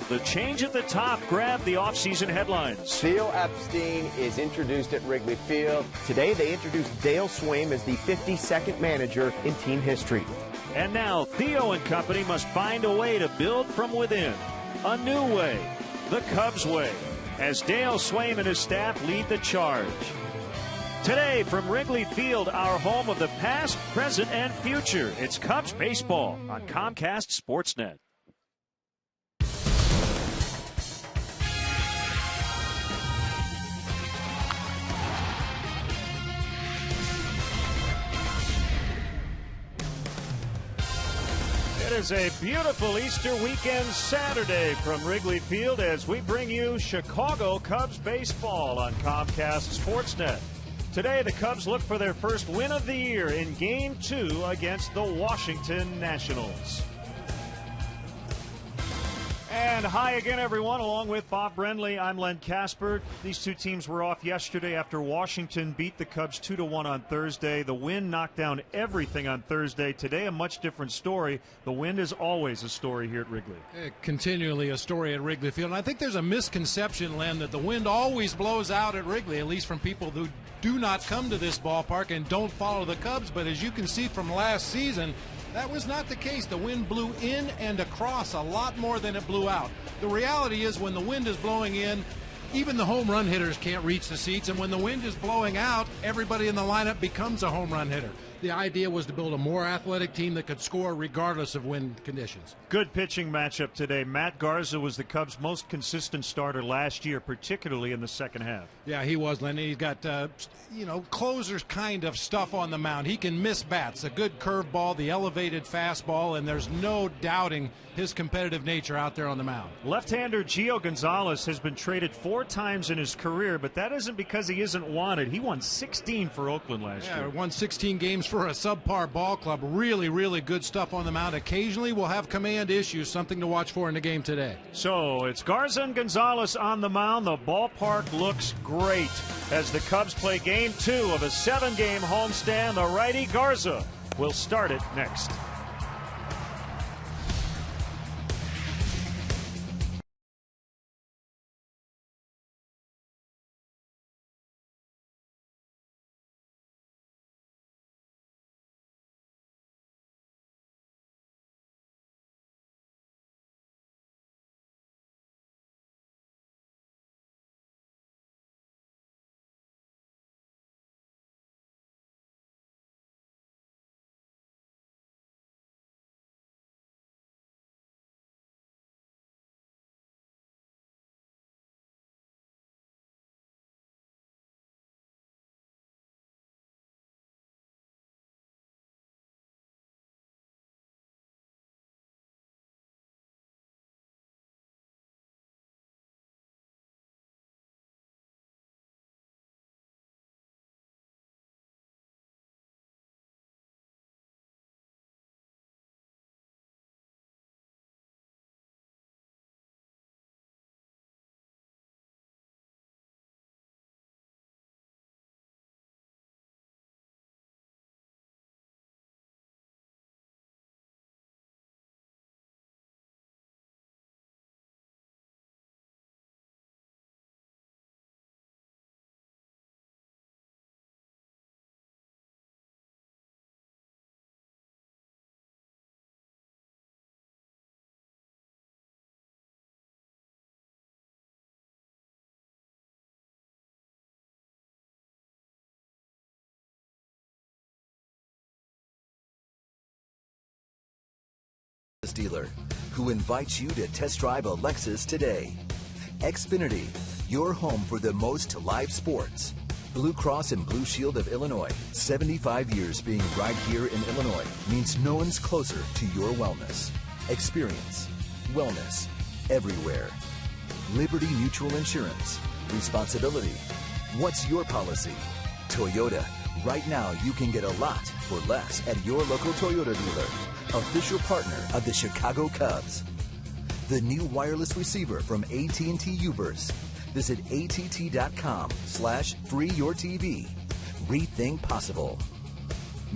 The change at the top grabbed the offseason headlines. Theo Epstein is introduced at Wrigley Field. Today they introduced Dale Swaim as the 52nd manager in team history. And now Theo and company must find a way to build from within. A new way, the Cubs way, as Dale Swaim and his staff lead the charge. Today from Wrigley Field, our home of the past, present, and future, it's Cubs baseball on Comcast Sportsnet. It is a beautiful Easter weekend Saturday from Wrigley Field as we bring you Chicago Cubs baseball on Comcast Sportsnet. Today, the Cubs look for their first win of the year in Game 2 against the Washington Nationals. And hi again, everyone. Along with Bob Brenly, I'm Len Casper. These two teams were off yesterday after Washington beat the Cubs 2-1 on Thursday. The wind knocked down everything on Thursday. Today, a much different story. The wind is always a story here at Wrigley. Continually a story at Wrigley Field. And I think there's a misconception, Len, that the wind always blows out at Wrigley, at least from people who do not come to this ballpark and don't follow the Cubs. But as you can see from last season, that was not the case. The wind blew in and across a lot more than it blew out. The reality is when the wind is blowing in, even the home run hitters can't reach the seats. And when the wind is blowing out, everybody in the lineup becomes a home run hitter. The idea was to build a more athletic team that could score regardless of wind conditions. Good pitching matchup today. Matt Garza was the Cubs' most consistent starter last year, particularly in the second half. Yeah, he was, Lenny. He's got, closer's kind of stuff on the mound. He can miss bats, a good curveball, the elevated fastball, and there's no doubting his competitive nature out there on the mound. Left-hander Gio Gonzalez has been traded 4 times in his career, but that isn't because he isn't wanted. He won 16 for Oakland last year. Won 16 games for a subpar ball club. Really, really good stuff on the mound. Occasionally we'll have command issues, something to watch for in the game today. So it's Garza and Gonzalez on the mound. The ballpark looks great as the Cubs play Game 2 of a 7-game homestand. The righty Garza will start it next. Dealer who invites you to test drive a Lexus today. Xfinity, your home for the most live sports. Blue Cross and Blue Shield of Illinois, 75 years being right here in Illinois means no one's closer to your wellness. Experience wellness everywhere. Liberty Mutual Insurance. Responsibility. What's your policy? Toyota. Right now you can get a lot for less at your local Toyota dealer. Official partner of the Chicago Cubs. The new wireless receiver from AT&T Uverse. Visit att.com/freeyourtv. Rethink possible.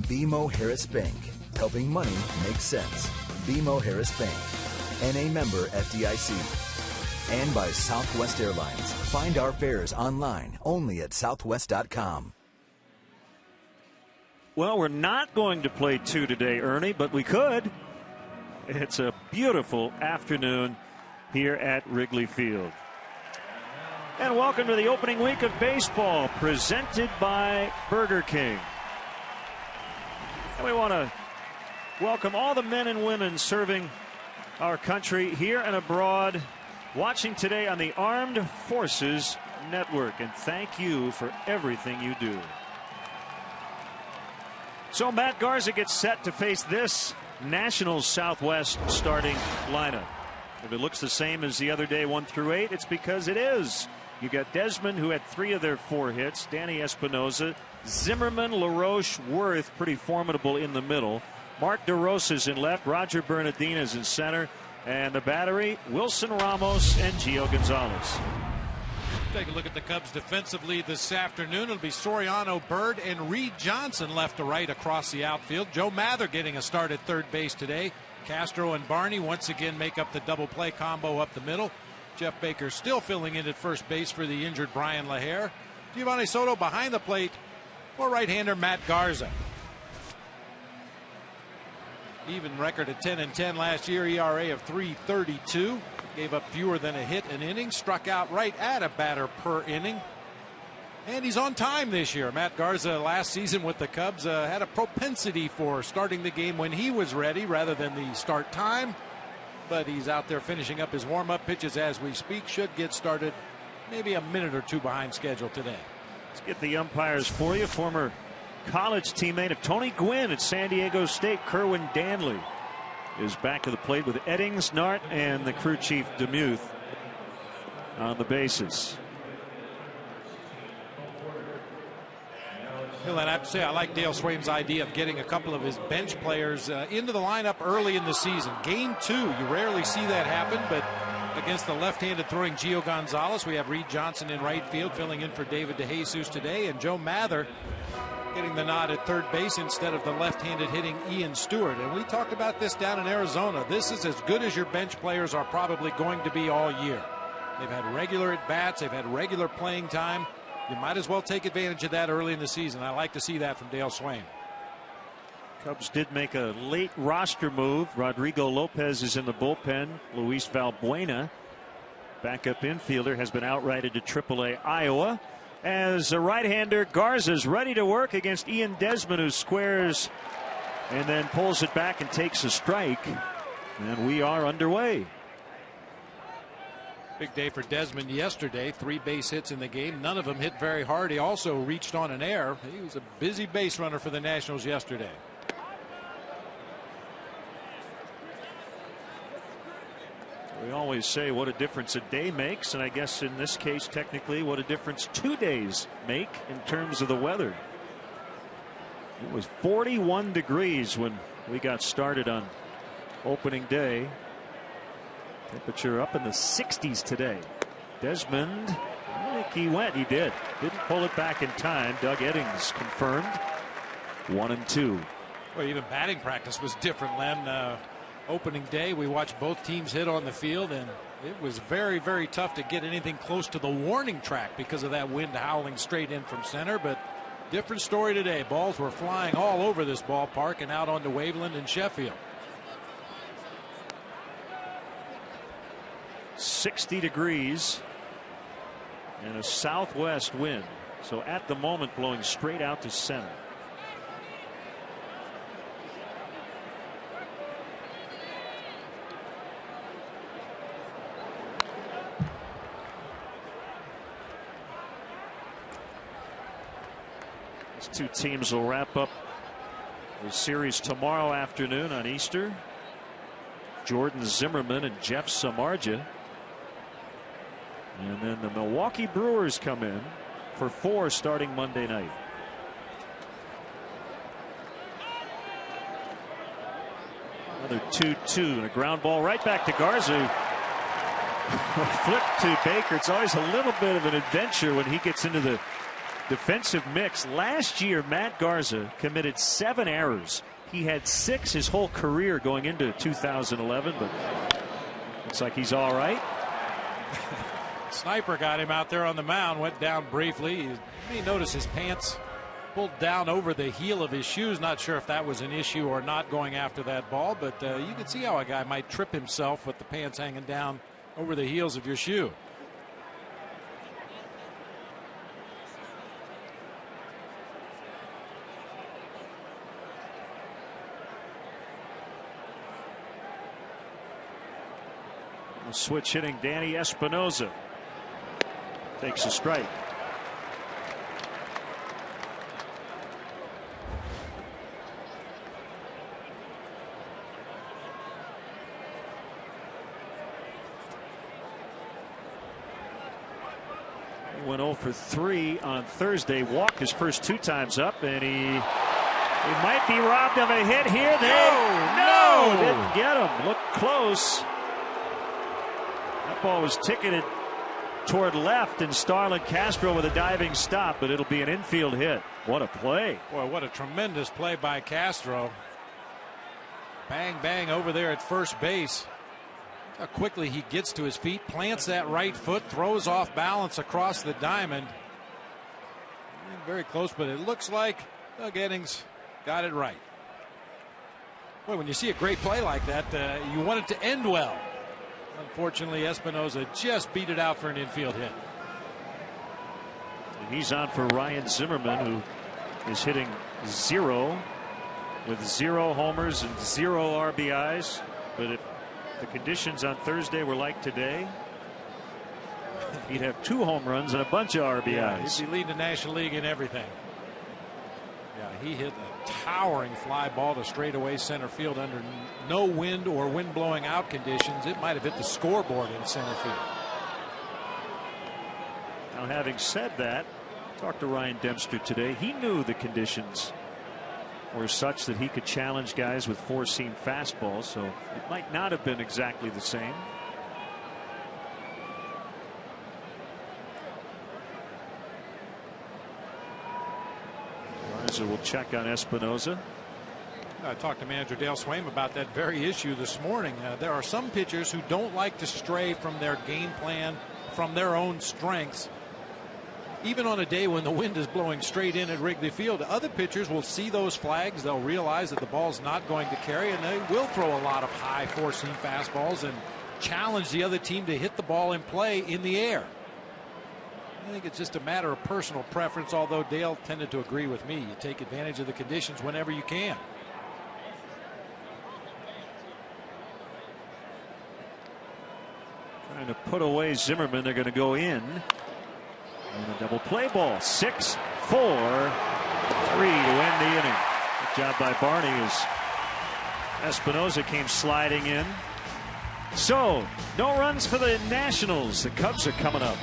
BMO Harris Bank. Helping money make sense. BMO Harris Bank. NA member FDIC. And by Southwest Airlines. Find our fares online only at southwest.com. Well, we're not going to play 2 today, Ernie, but we could. It's a beautiful afternoon here at Wrigley Field. And welcome to the opening week of baseball, presented by Burger King. And we want to welcome all the men and women serving our country here and abroad, watching today on the Armed Forces Network. And thank you for everything you do. So Matt Garza gets set to face this Nationals Southwest starting lineup. If it looks the same as the other day, 1 through 8, it's because it is. You got Desmond, who had 3 of their 4 hits, Danny Espinosa, Zimmerman, LaRoche, Worth, pretty formidable in the middle. Mark DeRosa's in left, Roger Bernardina's in center, and the battery, Wilson Ramos and Gio Gonzalez. Take a look at the Cubs defensively this afternoon. It'll be Soriano, Bird, and Reed Johnson left to right across the outfield. Joe Mather getting a start at third base today. Castro and Barney once again make up the double play combo up the middle. Jeff Baker still filling in at first base for the injured Brian LaHare. Giovanni Soto behind the plate for right-hander Matt Garza. Even record at 10-10 last year, ERA of 3.32. Gave up fewer than a hit an inning, struck out right at a batter per inning. And he's on time this year. Matt Garza last season with the Cubs had a propensity for starting the game when he was ready rather than the start time. But he's out there finishing up his warm-up pitches as we speak. Should get started maybe a minute or 2 behind schedule today. Let's get the umpires for you. Former college teammate of Tony Gwynn at San Diego State, Kerwin Danley, is back to the plate with Eddings, Nart, and the crew chief Demuth on the bases. Well, and I have to say, I like Dale Swaim's idea of getting a couple of his bench players into the lineup early in the season. Game 2, you rarely see that happen, but against the left-handed throwing Gio Gonzalez, we have Reed Johnson in right field filling in for David DeJesus today, and Joe Mather getting the nod at third base instead of the left-handed hitting Ian Stewart. And we talked about this down in Arizona. This is as good as your bench players are probably going to be all year. They've had regular at-bats. They've had regular playing time. You might as well take advantage of that early in the season. I like to see that from Dale Swaim. Cubs did make a late roster move. Rodrigo Lopez is in the bullpen. Luis Valbuena, backup infielder, has been outrighted to AAA Iowa. As a right-hander, Garza's ready to work against Ian Desmond, who squares and then pulls it back and takes a strike. And we are underway. Big day for Desmond yesterday. 3 base hits in the game. None of them hit very hard. He also reached on an error. He was a busy base runner for the Nationals yesterday. We always say what a difference a day makes, and I guess in this case technically what a difference 2 days make in terms of the weather. It was 41 degrees when we got started on opening day. Temperature up in the 60s today. Desmond, I think he went. He did. Didn't pull it back in time. Doug Eddings confirmed. 1-2. Well, even batting practice was different, Len. Opening day, we watched both teams hit on the field, and it was very, very tough to get anything close to the warning track because of that wind howling straight in from center. But different story today. Balls were flying all over this ballpark and out onto Waveland and Sheffield. 60 degrees and a southwest wind. So at the moment blowing straight out to center. These 2 teams will wrap up the series tomorrow afternoon on Easter. Jordan Zimmerman and Jeff Samardzija. And then the Milwaukee Brewers come in for 4 starting Monday night. Another 2-2 and a ground ball right back to Garza. Flip to Baker. It's always a little bit of an adventure when he gets into the defensive mix. Last year, Matt Garza committed 7 errors. He had 6 his whole career going into 2011, but looks like he's all right. Sniper got him out there on the mound, went down briefly. You may notice his pants pulled down over the heel of his shoes. Not sure if that was an issue or not going after that ball, but you can see how a guy might trip himself with the pants hanging down over the heels of your shoe. Switch hitting Danny Espinosa takes a strike. He went 0 for 3 on Thursday. Walked his first 2 times up, and he might be robbed of a hit here. No, didn't get him. Looked close. That ball was ticketed toward left, and Starlin Castro with a diving stop, but it'll be an infield hit. What a play. Boy, what a tremendous play by Castro. Bang, bang over there at first base. How quickly he gets to his feet, plants that right foot, throws off balance across the diamond. Very close, but it looks like Doug Eddings got it right. Boy, when you see a great play like that, you want it to end well. Unfortunately, Espinosa just beat it out for an infield hit. And he's on for Ryan Zimmerman, who is hitting 0 with 0 homers and 0 RBIs. But if the conditions on Thursday were like today, he'd have 2 home runs and a bunch of RBIs. Yeah, he'd be leading the National League in everything. Yeah, he hit a towering fly ball to straightaway center field under no wind or wind blowing out conditions. It might have hit the scoreboard in center field. Now, having said that, talked to Ryan Dempster today. He knew the conditions were such that he could challenge guys with 4-seam fastballs, so it might not have been exactly the same. We'll check on Espinosa. I talked to manager Dale Swaim about that very issue this morning. There are some pitchers who don't like to stray from their game plan, from their own strengths. Even on a day when the wind is blowing straight in at Wrigley Field, other pitchers will see those flags. They'll realize that the ball's not going to carry, and they will throw a lot of high 4-seam fastballs and challenge the other team to hit the ball in play in the air. I think it's just a matter of personal preference, although Dale tended to agree with me. You take advantage of the conditions whenever you can. Trying to put away Zimmerman. They're going to go in. And a double play ball. 6-4-3 to end the inning. Good job by Barney as Espinosa came sliding in. So, no runs for the Nationals. The Cubs are coming up.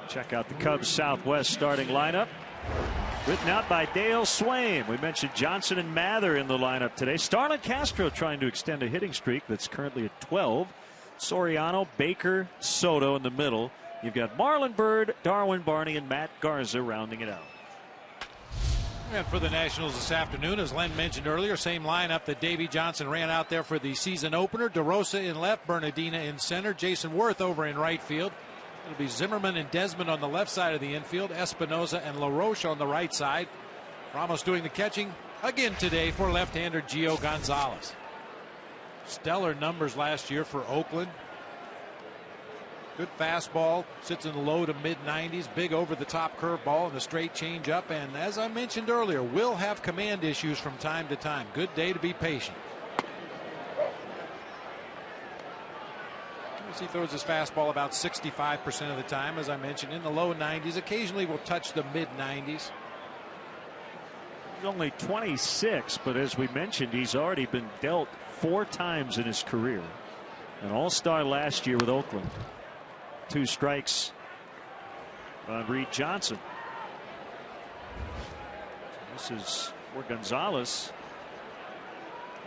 Check out the Cubs Southwest starting lineup. Written out by Dale Swaim. We mentioned Johnson and Mather in the lineup today. Starlin Castro trying to extend a hitting streak that's currently at 12. Soriano, Baker, Soto in the middle. You've got Marlon Byrd, Darwin Barney, and Matt Garza rounding it out. And for the Nationals this afternoon, as Len mentioned earlier, same lineup that Davey Johnson ran out there for the season opener. DeRosa in left, Bernardina in center, Jason Worth over in right field. It'll be Zimmerman and Desmond on the left side of the infield, Espinoza and LaRoche on the right side. Ramos doing the catching again today for left-hander Gio Gonzalez. Stellar numbers last year for Oakland. Good fastball, sits in the low to mid-90s, big over-the-top curveball and a straight changeup. And as I mentioned earlier, will have command issues from time to time. Good day to be patient. He throws his fastball about 65% of the time, as I mentioned, in the low 90s. Occasionally will touch the mid-90s. He's only 26, but as we mentioned, he's already been dealt 4 times in his career. An all-star last year with Oakland. 2 strikes on Reed Johnson. This is for Gonzalez,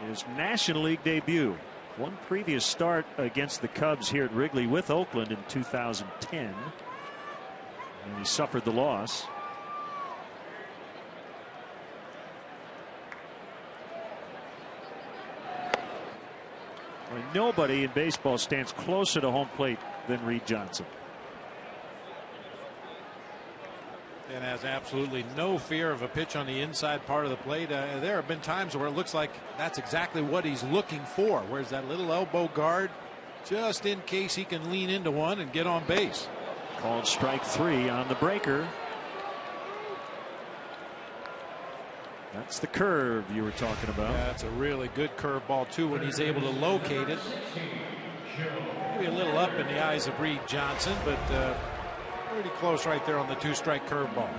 his National League debut. One previous start against the Cubs here at Wrigley with Oakland in 2010, and he suffered the loss. Well, nobody in baseball stands closer to home plate than Reed Johnson. And has absolutely no fear of a pitch on the inside part of the plate. There have been times where it looks like that's exactly what he's looking for. Where's that little elbow guard just in case he can lean into one and get on base. Called strike 3 on the breaker. That's the curve you were talking about. Yeah, that's a really good curveball too when he's able to locate it. Maybe a little up in the eyes of Reed Johnson, but pretty close right there on the 2-strike curveball.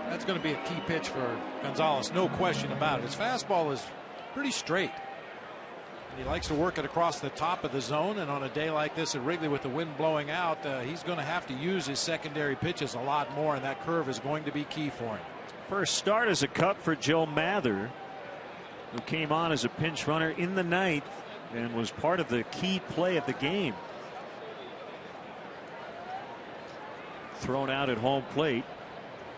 That's going to be a key pitch for Gonzalez, no question about it. His fastball is pretty straight. He likes to work it across the top of the zone, and on a day like this at Wrigley with the wind blowing out, he's going to have to use his secondary pitches a lot more, and that curve is going to be key for him. First start as a Cub for Joe Mather, who came on as a pinch runner in the 9th and was part of the key play of the game. Thrown out at home plate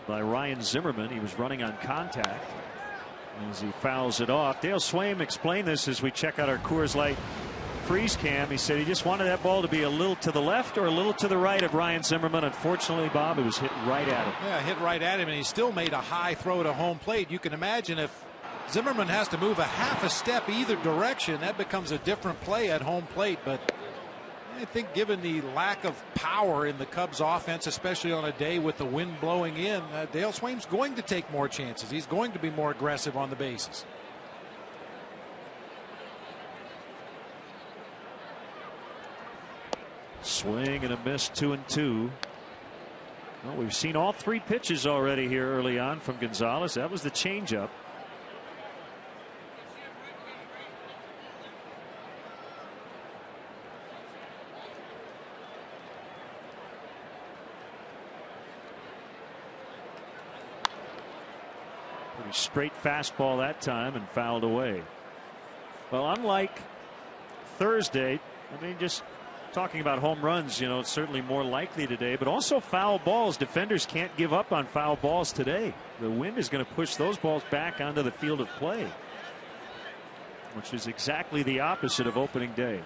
by Ryan Zimmerman. He was running on contact as he fouls it off. Dale Swaim explained this as we check out our Coors Light freeze cam. He said he just wanted that ball to be a little to the left or a little to the right of Ryan Zimmerman. Unfortunately, Bob, it was hit right at him. Yeah, hit right at him, and he still made a high throw to home plate. You can imagine if Zimmerman has to move a half a step either direction, that becomes a different play at home plate. But I think given the lack of power in the Cubs offense, especially on a day with the wind blowing in, Dale Swaim's going to take more chances. He's going to be more aggressive on the bases. Swing and a miss, 2-2. Well, we've seen all 3 pitches already here early on from Gonzalez. That was the changeup. Pretty straight fastball that time and fouled away. Well, unlike Thursday, I mean, just talking about home runs, you know, it's certainly more likely today, but also foul balls. Defenders can't give up on foul balls today. The wind is going to push those balls back onto the field of play, which is exactly the opposite of opening day.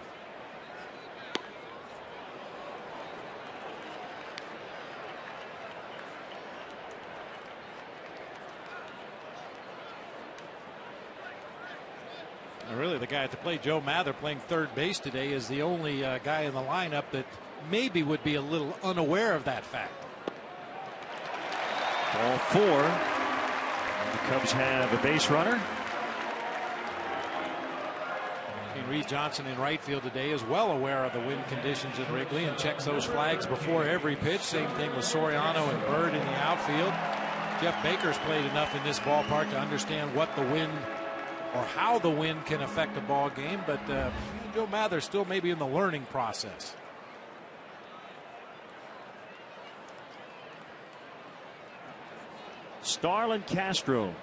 Really, the guy at the plate, Joe Mather, playing third base today, is the only guy in the lineup that maybe would be a little unaware of that fact. Ball 4. And the Cubs have a base runner. Reed Johnson in right field today is well aware of the wind conditions at Wrigley and checks those flags before every pitch. Same thing with Soriano and Byrd in the outfield. Jeff Baker's played enough in this ballpark to understand what the wind or how the wind can affect a ball game, but Joe Mather still maybe in the learning process. Starlin Castro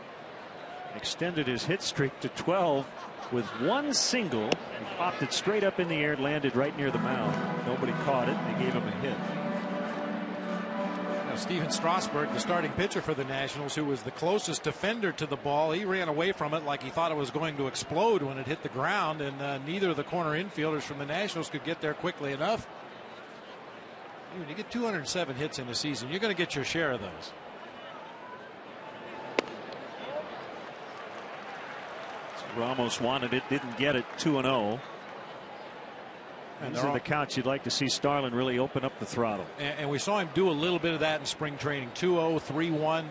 extended his hit streak to 12 with one single and popped it straight up in the air, landed right near the mound. Nobody caught it. They gave him a hit. Now, Steven Strasburg, the starting pitcher for the Nationals, who was the closest defender to the ball, he ran away from it like he thought it was going to explode when it hit the ground, and neither of the corner infielders from the Nationals could get there quickly enough. When you get 207 hits in the season, you're going to get your share of those. Ramos wanted it, didn't get it. 2-0. And these are the counts you'd like to see Starlin really open up the throttle. And we saw him do a little bit of that in spring training. 2-0, 3-1.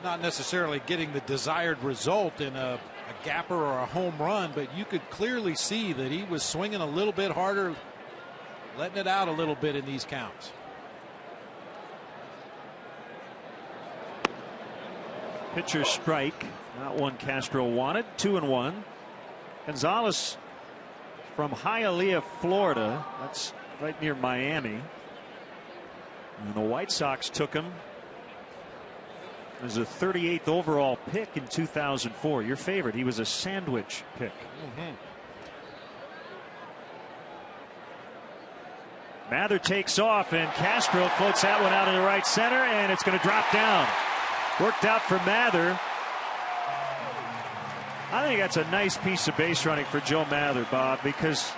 Not necessarily getting the desired result in a gapper or a home run, but you could clearly see that he was swinging a little bit harder, letting it out a little bit in these counts. Pitcher strike. Not one Castro wanted. 2-1. Gonzalez from Hialeah, Florida. That's right near Miami. And the White Sox took him as a 38th overall pick in 2004. Your favorite. He was a sandwich pick. Mather takes off, and Castro floats that one out in the right center, and it's going to drop down. Worked out for Mather. I think that's a nice piece of base running for Joe Mather, Bob, because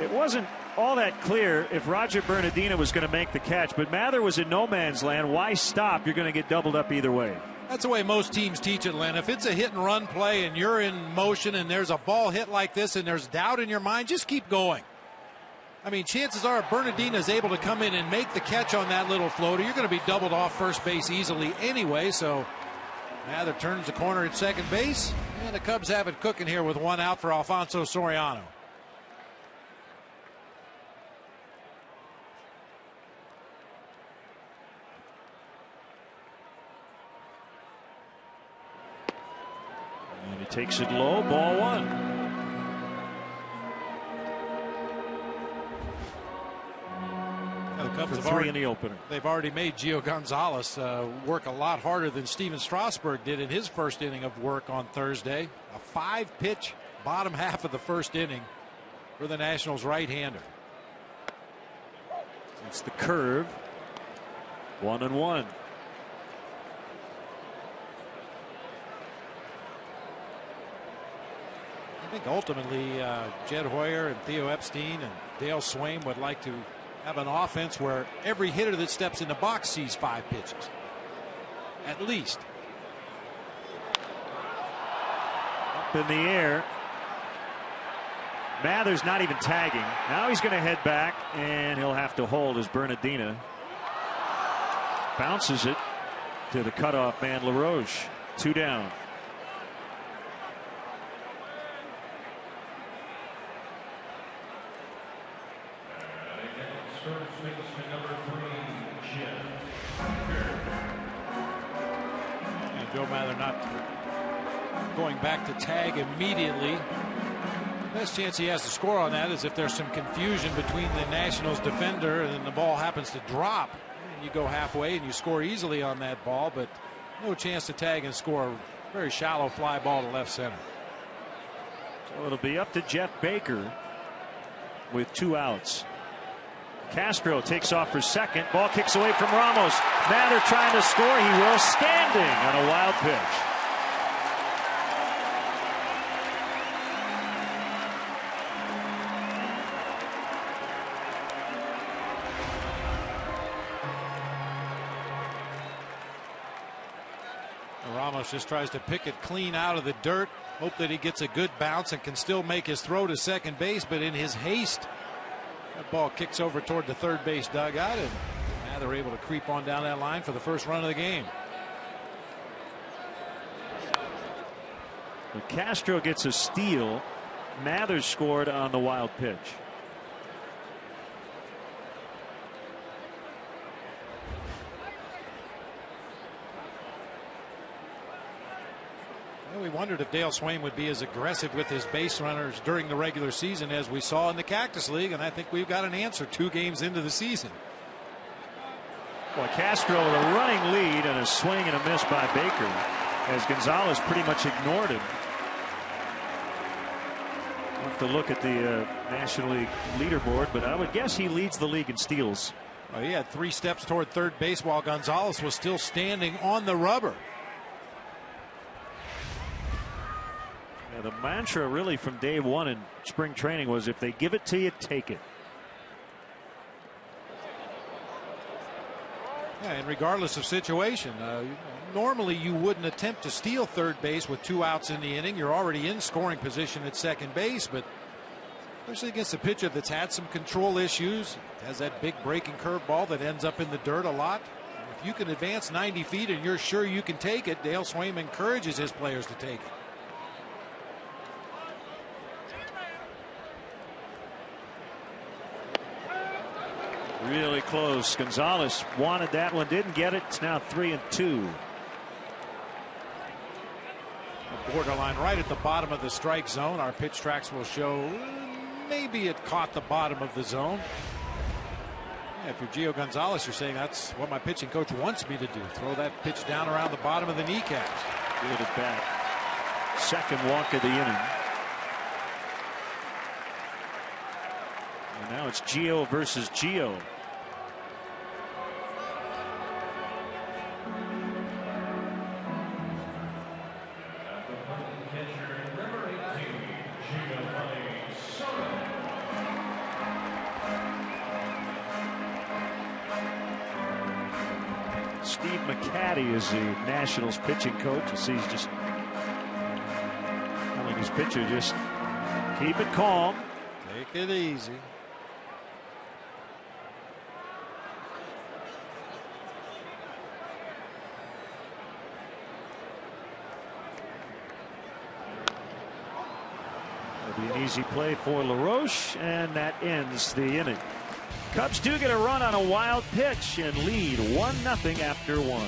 it wasn't all that clear if Roger Bernardino was going to make the catch, but Mather was in no man's land. Why stop? You're going to get doubled up either way. That's the way most teams teach it, Len. If it's a hit and run play and you're in motion and there's a ball hit like this and there's doubt in your mind, just keep going. I mean, chances are if Bernardino is able to come in and make the catch on that little floater, you're going to be doubled off first base easily anyway. So Mather turns the corner at second base, and the Cubs have it cooking here with one out for Alfonso Soriano. And he takes it low, ball one. The Cubs for three in the opener. They've already made Gio Gonzalez work a lot harder than Steven Strasburg did in his first inning of work on Thursday. A 5-pitch bottom half of the first inning for the Nationals right-hander. It's the curve. 1-1. I think ultimately Jed Hoyer and Theo Epstein and Dale Swaim would like to have an offense where every hitter that steps in the box sees 5 pitches. At least. Up in the air. Mather's not even tagging. Now he's going to head back, and he'll have to hold as Bernardino bounces it to the cutoff man LaRoche. 2 down. And Joe Mather not going back to tag immediately. Best chance he has to score on that is if there's some confusion between the Nationals defender and then the ball happens to drop. You go halfway and you score easily on that ball, but no chance to tag and score. A very shallow fly ball to left center. So it'll be up to Jeff Baker with 2 outs. Castro takes off for second. Ball kicks away from Ramos. Mather trying to score. He will, standing on a wild pitch. Ramos just tries to pick it clean out of the dirt, hope that he gets a good bounce and can still make his throw to second base, but in his haste that ball kicks over toward the third base dugout, and now they're able to creep on down that line for the first run of the game. When Castro gets a steal, Mather scored on the wild pitch. We wondered if Dale Swaim would be as aggressive with his base runners during the regular season as we saw in the Cactus League, and I think we've got an answer 2 games into the season. Well, Castro with a running lead and a swing and a miss by Baker as Gonzalez pretty much ignored him. We'll have to look at the National League leaderboard, but I would guess he leads the league in steals. Well, he had 3 steps toward third base while Gonzalez was still standing on the rubber. Yeah, the mantra really from day one in spring training was if they give it to you, take it. Yeah, and regardless of situation, normally you wouldn't attempt to steal third base with 2 outs in the inning. You're already in scoring position at second base, but especially against a pitcher that's had some control issues, has that big breaking curveball that ends up in the dirt a lot. If you can advance 90 feet and you're sure you can take it, Dale Swaim encourages his players to take it. Really close. Gonzalez wanted that one, didn't get it. It's now 3-2. A borderline right at the bottom of the strike zone. Our pitch tracks will show maybe it caught the bottom of the zone. Yeah, if you're Gio Gonzalez, you're saying that's what my pitching coach wants me to do. Throw that pitch down around the bottom of the kneecaps. Good at bat. Second walk of the inning. And now it's Gio versus Gio. Steve McCaddy is the Nationals pitching coach. You see, he's just telling his pitcher, just keep it calm. Take it easy. It'll be an easy play for LaRoche, and that ends the inning. Cubs do get a run on a wild pitch and lead 1-0 after 1.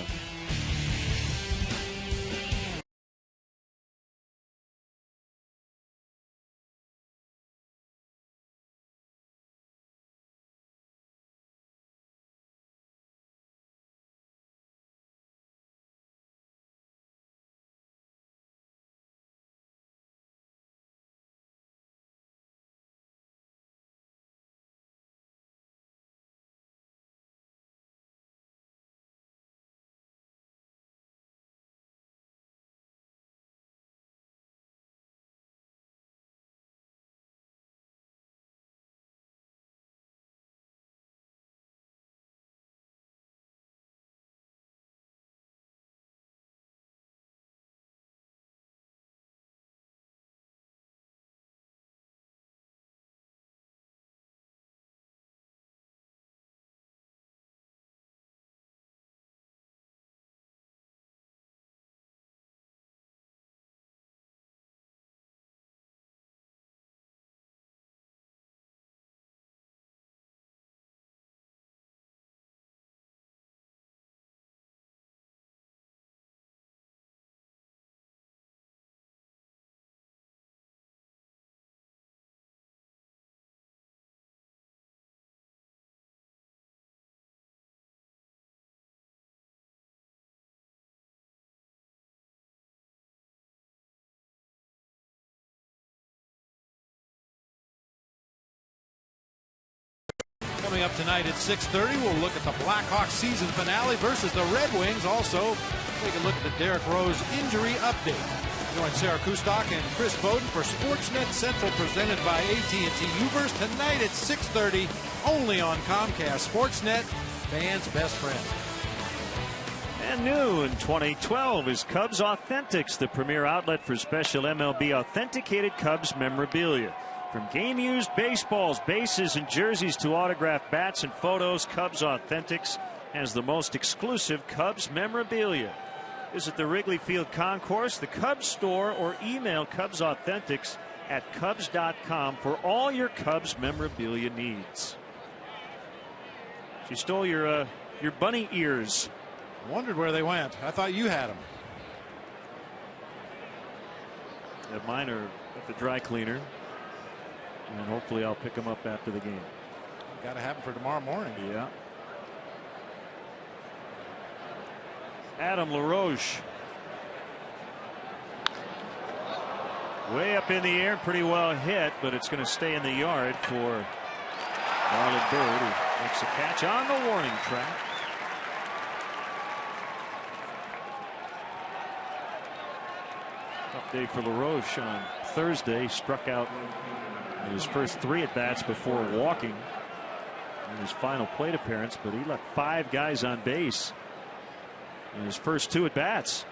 Coming up tonight at 6:30, we'll look at the Blackhawks season finale versus the Red Wings. Also, take a look at the Derrick Rose injury update. Join Sarah Kustok and Chris Bowden for Sportsnet Central, presented by AT Uverse tonight at 6:30, only on Comcast. Sportsnet, fans' best friend. And new in 2012 is Cubs Authentics, the premier outlet for special MLB authenticated Cubs memorabilia. From game-used baseballs, bases, and jerseys to autographed bats and photos, Cubs Authentics has the most exclusive Cubs memorabilia. Visit the Wrigley Field Concourse, the Cubs store, or email Cubs Authentics at Cubs.com for all your Cubs memorabilia needs. She stole your bunny ears. Wondered where they went. I thought you had them. Yeah, mine are at the dry cleaner. And hopefully I'll pick them up after the game. Got to have them for tomorrow morning. Yeah. Adam LaRoche. Way up in the air, pretty well hit, but it's going to stay in the yard for Marlon Byrd, who makes a catch on the warning track. Tough day for LaRoche on Thursday. Struck out in his first 3 at-bats before walking in his final plate appearance, but he left 5 guys on base in his first 2 at-bats.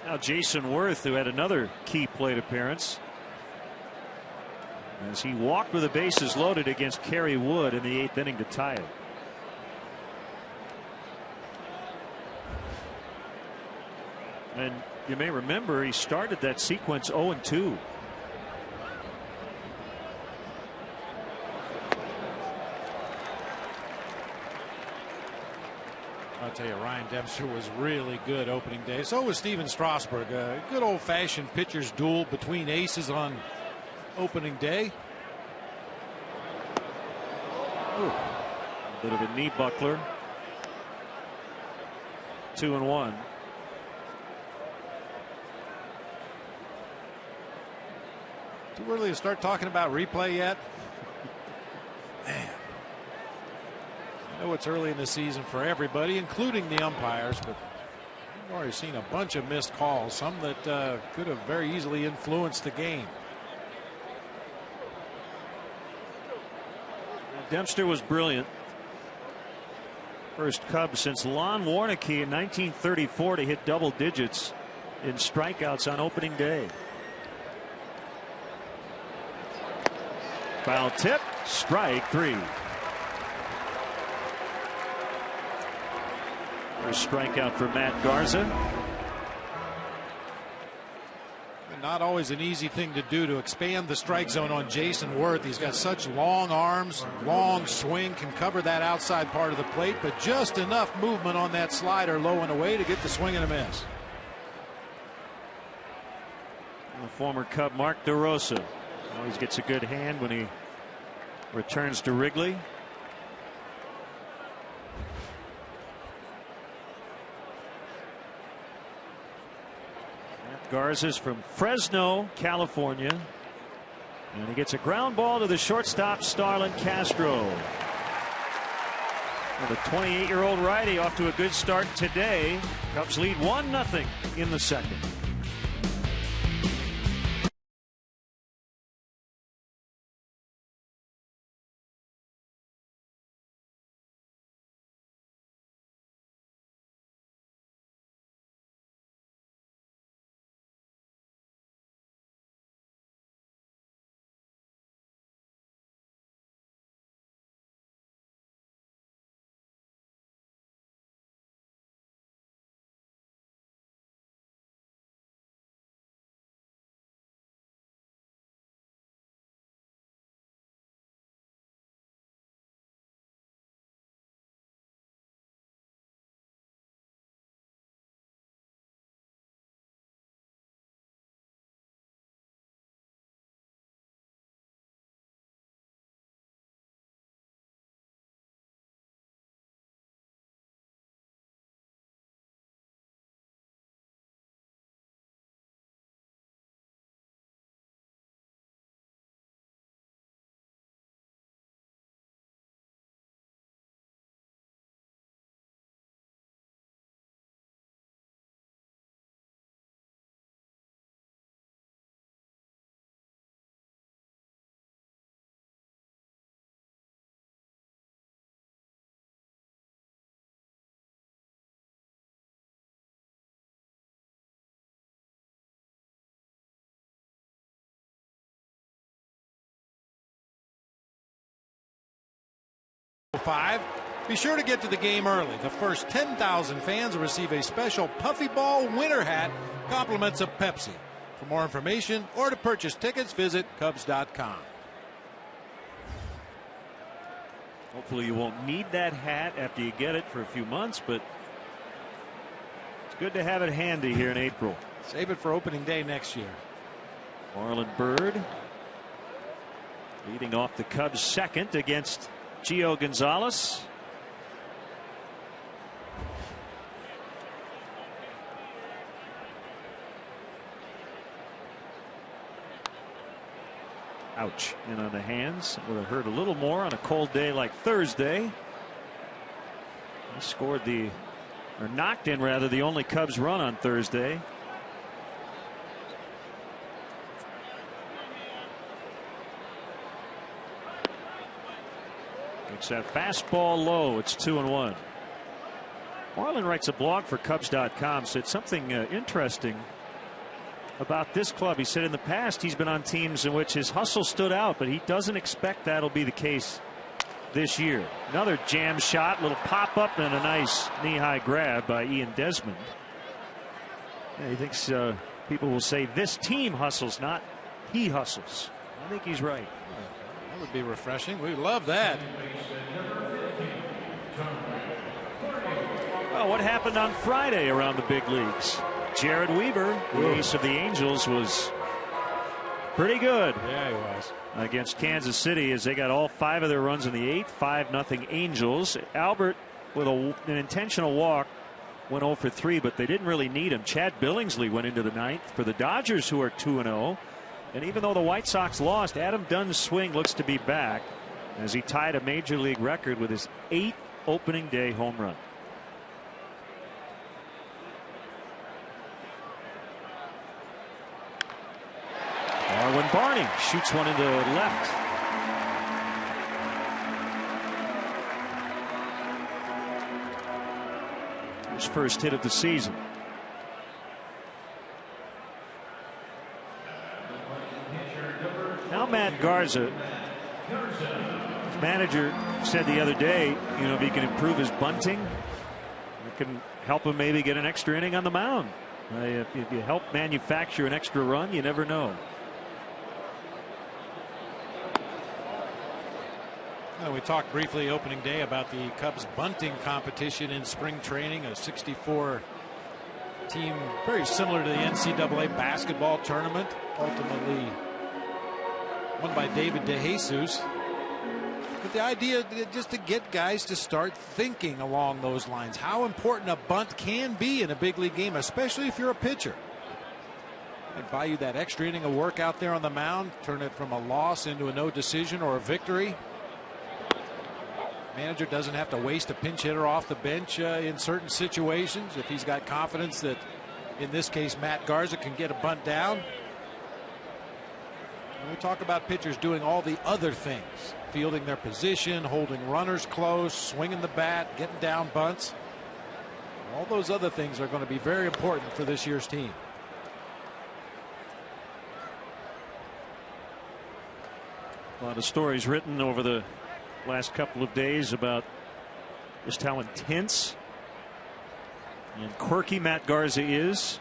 Now Jason Worth, who had another key plate appearance, as he walked with the bases loaded against Kerry Wood in the 8th inning to tie it. And you may remember he started that sequence 0-2. I'll tell you, Ryan Dempster was really good opening day. So was Steven Strasburg. A good old-fashioned pitcher's duel between aces on opening day. Ooh, a bit of a knee buckler. 2-1. Too early to start talking about replay yet? Man. I know it's early in the season for everybody, including the umpires, but we've already seen a bunch of missed calls, some that could have very easily influenced the game. Dempster was brilliant. First Cub since Lon Warneke in 1934 to hit double digits in strikeouts on opening day. Foul tip, strike 3. First strikeout for Matt Garza. Not always an easy thing to do, to expand the strike zone on Jason Worth. He's got such long arms, long swing, can cover that outside part of the plate, but just enough movement on that slider low and away to get the swing and a miss. The former Cub Mark DeRosa always gets a good hand when he returns to Wrigley. Garza's from Fresno, California, and he gets a ground ball to the shortstop Starlin Castro. And the 28-year-old righty off to a good start today. Cubs lead 1-0 in the second. Be sure to get to the game early. The first 10,000 fans will receive a special Puffy Ball winter hat, compliments of Pepsi. For more information or to purchase tickets, visit Cubs.com. Hopefully you won't need that hat after you get it for a few months, but it's good to have it handy here in April. Save it for opening day next year. Marlon Byrd leading off the Cubs second against Gio Gonzalez. Ouch. And on the hands. Would have hurt a little more on a cold day like Thursday. He scored or knocked in rather, the only Cubs run on Thursday. It's that fastball low. It's 2-1. Marlin writes a blog for Cubs.com, said something interesting about this club. He said in the past he's been on teams in which his hustle stood out, but he doesn't expect that'll be the case this year. Another jam shot, little pop up, and a nice knee-high grab by Ian Desmond. Yeah, he thinks people will say this team hustles, not he hustles. I think he's right. That would be refreshing. We love that. Well, what happened on Friday around the big leagues? Jared Weaver, the ace of the Angels, was pretty good. Yeah, he was. Against Kansas City as they got all 5 of their runs in the 8th. 5-0 Angels. Albert with an intentional walk went 0 for 3, but they didn't really need him. Chad Billingsley went into the 9th for the Dodgers, who are 2-0. And even though the White Sox lost, Adam Dunn's swing looks to be back as he tied a major league record with his 8th opening day home run. Darwin Barney shoots one into left. His first hit of the season. Now Matt Garza, his manager said the other day, you know, if he can improve his bunting, it can help him maybe get an extra inning on the mound. If you help manufacture an extra run, you never know. We talked briefly opening day about the Cubs bunting competition in spring training, a 64 team very similar to the NCAA basketball tournament, ultimately won by David DeJesus. But the idea just to get guys to start thinking along those lines, how important a bunt can be in a big league game, especially if you're a pitcher. And buy you that extra inning of work out there on the mound, turn it from a loss into a no decision or a victory. Manager doesn't have to waste a pinch hitter off the bench in certain situations if he's got confidence that, in this case, Matt Garza can get a bunt down. And we talk about pitchers doing all the other things, fielding their position, holding runners close, swinging the bat, getting down bunts. All those other things are going to be very important for this year's team. A lot of stories written over the last couple of days about just how intense and quirky Matt Garza is.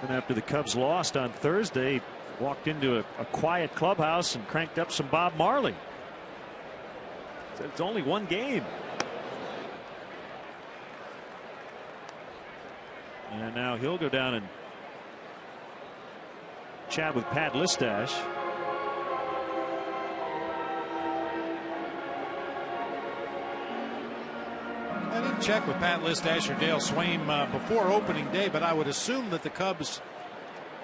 Even after the Cubs lost on Thursday, walked into a quiet clubhouse and cranked up some Bob Marley. It's only one game. And now he'll go down and chat with Pat Listash. I didn't check with Pat Listash or Dale Swaim before opening day, but I would assume that the Cubs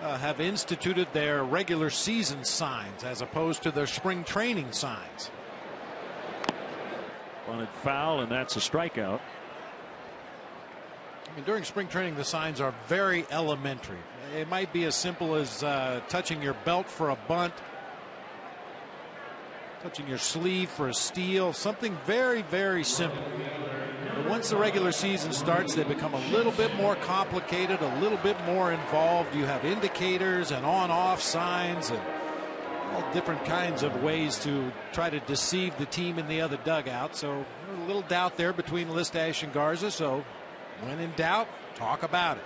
have instituted their regular season signs as opposed to their spring training signs. Bunted foul, and that's a strikeout. I mean, during spring training, the signs are very elementary. It might be as simple as touching your belt for a bunt, touching your sleeve for a steal, something very, very simple. But once the regular season starts, they become a little bit more complicated, a little bit more involved. You have indicators and on-off signs and all different kinds of ways to try to deceive the team in the other dugout. So a little doubt there between Listash and Garza. So when in doubt, talk about it.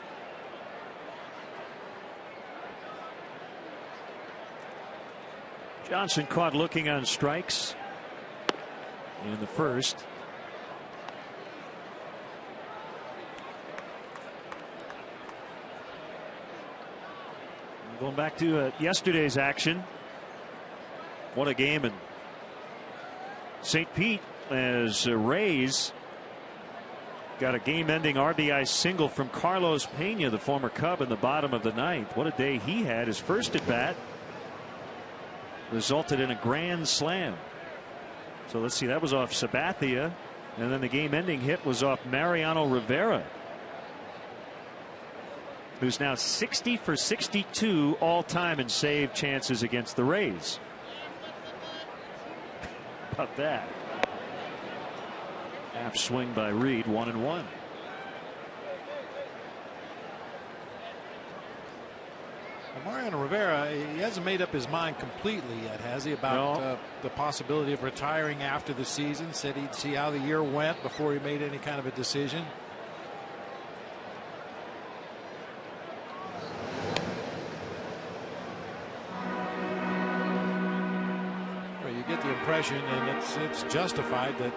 Johnson caught looking on strikes in the first. Going back to yesterday's action. What a game in St. Pete as Rays got a game-ending RBI single from Carlos Pena, the former Cub, in the bottom of the ninth. What a day he had. His first at bat resulted in a grand slam. So let's see, that was off Sabathia, and then the game-ending hit was off Mariano Rivera, who's now 60 for 62 all-time in save chances against the Rays. How about that? Half swing by Reed, 1-1. Mariano Rivera, he hasn't made up his mind completely yet, has he, about the possibility of retiring after the season? Said he'd see how the year went before he made any kind of a decision. Well, you get the impression, and it's justified, that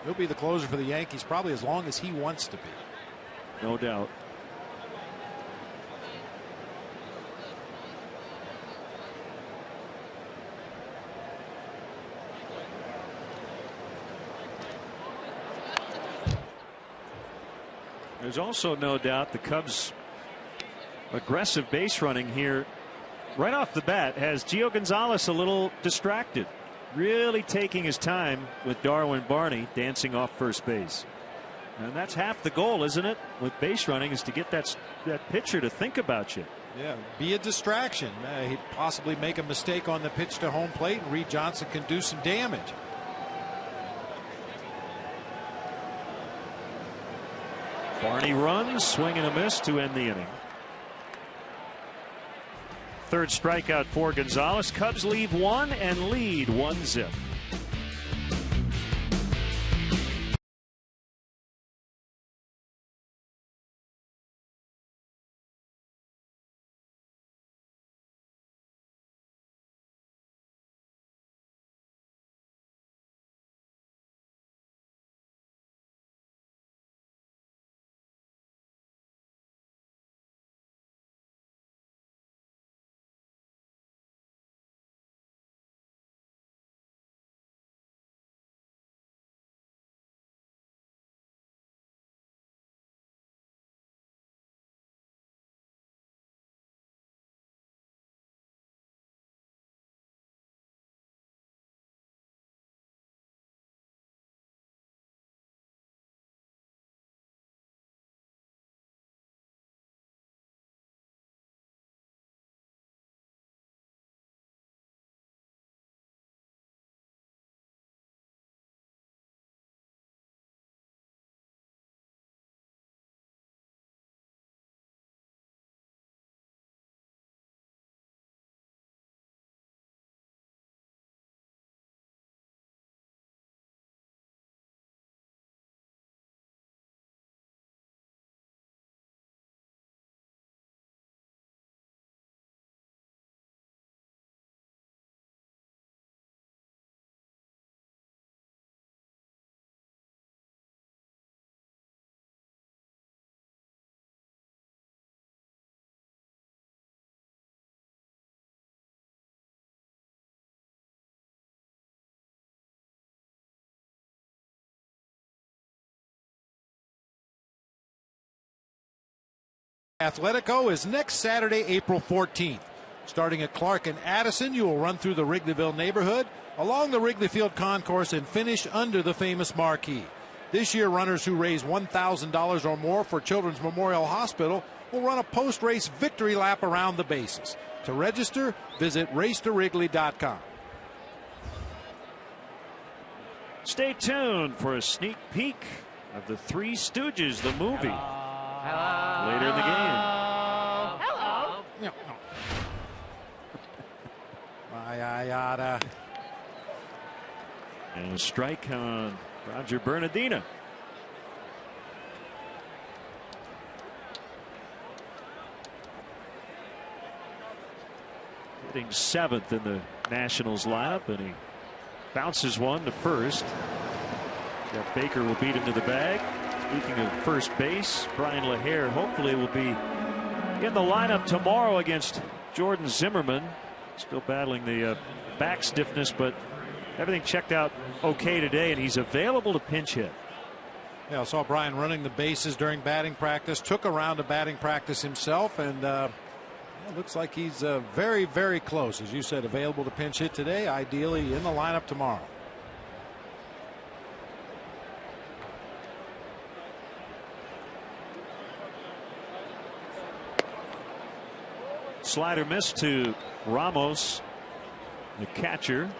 he'll be the closer for the Yankees probably as long as he wants to be. No doubt. There's also no doubt the Cubs' aggressive base running here right off the bat has Gio Gonzalez a little distracted, really taking his time with Darwin Barney dancing off first base. And that's half the goal, isn't it, with base running, is to get that pitcher to think about you. Yeah, be a distraction. He'd possibly make a mistake on the pitch to home plate, and Reed Johnson can do some damage. Barney runs, swing and a miss to end the inning. Third strikeout for Gonzalez. Cubs leave one and lead 1-0. Athletico is next Saturday, April 14th. Starting at Clark and Addison, you will run through the Wrigleyville neighborhood, along the Wrigley Field concourse, and finish under the famous marquee. This year, runners who raise $1,000 or more for Children's Memorial Hospital will run a post-race victory lap around the bases. To register, visit racetowrigley.com. Stay tuned for a sneak peek of the Three Stooges, the movie. Hello. Later in the game. Hello. And a strike on Roger Bernardina. Hitting 7th in the Nationals lineup, and he bounces one to first. Jeff Baker will beat him to the bag. Speaking of first base, Brian LaHare hopefully will be in the lineup tomorrow against Jordan Zimmerman. Still battling the back stiffness, but everything checked out okay today, and he's available to pinch hit. Yeah, I saw Brian running the bases during batting practice, took a round of batting practice himself, and It looks like he's very, very close. As you said, available to pinch hit today, ideally in the lineup tomorrow. Slider missed to Ramos. The catcher.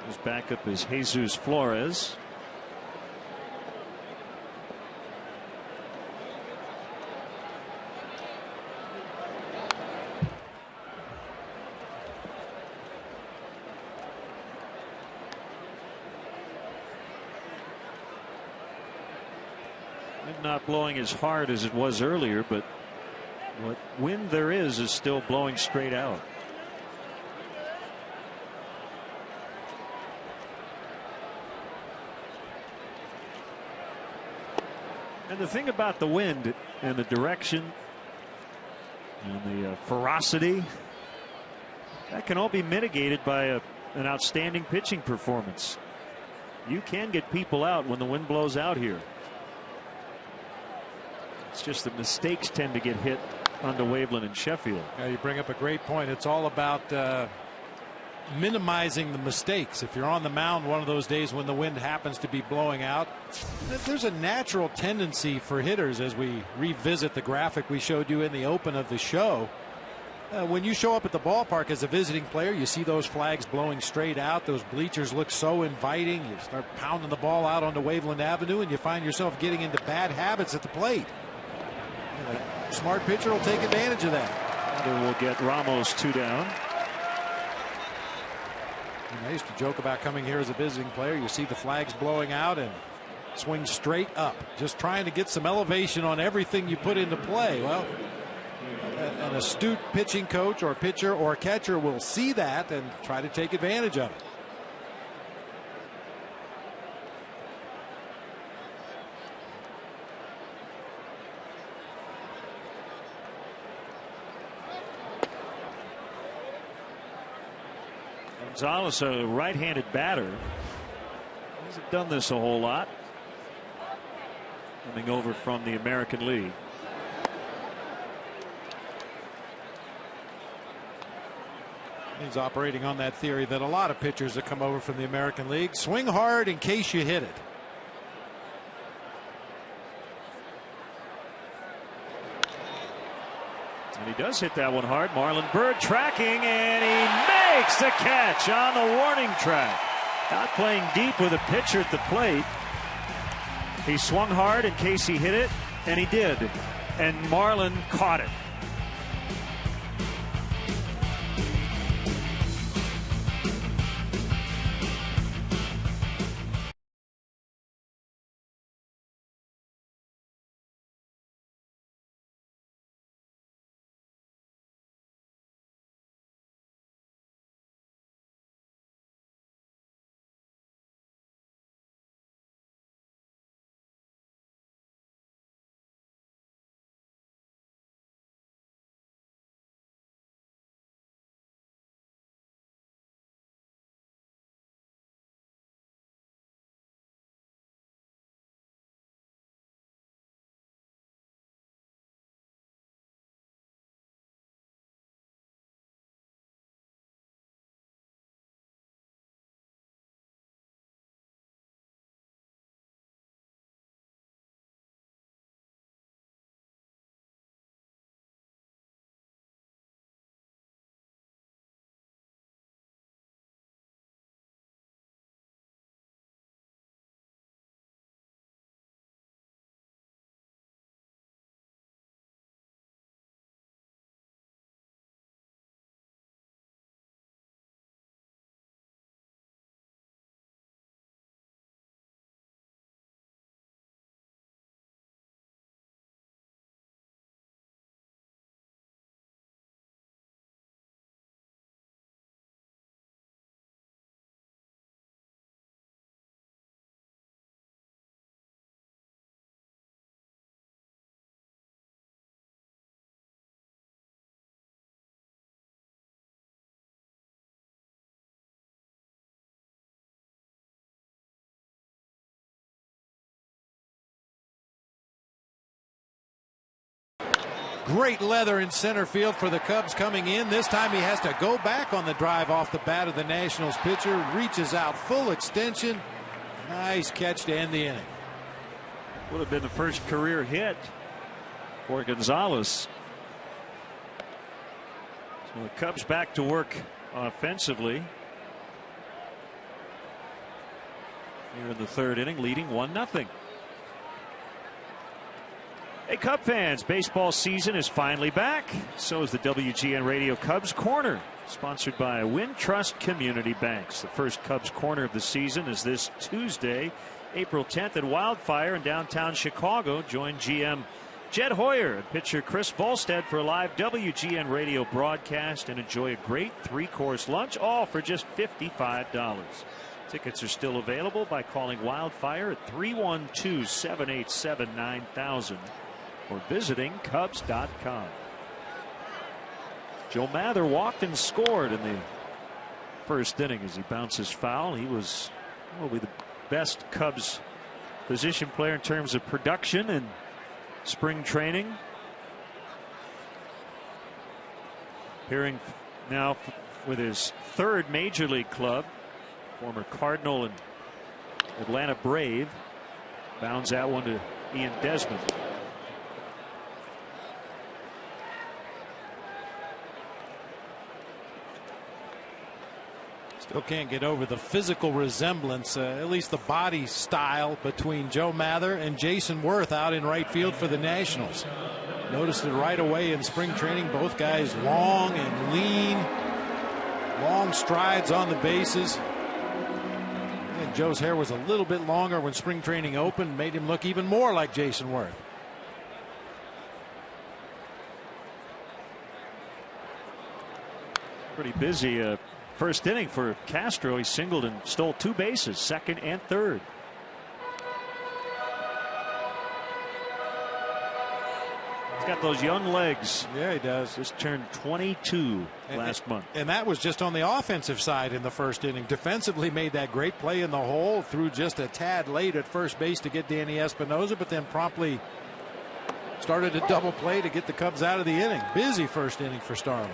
His backup is Jesus Flores. Not blowing as hard as it was earlier, but what wind there is still blowing straight out. And the thing about the wind and the direction and the ferocity, that can all be mitigated by an outstanding pitching performance. You can get people out when the wind blows out here. It's just that mistakes tend to get hit onto Waveland and Sheffield. Yeah, you bring up a great point. It's all about minimizing the mistakes. If you're on the mound one of those days when the wind happens to be blowing out, there's a natural tendency for hitters, as we revisit the graphic we showed you in the open of the show. When you show up at the ballpark as a visiting player, you see those flags blowing straight out. Those bleachers look so inviting. You start pounding the ball out onto Waveland Avenue, and you find yourself getting into bad habits at the plate. A smart pitcher will take advantage of that. Then we'll get Ramos 2 down. I used to joke about coming here as a visiting player. You see the flags blowing out and swing straight up, just trying to get some elevation on everything you put into play. Well, an astute pitching coach or pitcher or catcher will see that and try to take advantage of it. Gonzalez, a right-handed batter, hasn't done this a whole lot. Coming over from the American League. He's operating on that theory that a lot of pitchers that come over from the American League swing hard in case you hit it. And he does hit that one hard. Marlon Byrd tracking, and he makes the catch on the warning track. Not playing deep with a pitcher at the plate. He swung hard in case he hit it, and he did. And Marlon caught it. Great leather in center field for the Cubs coming in. This time he has to go back on the drive off the bat of the Nationals pitcher. Reaches out full extension. Nice catch to end the inning. Would have been the first career hit for Gonzalez. So the Cubs back to work offensively. Here in the third inning, leading 1-0. Hey, Cub fans, baseball season is finally back. So is the WGN Radio Cubs Corner, sponsored by Wintrust Community Banks. The first Cubs Corner of the season is this Tuesday, April 10th at Wildfire in downtown Chicago. Join GM Jed Hoyer and pitcher Chris Volstead for a live WGN Radio broadcast and enjoy a great 3-course lunch, all for just $55. Tickets are still available by calling Wildfire at 312-787-9000 or visiting Cubs.com. Joe Mather walked and scored in the first inning as he bounces foul. He was probably the best Cubs position player in terms of production and spring training. Appearing now with his third major league club. Former Cardinal and Atlanta Brave. Bounds that one to Ian Desmond. Still can't get over the physical resemblance, at least the body style, between Joe Mather and Jason Worth out in right field for the Nationals. Noticed it right away in spring training. Both guys long and lean. Long strides on the bases. And Joe's hair was a little bit longer when spring training opened, made him look even more like Jason Worth. Pretty busy first inning for Castro. He singled and stole 2 bases, second and third. He's got those young legs. Yeah, he does. Just turned 22 last month. And that was just on the offensive side in the first inning. Defensively made that great play in the hole, threw just a tad late at first base to get Danny Espinosa, but then promptly started a double play to get the Cubs out of the inning. Busy first inning for Starling.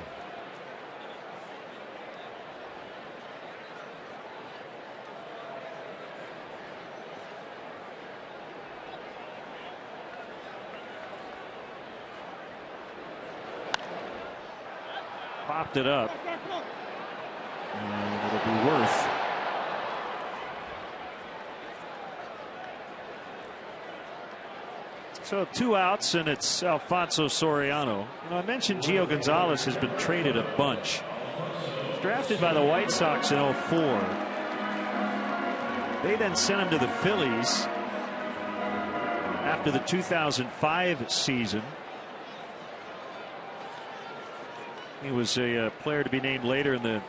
Popped it up. And it'll be Worth. So 2 outs, and it's Alfonso Soriano. I mentioned Gio Gonzalez has been traded a bunch. He was drafted by the White Sox in 2004. They then sent him to the Phillies after the 2005 season. He was a player to be named later in the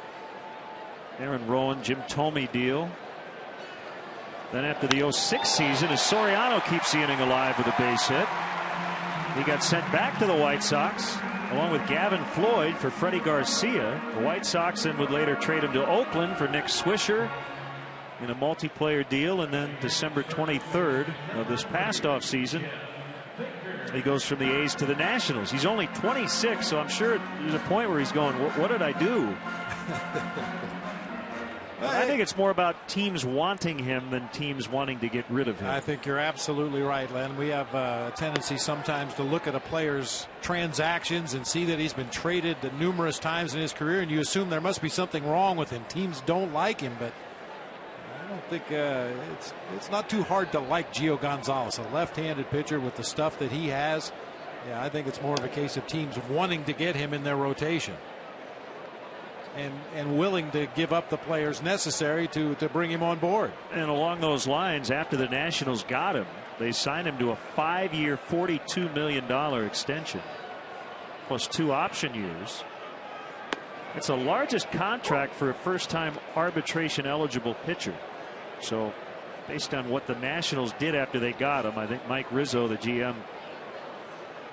Aaron Rowan, Jim Thome deal. Then after the 2006 season, as Soriano keeps the inning alive with a base hit, he got sent back to the White Sox along with Gavin Floyd for Freddie Garcia. The White Sox then would later trade him to Oakland for Nick Swisher in a multiplayer deal. And then December 23rd of this past offseason, he goes from the A's to the Nationals. He's only 26, so I'm sure there's a point where he's going, what did I do? I think it's more about teams wanting him than teams wanting to get rid of him. I think you're absolutely right, Len. We have a tendency sometimes to look at a player's transactions and see that he's been traded numerous times in his career, and you assume there must be something wrong with him. Teams don't like him, but I don't think it's not too hard to like Gio Gonzalez, a left-handed pitcher with the stuff that he has. Yeah, I think it's more of a case of teams wanting to get him in their rotation and willing to give up the players necessary to bring him on board. And along those lines, after the Nationals got him, they signed him to a 5-year, $42 million extension plus 2 option years. It's the largest contract for a first-time arbitration-eligible pitcher. So based on what the Nationals did after they got him, I think Mike Rizzo, the GM,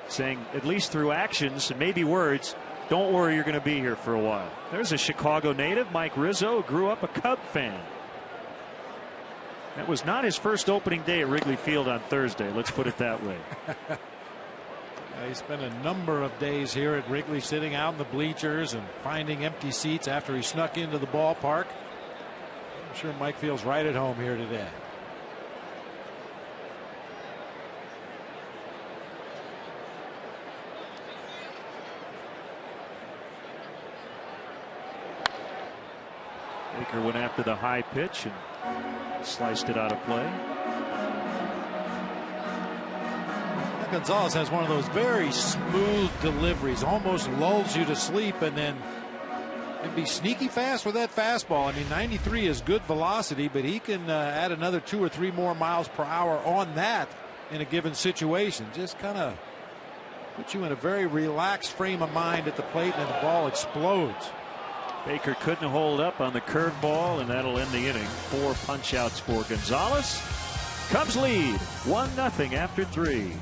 saying at least through actions and maybe words, don't worry, you're going to be here for a while. There's a Chicago native, Mike Rizzo, who grew up a Cub fan. That was not his first opening day at Wrigley Field on Thursday. Let's put it that way. He spent a number of days here at Wrigley sitting out in the bleachers and finding empty seats after he snuck into the ballpark. I'm sure Mike feels right at home here today. Baker went after the high pitch and sliced it out of play. Gonzalez has one of those very smooth deliveries, almost lulls you to sleep, and then can be sneaky fast with that fastball. I mean, 93 is good velocity, but he can add another 2 or 3 more miles per hour on that in a given situation. Just kind of puts you in a very relaxed frame of mind at the plate, and the ball explodes. Baker couldn't hold up on the curveball, and that'll end the inning. 4 punch-outs for Gonzalez. Cubs lead 1-0 after 3.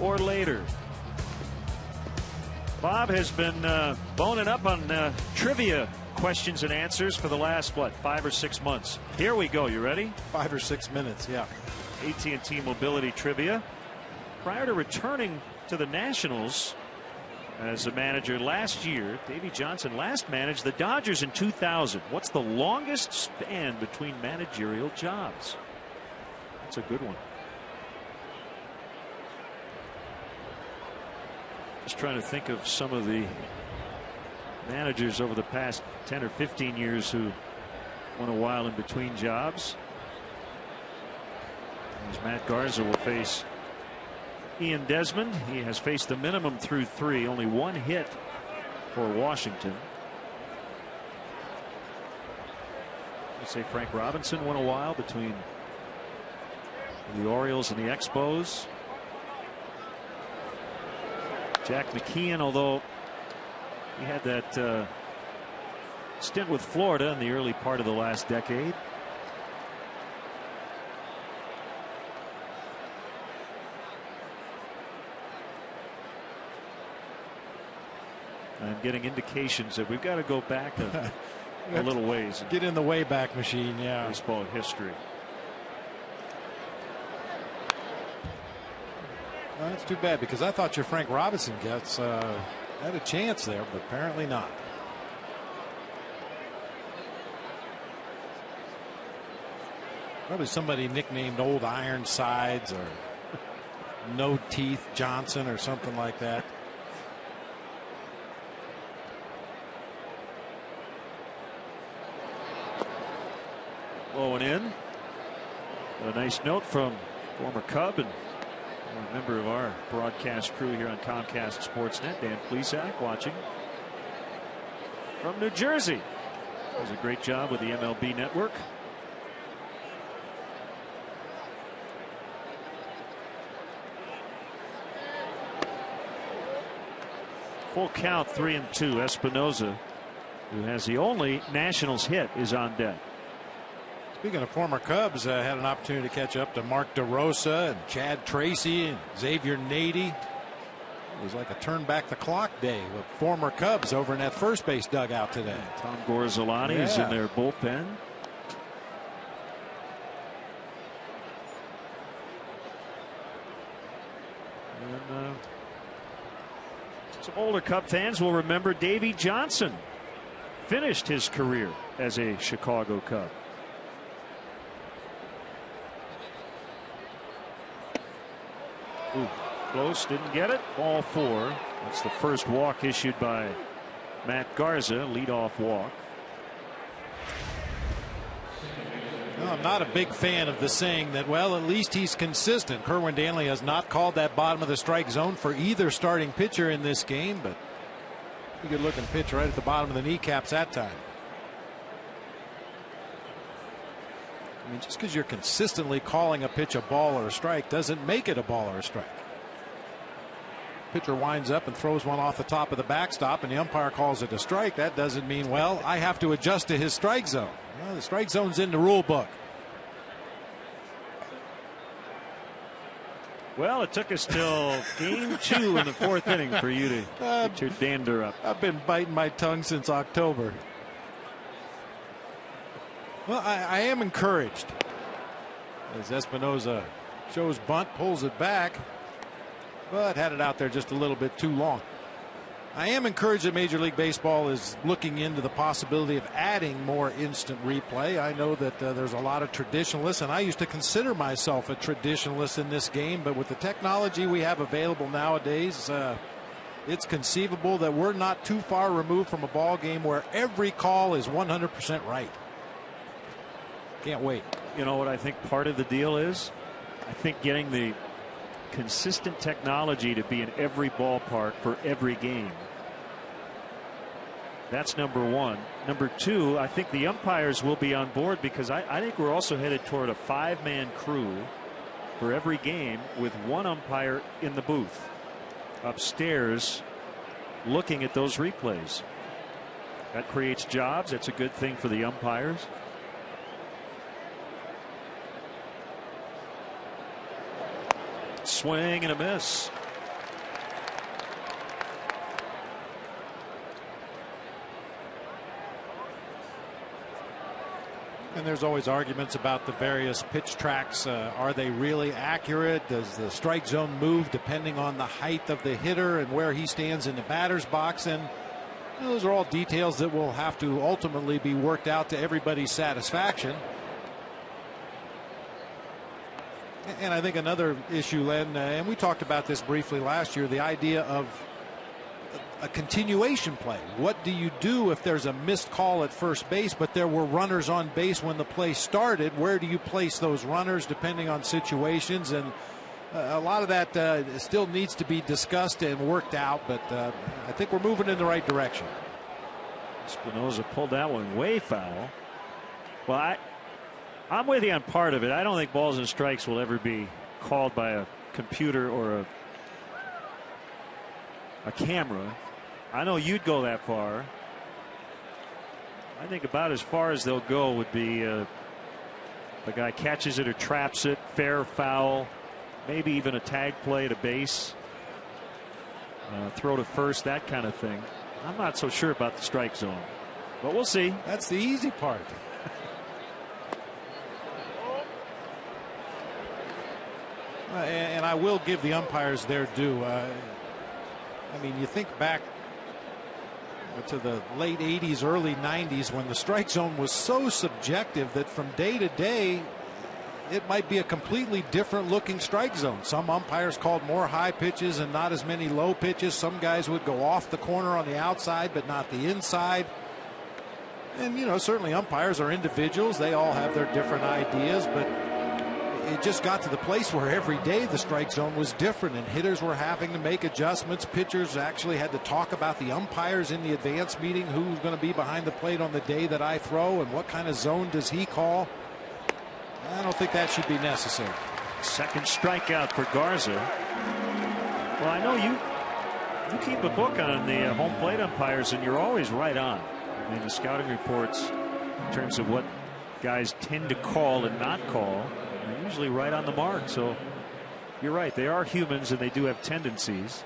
Or later. Bob has been boning up on trivia questions and answers for the last, 5 or 6 months. Here we go. You ready? 5 or 6 minutes, yeah. AT&T Mobility Trivia. Prior to returning to the Nationals as a manager last year, Davey Johnson last managed the Dodgers in 2000. What's the longest span between managerial jobs? That's a good one. Just trying to think of some of the managers over the past 10 or 15 years who went a while in between jobs. As Matt Garza will face Ian Desmond. He has faced the minimum through 3, only 1 hit for Washington. I say Frank Robinson went a while between the Orioles and the Expos. Jack McKeon, although he had that stint with Florida in the early part of the last decade. I'm getting indications that we've got to go back a little ways. Get in the Wayback Machine, yeah. Baseball history. Well, that's too bad, because I thought your Frank Robinson gets had a chance there, but apparently not. Probably somebody nicknamed Old Ironsides or No Teeth Johnson or something like that. Low and in. A nice note from former Cub and a member of our broadcast crew here on Comcast Sportsnet, Dan Plesac, watching. from New Jersey. Does a great job with the MLB Network. Full count, 3-2. Espinoza, who has the only Nationals hit, is on deck. Speaking of former Cubs, had an opportunity to catch up to Mark DeRosa and Chad Tracy and Xavier Nady. It was like a turn back the clock day with former Cubs over in that first base dugout today. Tom Gorzolani is in their bullpen. And some older Cub fans will remember Davey Johnson finished his career as a Chicago Cub. Ooh, close, didn't get it. Ball 4. That's the first walk issued by Matt Garza, leadoff walk. Well, I'm not a big fan of the saying that, well, at least he's consistent. Kerwin Danley has not called that bottom of the strike zone for either starting pitcher in this game, but a good looking pitch right at the bottom of the kneecaps that time. I mean, just because you're consistently calling a pitch a ball or a strike doesn't make it a ball or a strike. Pitcher winds up and throws one off the top of the backstop and the umpire calls it a strike. That doesn't mean, well, I have to adjust to his strike zone. Well, the strike zone's in the rule book. Well, it took us till game 2 in the 4th inning for you to get your dander up. I've been biting my tongue since October. Well, I am encouraged as Espinoza shows bunt, pulls it back, but had it out there just a little bit too long. I am encouraged that Major League Baseball is looking into the possibility of adding more instant replay. I know that there's a lot of traditionalists, and I used to consider myself a traditionalist in this game, but with the technology we have available nowadays, it's conceivable that we're not too far removed from a ball game where every call is 100% right. Can't wait. You know what I think part of the deal is? I think getting the consistent technology to be in every ballpark for every game. That's number one. Number two, I think the umpires will be on board because I think we're also headed toward a 5-man crew for every game with one umpire in the booth upstairs looking at those replays. That creates jobs. That's a good thing for the umpires. Swing and a miss. And there's always arguments about the various pitch tracks. Are they really accurate? Does the strike zone move depending on the height of the hitter and where he stands in the batter's box? And those are all details that will have to ultimately be worked out to everybody's satisfaction. And I think another issue, Len, and we talked about this briefly last year, the idea of a continuation play. What do you do if there's a missed call at first base, but there were runners on base when the play started? Where do you place those runners depending on situations? And a lot of that still needs to be discussed and worked out, but I think we're moving in the right direction. Espinoza pulled that one way foul. Well, I'm with you on part of it. I don't think balls and strikes will ever be called by a computer or a camera. I know you'd go that far. I think about as far as they'll go would be the guy catches it or traps it, fair, foul, maybe even a tag play to base, throw to first, that kind of thing. I'm not so sure about the strike zone, but we'll see. That's the easy part. And I will give the umpires their due. I mean, you think back to the late 80s, early 90s when the strike zone was so subjective that from day to day it might be a completely different looking strike zone. Some umpires called more high pitches and not as many low pitches. Some guys would go off the corner on the outside but not the inside. And, you know, certainly umpires are individuals. They all have their different ideas, but it just got to the place where every day the strike zone was different, and hitters were having to make adjustments. Pitchers actually had to talk about the umpires in the advance meeting, who's going to be behind the plate on the day that I throw and what kind of zone does he call. I don't think that should be necessary. Second strikeout for Garza. Well, I know you keep a book on the home plate umpires, and you're always right on. I mean, the scouting reports in terms of what guys tend to call and not call, are usually right on the mark. So you're right, they are humans and they do have tendencies.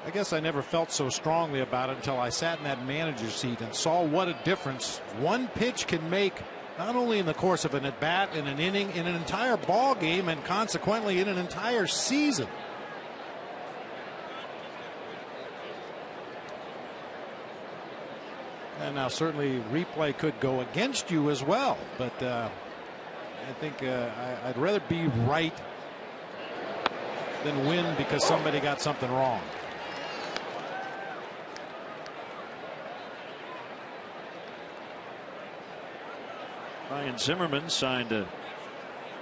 I guess I never felt so strongly about it until I sat in that manager's seat and saw what a difference one pitch can make, not only in the course of an at-bat, in an inning, in an entire ball game, and consequently in an entire season. And now certainly replay could go against you as well, but I think I'd rather be right than win because somebody got something wrong. Ryan Zimmerman signed a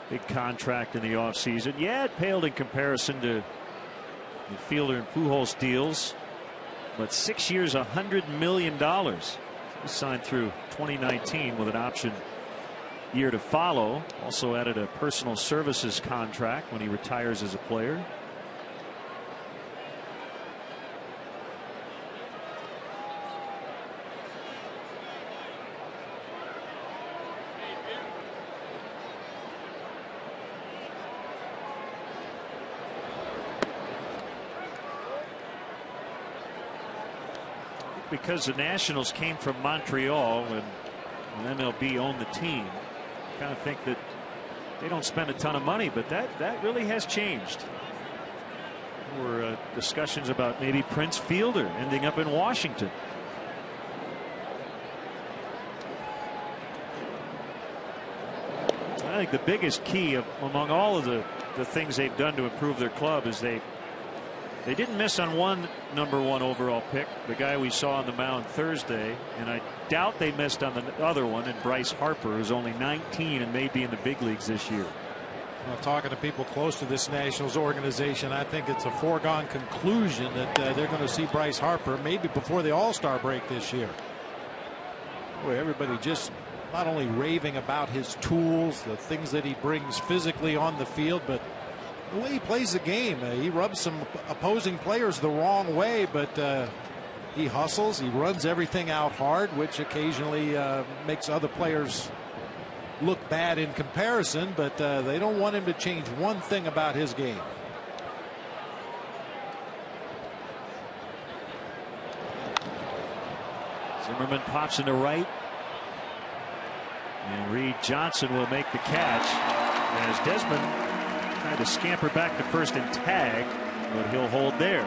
big contract in the offseason. Yeah, it paled in comparison to the Fielder and Pujols deals, but 6 years, $100 million. He signed through 2019 with an option year to follow. Also added a personal services contract when he retires as a player. Because the Nationals came from Montreal when MLB owned the team, I kind of think that they don't spend a ton of money, but that really has changed. There were discussions about maybe Prince Fielder ending up in Washington. I think the biggest key among all of the things they've done to improve their club is they didn't miss on one #1 overall pick, the guy we saw on the mound Thursday, and I doubt they missed on the other one, and Bryce Harper, who's only 19 and may be in the big leagues this year. Well, talking to people close to this Nationals organization, I think it's a foregone conclusion that they're going to see Bryce Harper maybe before the All-Star break this year. Boy, everybody just not only raving about his tools, the things that he brings physically on the field, but the way he plays the game. He rubs some opposing players the wrong way, but he hustles, he runs everything out hard, which occasionally makes other players look bad in comparison, but they don't want him to change one thing about his game. Zimmerman pops into right, and Reed Johnson will make the catch as Desmond tried to scamper back to first and tag, but he'll hold there.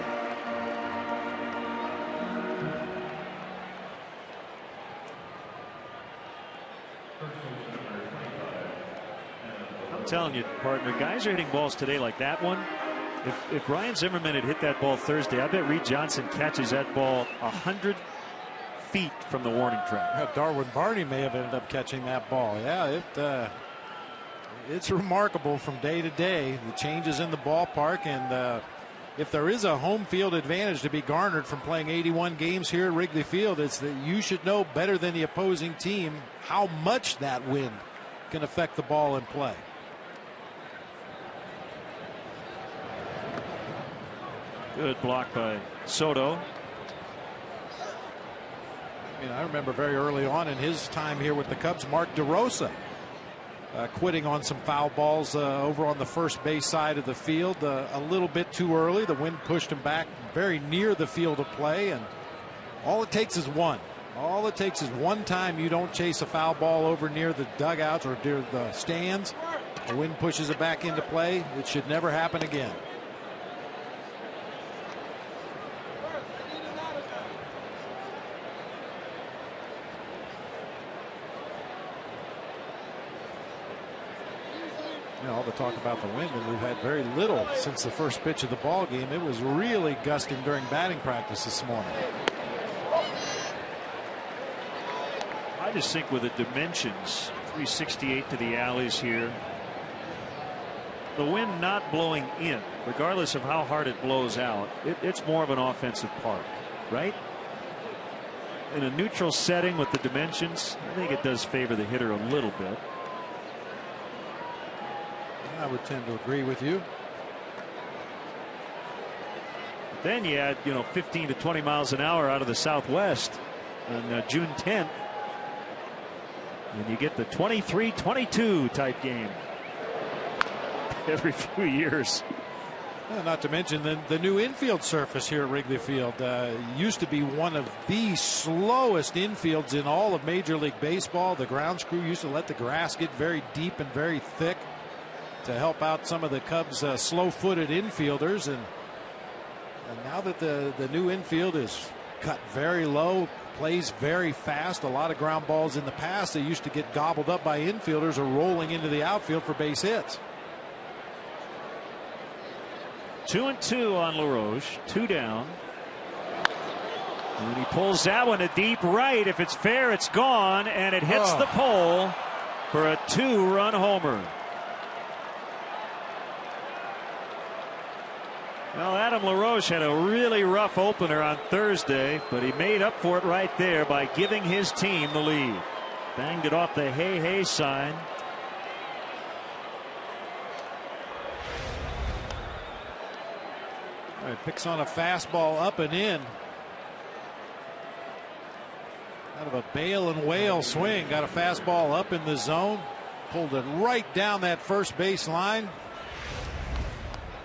I'm telling you, partner, guys are hitting balls today like that one. If Ryan Zimmerman had hit that ball Thursday, I bet Reed Johnson catches that ball 100 feet from the warning track. Darwin Barney may have ended up catching that ball. Yeah, it's remarkable from day to day, the changes in the ballpark, and if there is a home field advantage to be garnered from playing 81 games here at Wrigley Field, it's that you should know better than the opposing team how much that wind can affect the ball in play. Good block by Soto. I remember very early on in his time here with the Cubs, Mark DeRosa quitting on some foul balls over on the first base side of the field a little bit too early. The wind pushed him back very near the field of play, and all it takes is one. All it takes is one time you don't chase a foul ball over near the dugouts or near the stands. The wind pushes it back into play. It should never happen again. All the talk about the wind, and we've had very little since the first pitch of the ball game. It was really gusting during batting practice this morning. I I just think with the dimensions, 368 to the alleys here. The wind not blowing in, regardless of how hard it blows out, it's more of an offensive park, right? In a neutral setting with the dimensions, I think it does favor the hitter a little bit. I would tend to agree with you. But then you add, 15 to 20 miles an hour out of the southwest on June 10th. And you get the 23-22 type game every few years. Well, not to mention the new infield surface here at Wrigley Field. Used to be one of the slowest infields in all of Major League Baseball. The grounds crew used to let the grass get very deep and very thick to help out some of the Cubs' slow-footed infielders. And now that the new infield is cut very low, plays very fast, a lot of ground balls in the past, they used to get gobbled up by infielders or rolling into the outfield for base hits. 2-2 on LaRoche, 2 down. And he pulls that one to deep right. If it's fair, it's gone, and it hits the pole for a 2-run homer. Well, Adam LaRoche had a really rough opener on Thursday, but he made up for it right there by giving his team the lead. Banged it off the hey hey sign. All right, picks on a fastball up and in. Out of a bail and whale swing, got a fastball up in the zone, pulled it right down that first base line.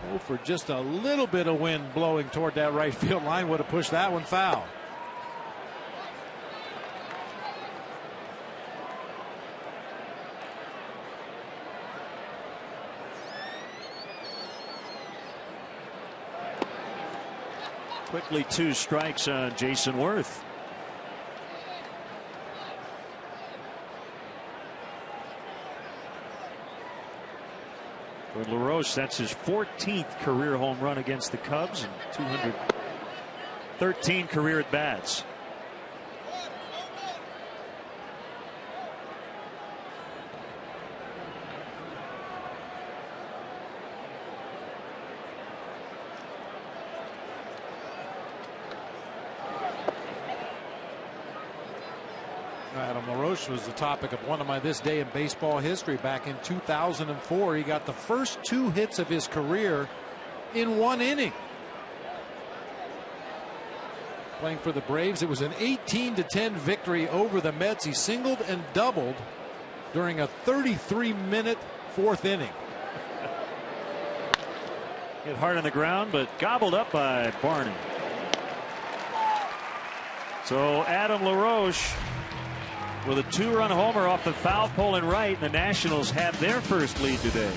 Oh, for just a little bit of wind blowing toward that right field line would have pushed that one foul. Quickly 2 strikes on Jason Worth. For LaRoche, that's his 14th career home run against the Cubs and 213 career at bats. Adam LaRoche was the topic of one of my This Day in Baseball history. Back in 2004, he got the first 2 hits of his career in 1 inning. Playing for the Braves, it was an 18-10 victory over the Mets. He singled and doubled during a 33-minute 4th inning. Hit hard on the ground, but gobbled up by Barney. So Adam LaRoche with a 2-run homer off the foul pole and right, and the Nationals have their first lead today.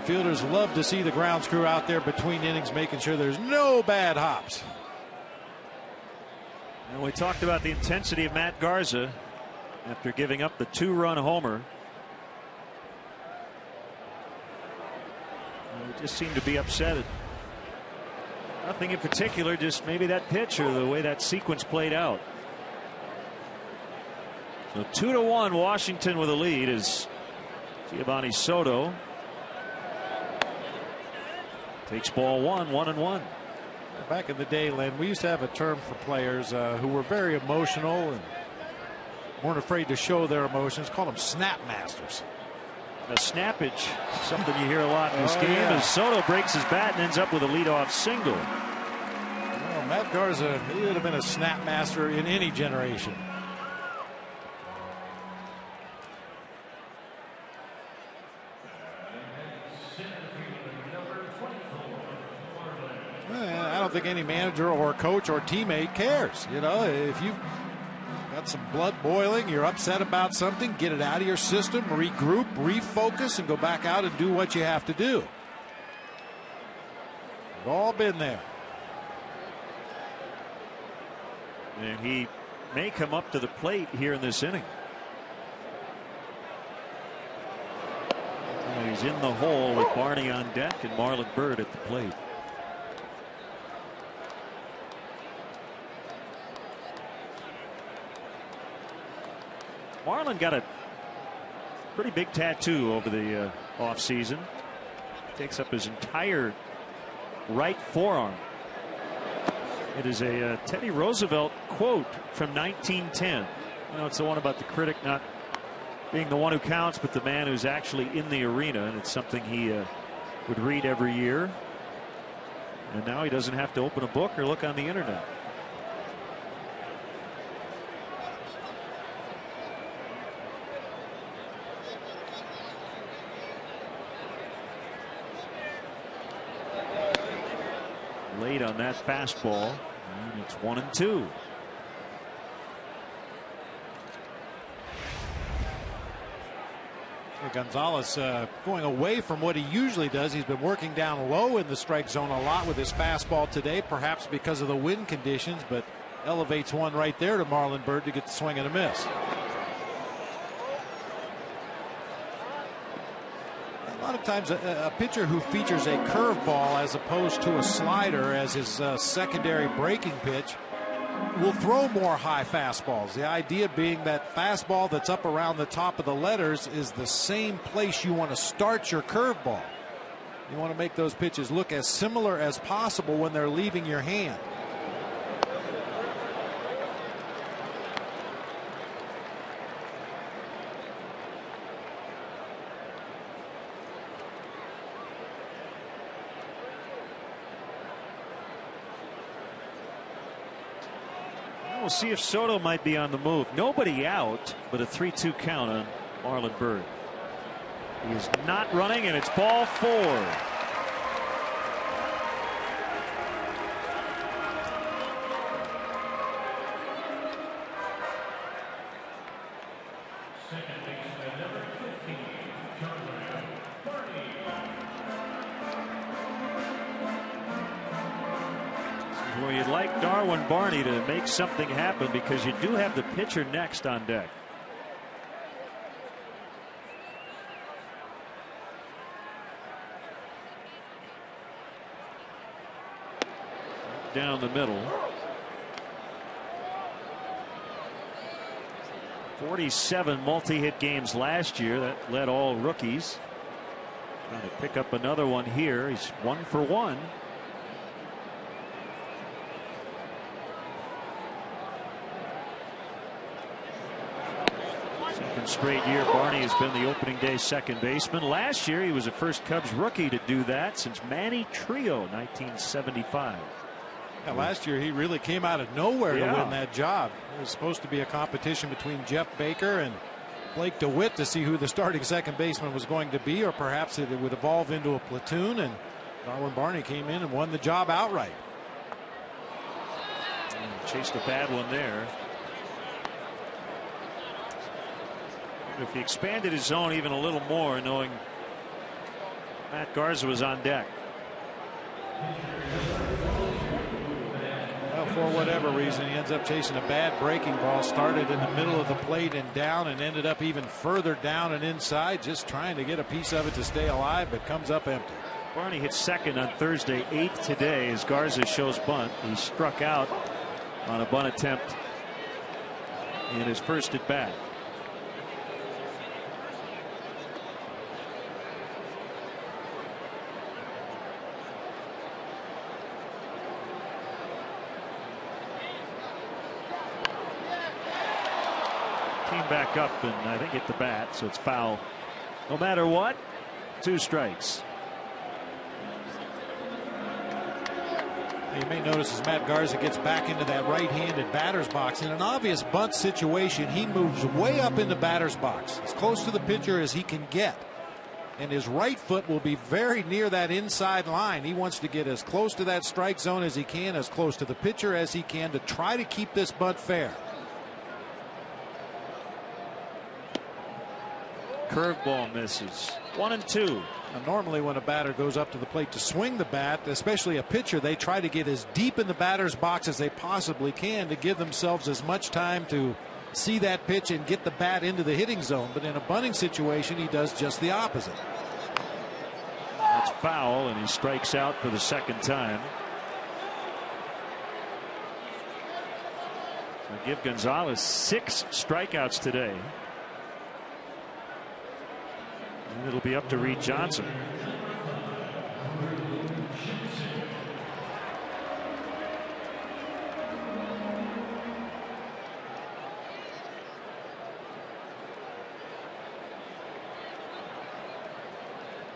Fielders love to see the grounds crew out there between innings making sure there's no bad hops. And we talked about the intensity of Matt Garza after giving up the 2-run homer. He just seemed to be upset at nothing in particular, just maybe that pitch or the way that sequence played out. So 2-1 Washington with a lead is Giovanni Soto takes ball 1-1. Back in the day, Len, we used to have a term for players who were very emotional and weren't afraid to show their emotions. Called them snap masters. A snappage, something you hear a lot in this game, as Soto breaks his bat and ends up with a leadoff single. Well, Matt Garza, he would have been a snap master in any generation. I don't think any manager or coach or teammate cares. You know, if you've got some blood boiling, you're upset about something, get it out of your system, regroup, refocus, and go back out and do what you have to do. We've all been there. And he may come up to the plate here in this inning. Well, he's in the hole with Barney on deck and Marlon Byrd at the plate. Marlon got a pretty big tattoo over the offseason. Takes up his entire right forearm. It is a Teddy Roosevelt quote from 1910. You know, it's the one about the critic not being the one who counts, but the man who's actually in the arena. And it's something he would read every year. And now he doesn't have to open a book or look on the internet. Late on that fastball, and it's 1-2. Gonzalez going away from what he usually does. He's been working down low in the strike zone a lot with his fastball today, perhaps because of the wind conditions, but elevates one right there to Marlon Byrd to get the swing and a miss. A lot of times a pitcher who features a curveball as opposed to a slider as his secondary breaking pitch will throw more high fastballs. The idea being that fastball that's up around the top of the letters is the same place you want to start your curveball. You want to make those pitches look as similar as possible when they're leaving your hand. We'll see if Soto might be on the move. Nobody out, but a 3-2 count on Marlon Byrd. He is not running, and it's ball 4. Where you'd like Darwin Barney to make something happen, because you do have the pitcher next on deck. Down the middle. 47 multi-hit games last year. That led all rookies. Trying to pick up another one here. He's 1 for 1. Straight year Barney has been the opening day second baseman. Last year he was the first Cubs rookie to do that since Manny Trio, 1975. Yeah, last year he really came out of nowhere to win that job. It was supposed to be a competition between Jeff Baker and Blake DeWitt to see who the starting second baseman was going to be, or perhaps it would evolve into a platoon, and Darwin Barney came in and won the job outright. And chased a bad one there. If he expanded his zone even a little more, knowing Matt Garza was on deck. Well, for whatever reason, he ends up chasing a bad breaking ball. Started in the middle of the plate and down, and ended up even further down and inside, just trying to get a piece of it to stay alive, but comes up empty. Barney hit second on Thursday, 8th today as Garza shows bunt. He struck out on a bunt attempt in his first at bat. Came back up and I think hit the bat, so it's foul. No matter what, 2 strikes. You may notice as Matt Garza gets back into that right-handed batter's box, in an obvious bunt situation, he moves way up in the batter's box, as close to the pitcher as he can get. And his right foot will be very near that inside line. He wants to get as close to that strike zone as he can, as close to the pitcher as he can, to try to keep this bunt fair. Curveball misses. 1-2. Now, normally when a batter goes up to the plate to swing the bat, especially a pitcher, they try to get as deep in the batter's box as they possibly can to give themselves as much time to see that pitch and get the bat into the hitting zone. But in a bunting situation, he does just the opposite. That's foul, and he strikes out for the second time. I'll give Gonzalez 6 strikeouts today. And it'll be up to Reed Johnson.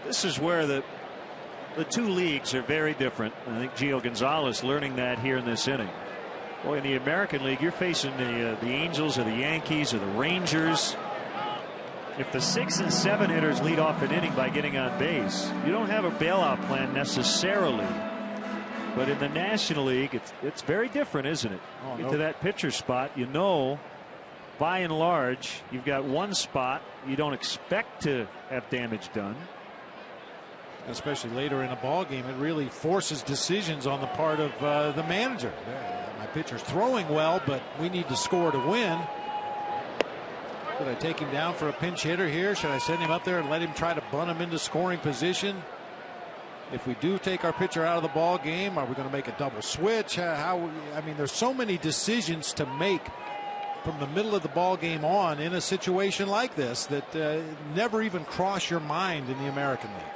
This is where the 2 leagues are very different. I think Gio Gonzalez learning that here in this inning. Boy, in the American League, you're facing the Angels or the Yankees or the Rangers. If the 6 and 7 hitters lead off an inning by getting on base, you don't have a bailout plan necessarily. But in the National League, it's very different, isn't it? Oh, Get to that pitcher spot, you know, by and large, you've got one spot you don't expect to have damage done. Especially later in a ball game, it really forces decisions on the part of the manager. My pitcher's throwing well, but we need to score to win. Should I take him down for a pinch hitter here? Should I send him up there and let him try to bunt him into scoring position? If we do take our pitcher out of the ball game, are we going to make a double switch? I mean, there's so many decisions to make from the middle of the ball game on in a situation like this that never even cross your mind in the American League.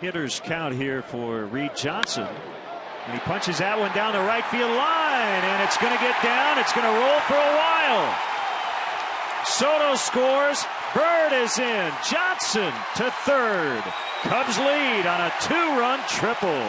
Hitters count here for Reed Johnson, and he punches that one down the right field line, and it's going to get down. It's going to roll for a while. Soto scores. Bird is in. Johnson to third. Cubs lead on a 2-run triple.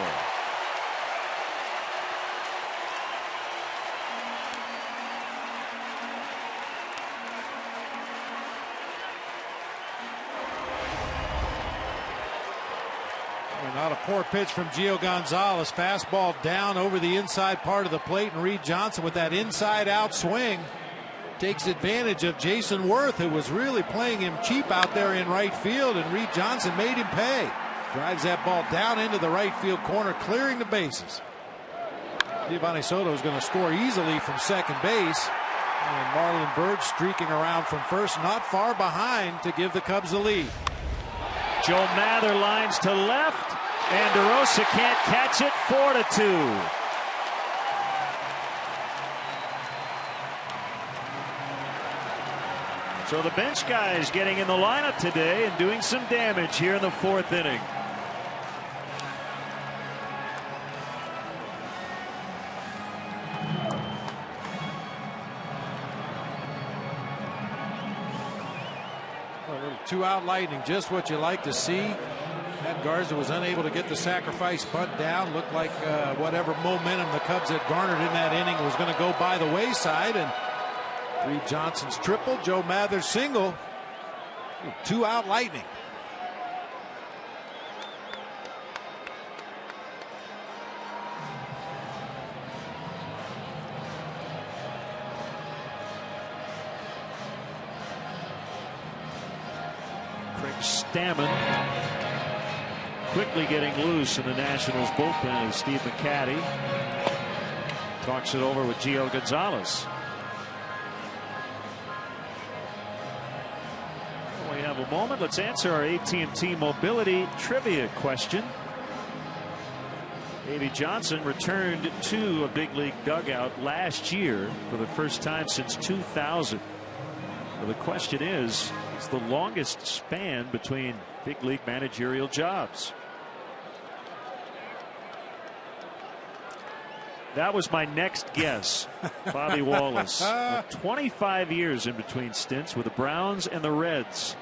Not a poor pitch from Gio Gonzalez. Fastball down over the inside part of the plate, and Reed Johnson with that inside out swing takes advantage of Jason Worth, who was really playing him cheap out there in right field, and Reed Johnson made him pay. Drives that ball down into the right field corner, clearing the bases. Giovanni Soto is going to score easily from second base, and Marlon Byrd streaking around from first, not far behind to give the Cubs the lead. Joe Mather lines to left, and DeRosa can't catch it. 4-2. So the bench guys getting in the lineup today and doing some damage here in the 4th inning. A little 2-out lightning, just what you like to see. Matt Garza was unable to get the sacrifice bunt down. Looked like whatever momentum the Cubs had garnered in that inning was going to go by the wayside. And Reed Johnson's triple, Joe Mather's single. 2-out lightning. Stammen quickly getting loose in the Nationals bullpen as Steve McCaddy talks it over with Gio Gonzalez. We have a moment. Let's answer our AT&T Mobility trivia question. Davey Johnson returned to a big league dugout last year for the first time since 2000. Well, the question is, it's the longest span between big league managerial jobs. That was my next guess. Bobby Wallace. 25 years in between stints with the Browns and the Reds.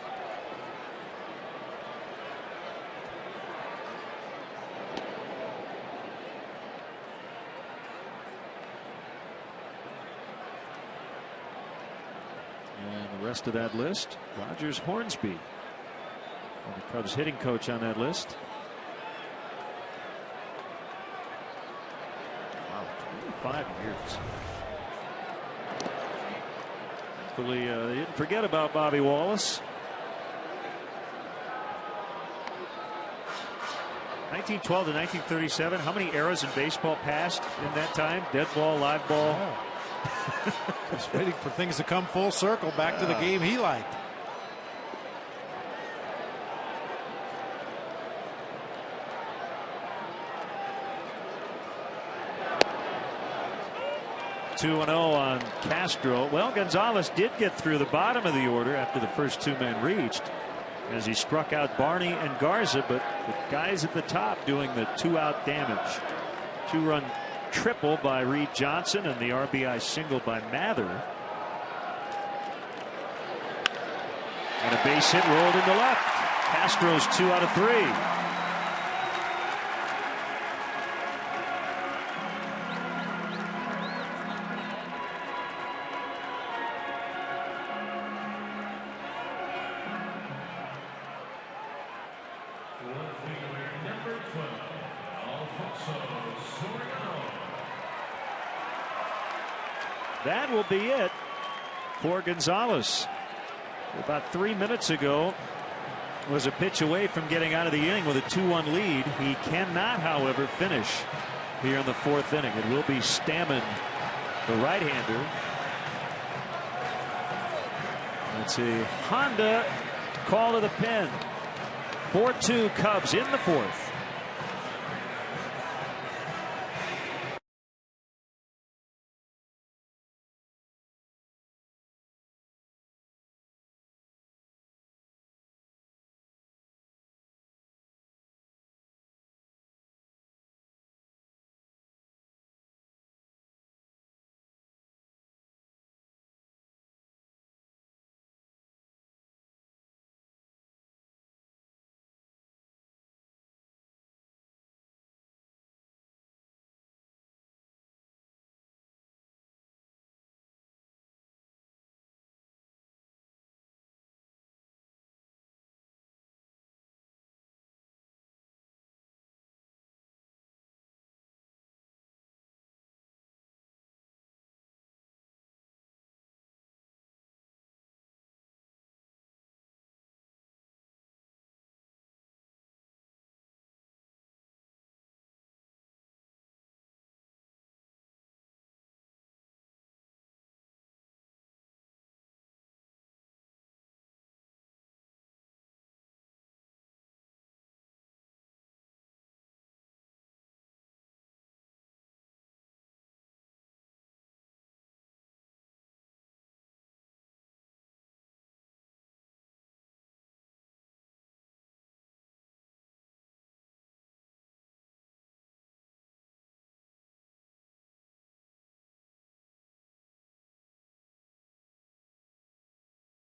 And the rest of that list, Rogers Hornsby, the Cubs hitting coach on that list. Wow, 25 years. Hopefully they didn't forget about Bobby Wallace. 1912 to 1937. How many eras in baseball passed in that time? Dead ball, live ball. Oh. Just waiting for things to come full circle back to the game he liked. Two 2-0 on Castro. Well, Gonzalez did get through the bottom of the order after the first two men reached, as he struck out Barney and Garza, but the guys at the top doing the 2-out damage. 2-run triple by Reed Johnson and the RBI single by Mather. And a base hit rolled into left. Castro's 2 out of 3. That will be it for Gonzalez. About 3 minutes ago was a pitch away from getting out of the inning with a 2-1 lead. He cannot, however, finish here in the 4th inning. It will be Stammen, the right-hander. Let's see, Honda call to the pen. 4-2 Cubs in the 4th.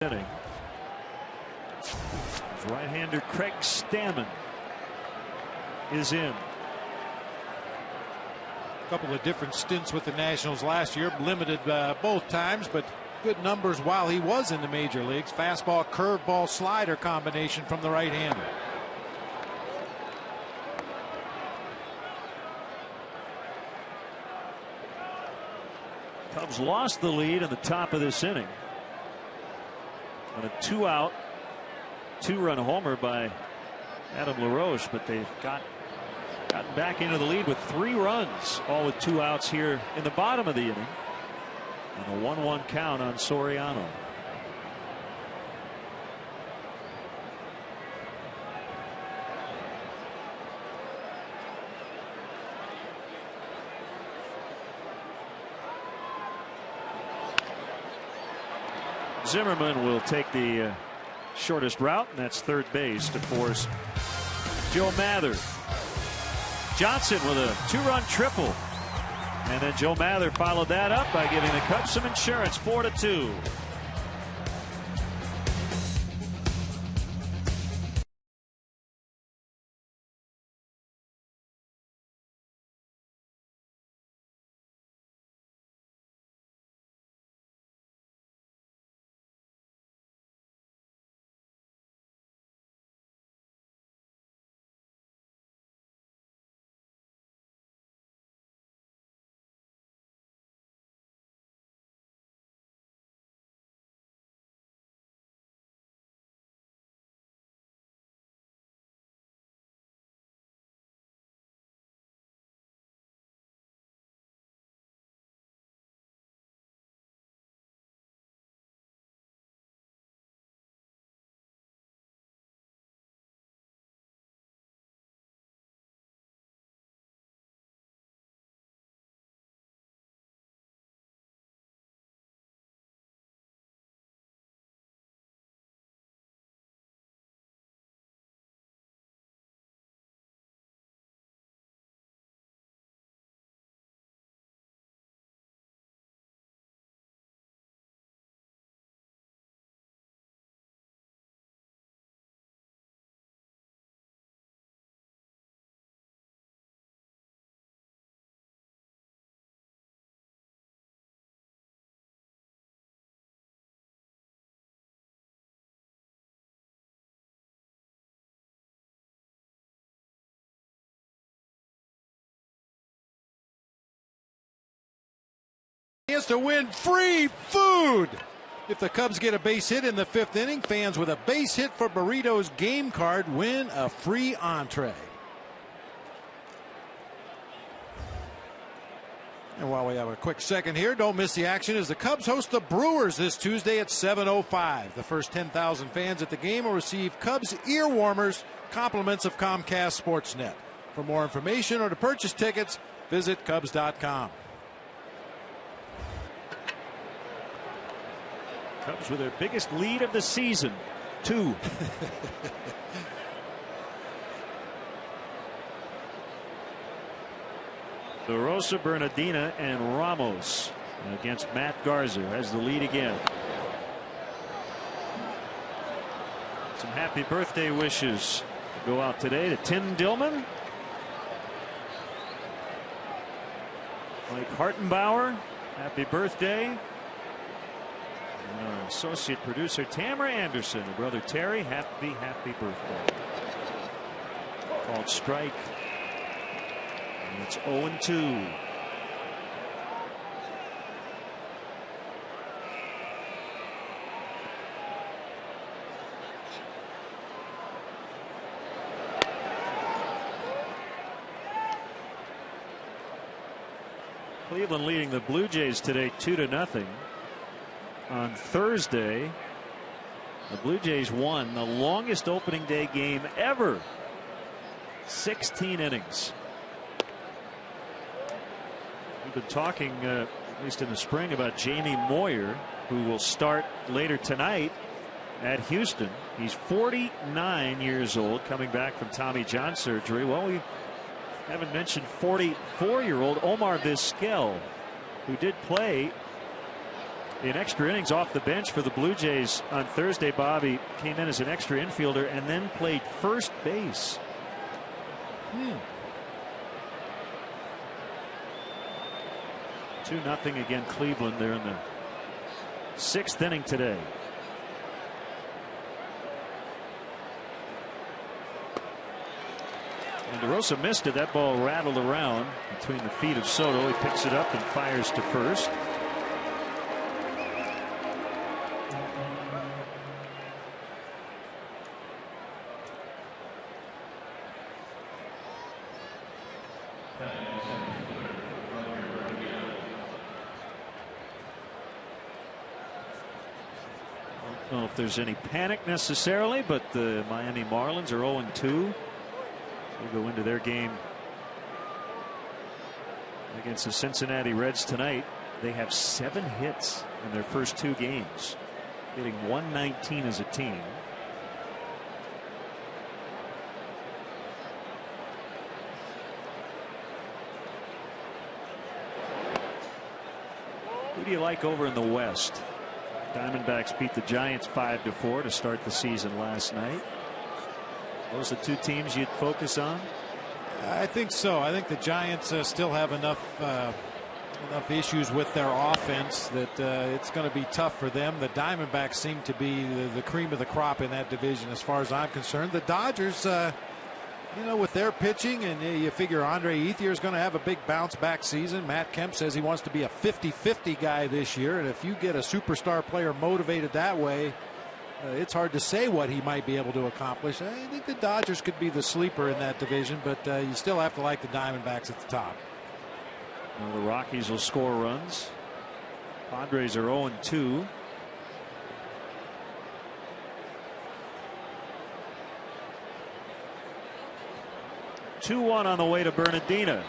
Inning. Right-hander Craig Stammen is in. A couple of different stints with the Nationals last year, limited both times, but good numbers while he was in the major leagues. Fastball, curveball, slider combination from the right-hander. Cubs lost the lead in the top of this inning on a 2-out 2-run homer by Adam LaRoche, but they've gotten back into the lead with 3 runs, all with 2 outs here in the bottom of the inning. And a 1-1 count on Soriano. Zimmerman will take the shortest route, and that's third base to force Joe Mather. Johnson with a 2-run triple. And then Joe Mather followed that up by giving the Cubs some insurance, 4-2. Chance to win free food. If the Cubs get a base hit in the 5th inning, fans with a base hit for Burritos game card win a free entree. And while we have a quick second here, don't miss the action as the Cubs host the Brewers this Tuesday at 7:05. The first 10,000 fans at the game will receive Cubs ear warmers, compliments of Comcast Sportsnet. For more information or to purchase tickets, visit Cubs.com. Cubs with their biggest lead of the season, 2. The Rosa, Bernardina, and Ramos against Matt Garza has the lead again. Some happy birthday wishes go out today to Tim Dillman, Mike Hartenbauer, happy birthday. Our associate producer Tamara Anderson, her brother Terry, happy birthday. Called strike. And it's 0-2. Cleveland leading the Blue Jays today 2-0. On Thursday, the Blue Jays won the longest opening day game ever, 16 innings. We've been talking, at least in the spring, about Jamie Moyer, who will start later tonight at Houston. He's 49 years old, coming back from Tommy John surgery. Well, we haven't mentioned 44-year-old Omar Vizquel, who did play in extra innings off the bench for the Blue Jays on Thursday. Bobby came in as an extra infielder and then played first base. 2-0 again Cleveland. They're in the 6th inning today. And DeRosa missed it. That ball rattled around between the feet of Soto. He picks it up and fires to first. don't know if there's any panic necessarily, but the Miami Marlins are 0-2. They go into their game against the Cincinnati Reds tonight. They have 7 hits in their first 2 games, hitting 119 as a team. Who do you like over in the West? Diamondbacks beat the Giants 5-4 to start the season last night. Those are the 2 teams you'd focus on? I think so. I think the Giants still have enough issues with their offense that it's going to be tough for them. The Diamondbacks seem to be the cream of the crop in that division as far as I'm concerned. The Dodgers, with their pitching, and you figure Andre Ethier is going to have a big bounce back season. Matt Kemp says he wants to be a 50-50 guy this year, and if you get a superstar player motivated that way, it's hard to say what he might be able to accomplish. I think the Dodgers could be the sleeper in that division, but you still have to like the Diamondbacks at the top. Well, the Rockies will score runs. Padres are 0-2. Two-1 on the way to Bernardina.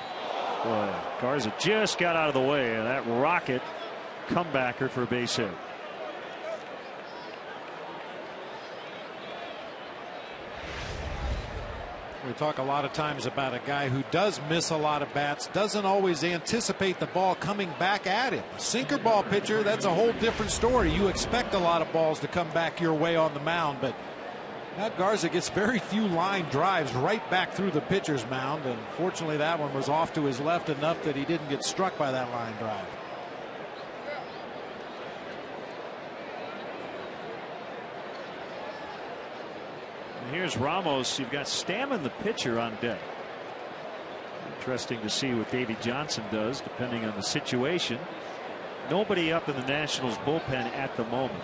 Boy, Garza just got out of the way of that rocket comebacker for a base hit. We talk a lot of times about a guy who does miss a lot of bats, doesn't always anticipate the ball coming back at him. A sinker ball pitcher, that's a whole different story. You expect a lot of balls to come back your way on the mound, but Matt Garza gets very few line drives right back through the pitcher's mound, and fortunately that one was off to his left enough that he didn't get struck by that line drive. Here's Ramos. You've got Stammen, the pitcher, on deck. Interesting to see what Davey Johnson does depending on the situation. Nobody up in the Nationals bullpen at the moment.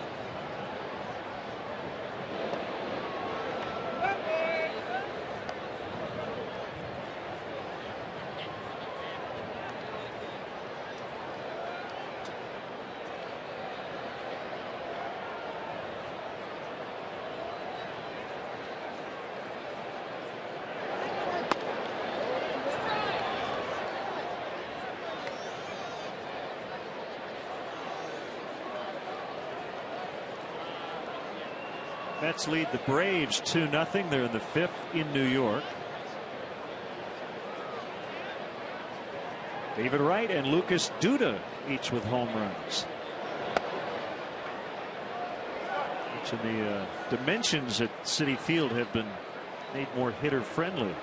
Mets lead the Braves 2-0. They're in the 5th in New York. David Wright and Lucas Duda each with home runs. Each of the dimensions at Citi Field have been made more hitter friendly.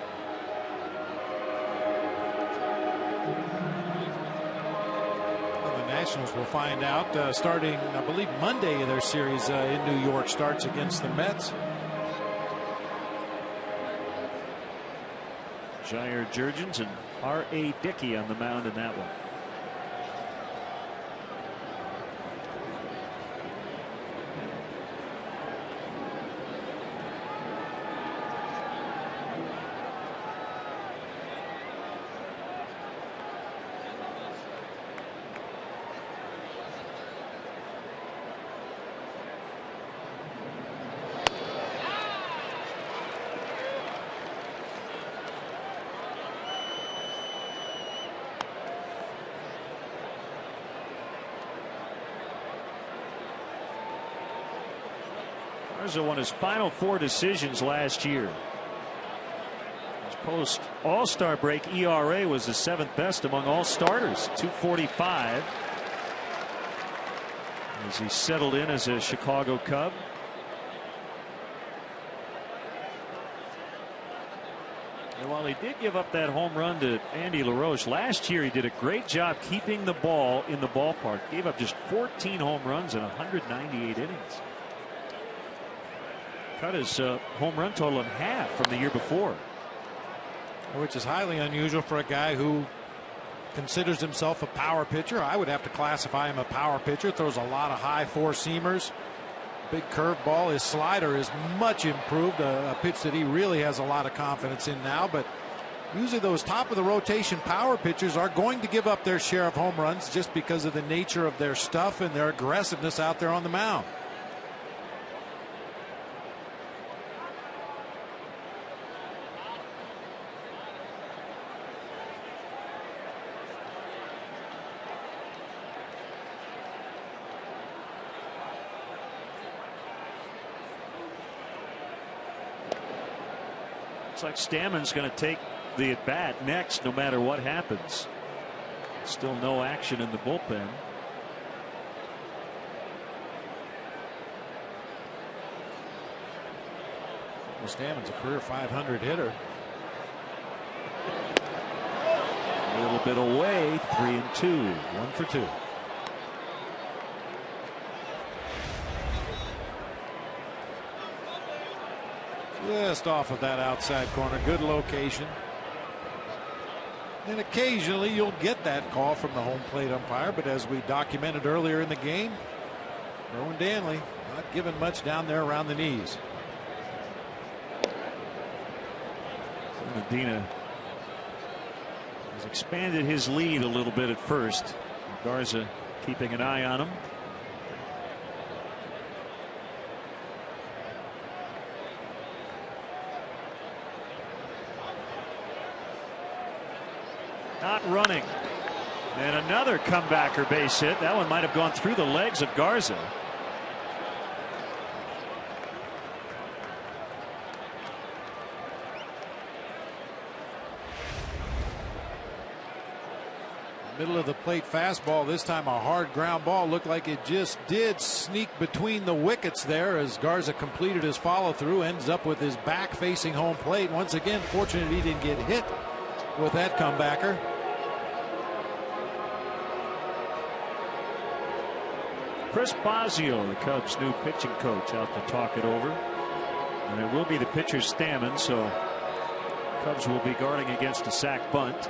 Nationals will find out starting, I believe, Monday. Their series in New York starts against the Mets. Jair Jurgens and R.A. Dickey on the mound in that one. Garza won his final 4 decisions last year. His post All-Star break ERA was the 7th best among all starters, 2.45, as he settled in as a Chicago Cub. And while he did give up that home run to Andy LaRoche last year, he did a great job keeping the ball in the ballpark. Gave up just 14 home runs in 198 innings. Cut his home run total in half from the year before, which is highly unusual for a guy who considers himself a power pitcher. I would have to classify him a power pitcher. Throws a lot of high 4-seamers, big curveball. His slider is much improved, a pitch that he really has a lot of confidence in now. But usually those top of the rotation power pitchers are going to give up their share of home runs just because of the nature of their stuff and their aggressiveness out there on the mound. Looks like Stammen's going to take the at bat next, no matter what happens. Still no action in the bullpen. Well, Stammen's a career .500 hitter. A little bit away, 3-2, 1 for 2. Just off of that outside corner, good location. And occasionally you'll get that call from the home plate umpire, but as we documented earlier in the game, Rowan Danley not giving much down there around the knees. Medina has expanded his lead a little bit at first. Garza keeping an eye on him. Not running. And another comebacker base hit. That one might have gone through the legs of Garza. Middle of the plate fastball, this time a hard ground ball. Looked like it just did sneak between the wickets there as Garza completed his follow through, ends up with his back facing home plate. Once again, fortunate he didn't get hit with that comebacker. Chris Bosio, the Cubs' new pitching coach, out to talk it over. And it will be the pitcher Stammen, so Cubs will be guarding against a sac bunt.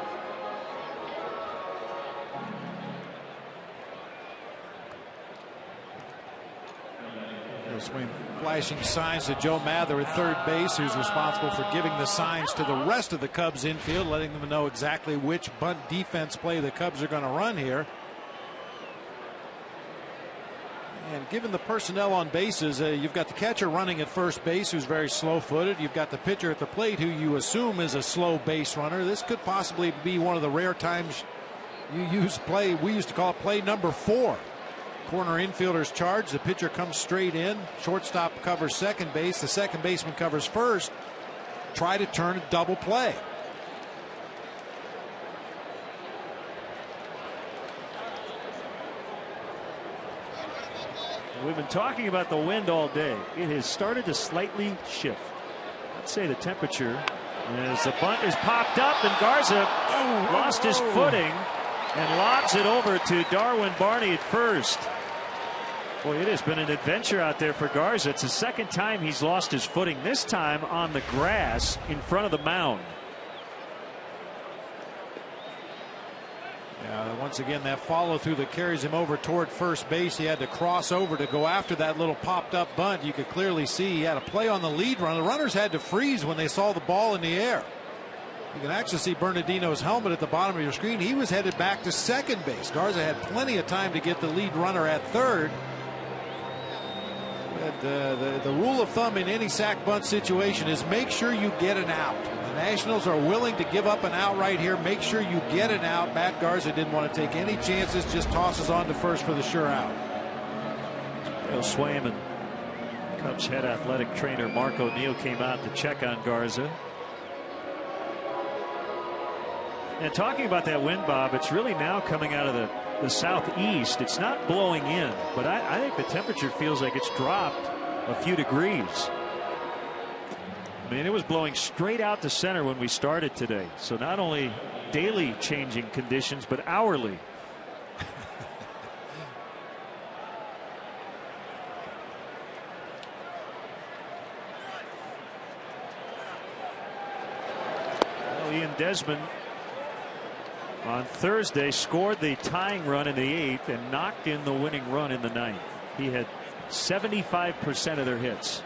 Swing flashing signs to Joe Mather at third base, who's responsible for giving the signs to the rest of the Cubs infield, letting them know exactly which bunt defense play the Cubs are going to run here. And given the personnel on bases, you've got the catcher running at first base, who's very slow-footed. You've got the pitcher at the plate, who you assume is a slow base runner. This could possibly be one of the rare times you use play. We used to call it play number 4. Corner infielders charge. The pitcher comes straight in. Shortstop covers second base. The second baseman covers first. Try to turn a double play. We've been talking about the wind all day. It has started to slightly shift. Let's say the temperature as the bunt is popped up and Garza lost his footing and lobs it over to Darwin Barney at first. Boy, it has been an adventure out there for Garza. It's the second time he's lost his footing, this time on the grass in front of the mound. Once again, that follow through that carries him over toward first base. He had to cross over to go after that little popped up bunt. You could clearly see he had a play on the lead runner. The runners had to freeze when they saw the ball in the air. You can actually see Bernardino's helmet at the bottom of your screen. He was headed back to second base. Garza had plenty of time to get the lead runner at third. But the rule of thumb in any sac bunt situation is make sure you get an out. The Nationals are willing to give up an out right here. Make sure you get an out. Matt Garza didn't want to take any chances, just tosses on to first for the sure out. Dale Swayman, Cubs head athletic trainer Mark O'Neill came out to check on Garza. And talking about that wind, Bob, it's really now coming out of the southeast. It's not blowing in, but I think the temperature feels like it's dropped a few degrees. I mean, it was blowing straight out to center when we started today. So not only daily changing conditions, but hourly. Well, Ian Desmond on Thursday scored the tying run in the 8th and knocked in the winning run in the 9th. He had 75% of their hits.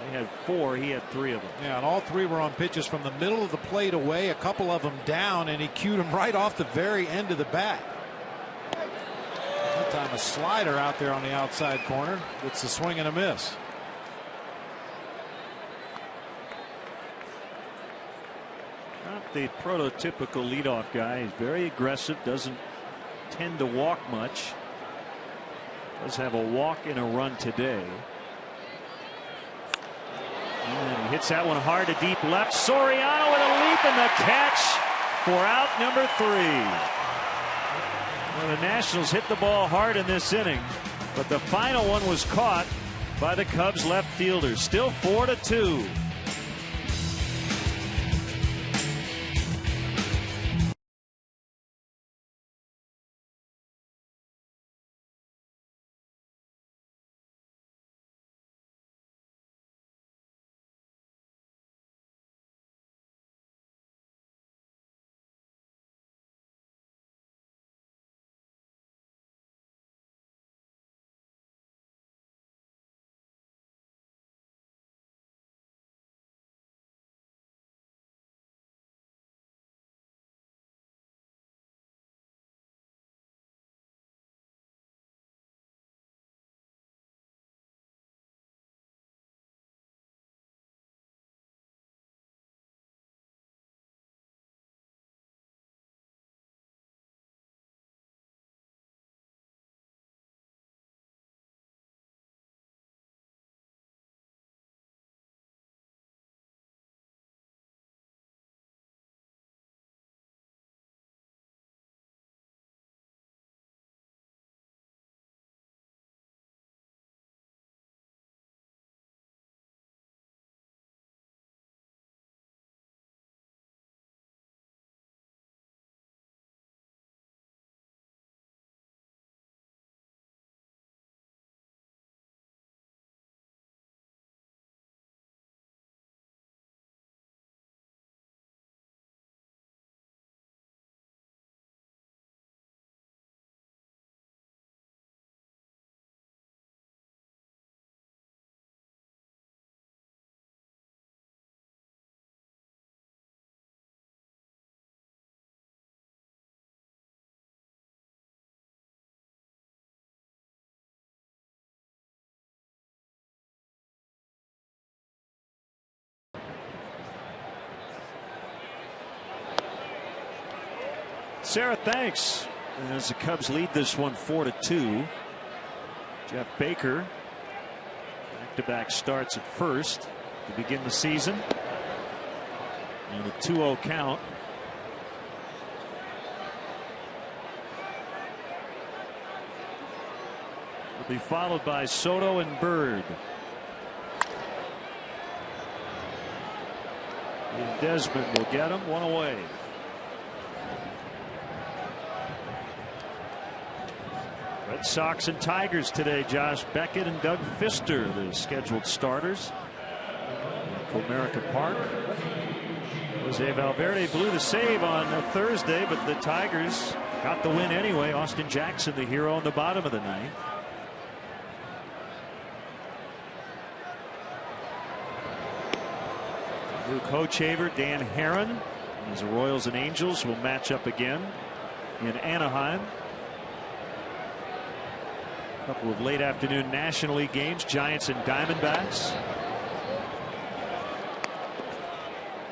They had 4. He had 3 of them. Yeah, and all 3 were on pitches from the middle of the plate away, a couple of them down, and he cued them right off the very end of the bat. That time a slider out there on the outside corner. It's a swing and a miss. Not the prototypical leadoff guy. He's very aggressive, doesn't tend to walk much. Does have a walk and a run today. And he hits that one hard to deep left. Soriano with a leap and the catch for out number 3. Well, the Nationals hit the ball hard in this inning, but the final one was caught by the Cubs left fielder. Still 4-2. Sarah, thanks. As the Cubs lead this one 4-2. Jeff Baker, back-to-back starts at first to begin the season. And a 2-0 count. Will be followed by Soto and Bird. And Desmond will get him, one away. Red Sox and Tigers today. Josh Beckett and Doug Fister, the scheduled starters at Comerica Park. Jose Valverde blew the save on Thursday, but the Tigers got the win anyway. Austin Jackson, the hero, in the bottom of the ninth. Luke Hochevar, Dan Herron, as the Royals and Angels will match up again in Anaheim. A couple of late afternoon National League games, Giants and Diamondbacks.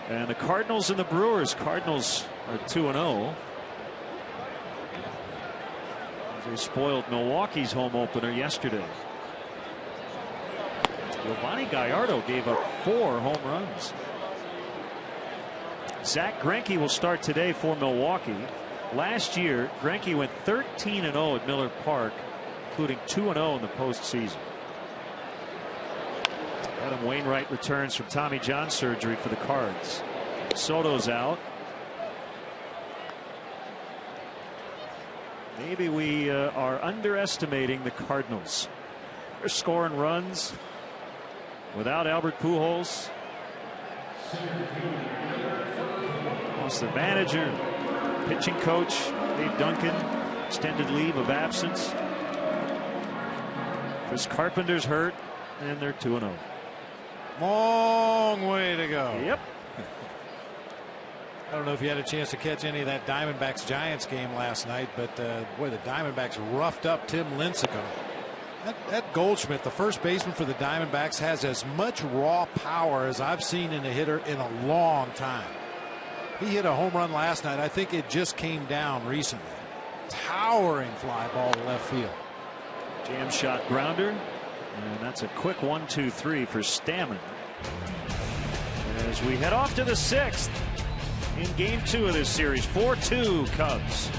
And the Cardinals and the Brewers. Cardinals are 2-0. They spoiled Milwaukee's home opener yesterday. Giovanni Gallardo gave up 4 home runs. Zach Greinke will start today for Milwaukee. Last year, Greinke went 13-0 at Miller Park, including 2-0 in the postseason. Adam Wainwright returns from Tommy John surgery for the Cards. Soto's out. Maybe we are underestimating the Cardinals. They're scoring runs without Albert Pujols. Lost their manager, pitching coach Dave Duncan, extended leave of absence. Chris Carpenter's hurt, and they're 2-0. Long way to go. Yep. I don't know if you had a chance to catch any of that Diamondbacks Giants game last night, but boy, the Diamondbacks roughed up Tim Lincecum. That Goldschmidt, the first baseman for the Diamondbacks, has as much raw power as I've seen in a hitter in a long time. He hit a home run last night. I think it just came down recently. Towering fly ball to left field. Jam shot grounder, and that's a quick 1-2-3 for Stammen. as we head off to the 6th in game 2 of this series. 4-2 Cubs.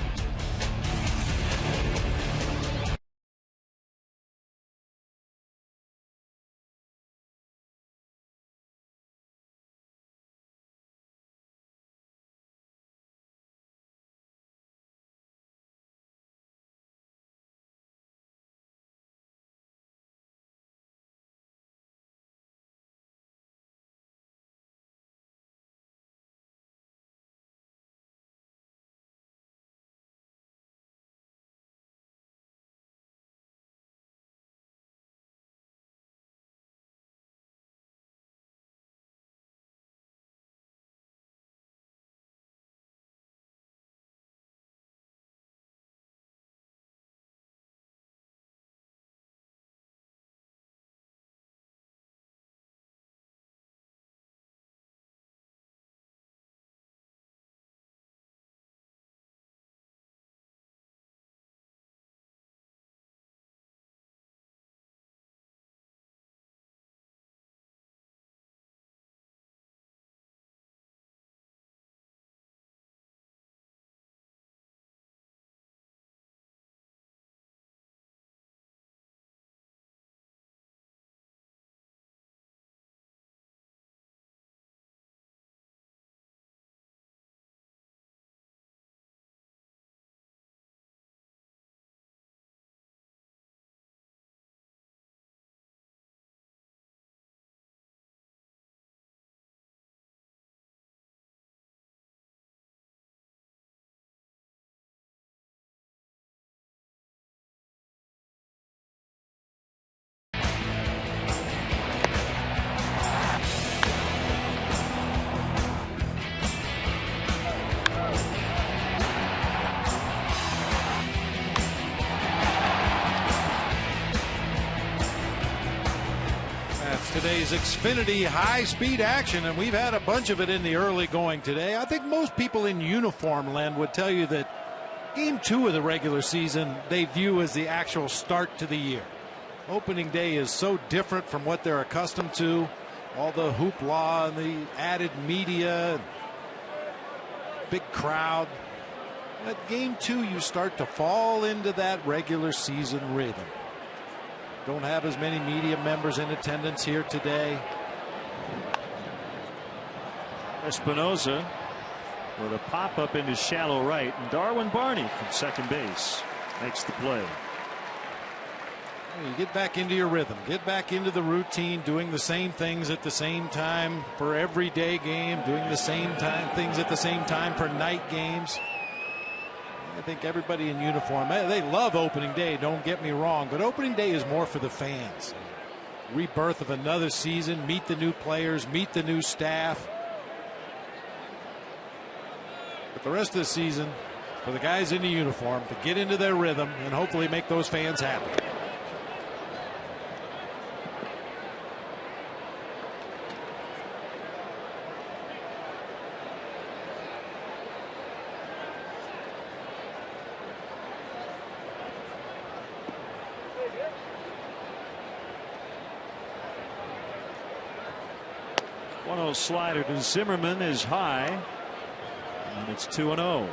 Today's Xfinity high-speed action, and we've had a bunch of it in the early going today. I think most people in uniform land would tell you that game 2 of the regular season they view as the actual start to the year. Opening day is so different from what they're accustomed to. All the hoopla and the added media, big crowd. At game 2 you start to fall into that regular season rhythm. Don't have as many media members in attendance here today. Espinosa with a pop-up into shallow right, and Darwin Barney from second base makes the play. You get back into your rhythm, get back into the routine, doing the same things at the same time for everyday game, doing the same things at the same time for night games. I think everybody in uniform, they love opening day, don't get me wrong, but opening day is more for the fans. Rebirth of another season, meet the new players, meet the new staff. But the rest of the season, for the guys in the uniform to get into their rhythm and hopefully make those fans happy. Slider to Zimmerman is high, and it's 2-0.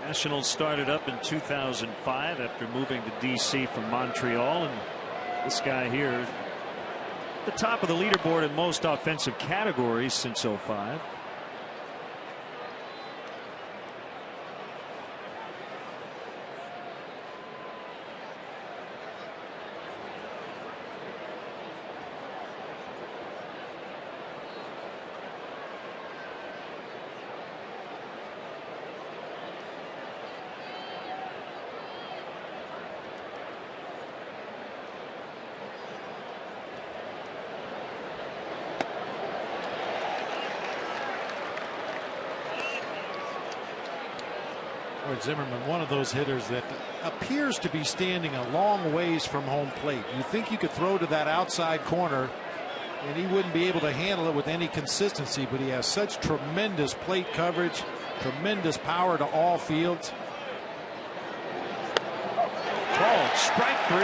Nationals started up in 2005 after moving to D.C. from Montreal, and this guy here, the top of the leaderboard in most offensive categories since '05. Zimmerman, one of those hitters that appears to be standing a long ways from home plate. You think you could throw to that outside corner and he wouldn't be able to handle it with any consistency, but he has such tremendous plate coverage, tremendous power to all fields. Called strike 3.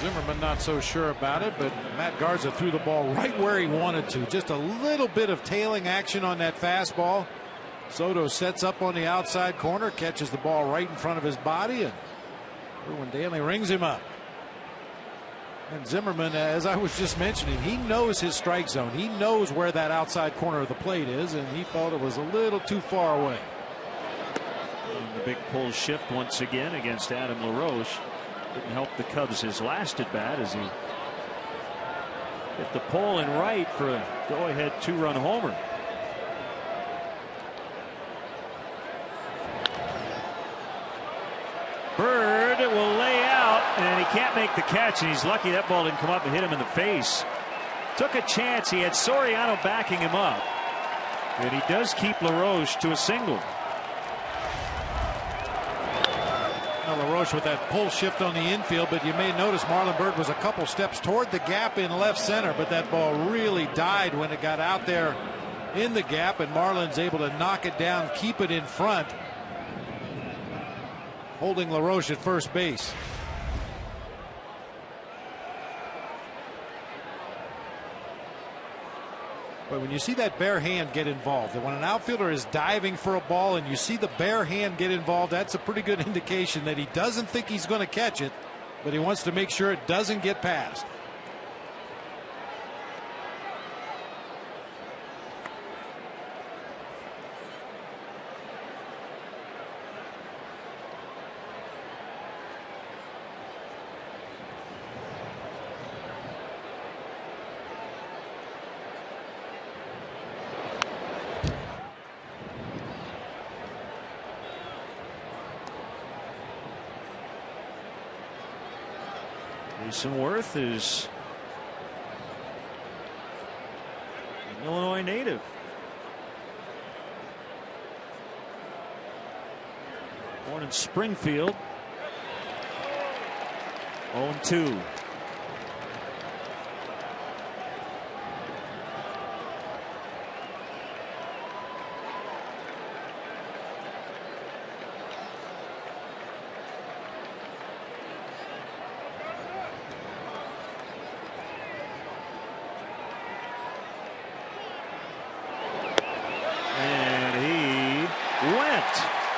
Zimmerman not so sure about it, but Matt Garza threw the ball right where he wanted to. Just a little bit of tailing action on that fastball. Soto sets up on the outside corner, catches the ball right in front of his body, and Erwin Daly rings him up. And Zimmerman, as I was just mentioning, he knows his strike zone. He knows where that outside corner of the plate is, and he felt it was a little too far away. And the big pull shift once again against Adam LaRoche. Didn't help the Cubs his last at bat as he hit the pole in right for a go-ahead 2-run homer. Bird will lay out, and he can't make the catch, and he's lucky that ball didn't come up and hit him in the face. Took a chance. He had Soriano backing him up, and he does keep LaRoche to a single. LaRoche with that pull shift on the infield, but you may notice Marlon Byrd was a couple steps toward the gap in left center, but that ball really died when it got out there in the gap, and Marlon's able to knock it down, keep it in front, holding LaRoche at first base. But when you see that bare hand get involved, when an outfielder is diving for a ball and you see the bare hand get involved, that's a pretty good indication that he doesn't think he's going to catch it, but he wants to make sure it doesn't get past. Jason Worth is an Illinois native. Born in Springfield. 0-2.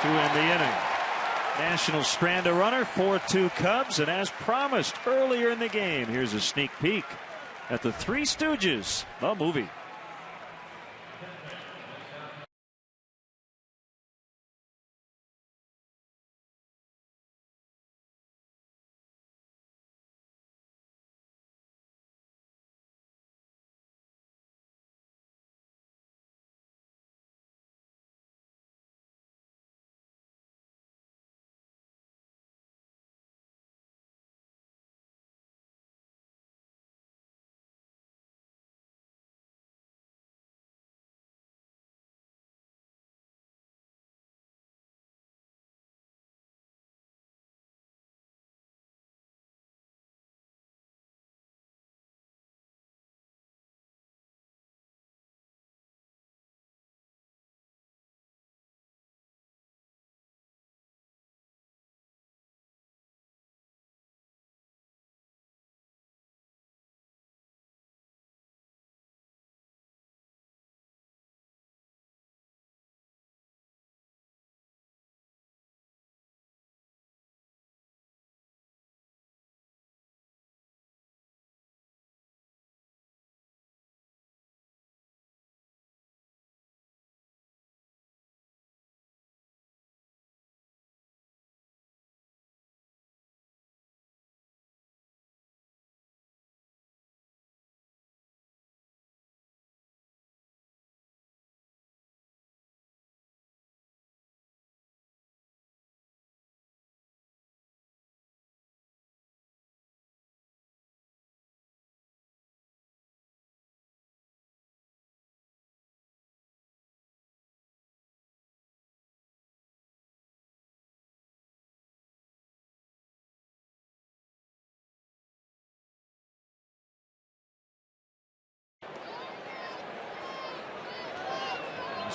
To end the inning. National strand a runner, 4-2 Cubs, and as promised earlier in the game, here's a sneak peek at the Three Stooges, the movie.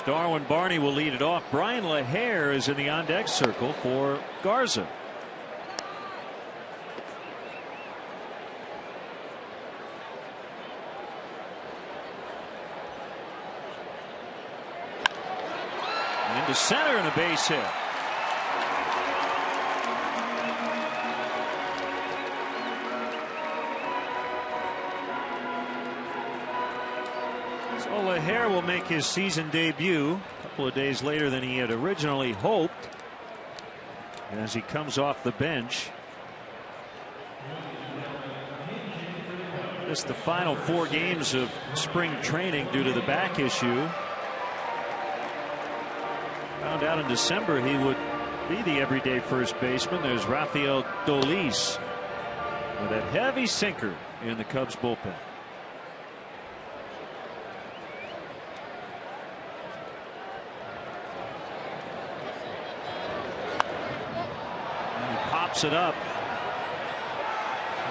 Darwin Barney will lead it off. Brian LaHare is in the on-deck circle for Garza. Into center and a base hit. So LaHare will make his season debut a couple of days later than he had originally hoped, as he comes off the bench. Missed the final 4 games of spring training due to the back issue. Found out in December he would be the everyday first baseman. There's Rafael Dolis with that heavy sinker in the Cubs bullpen. And he pops it up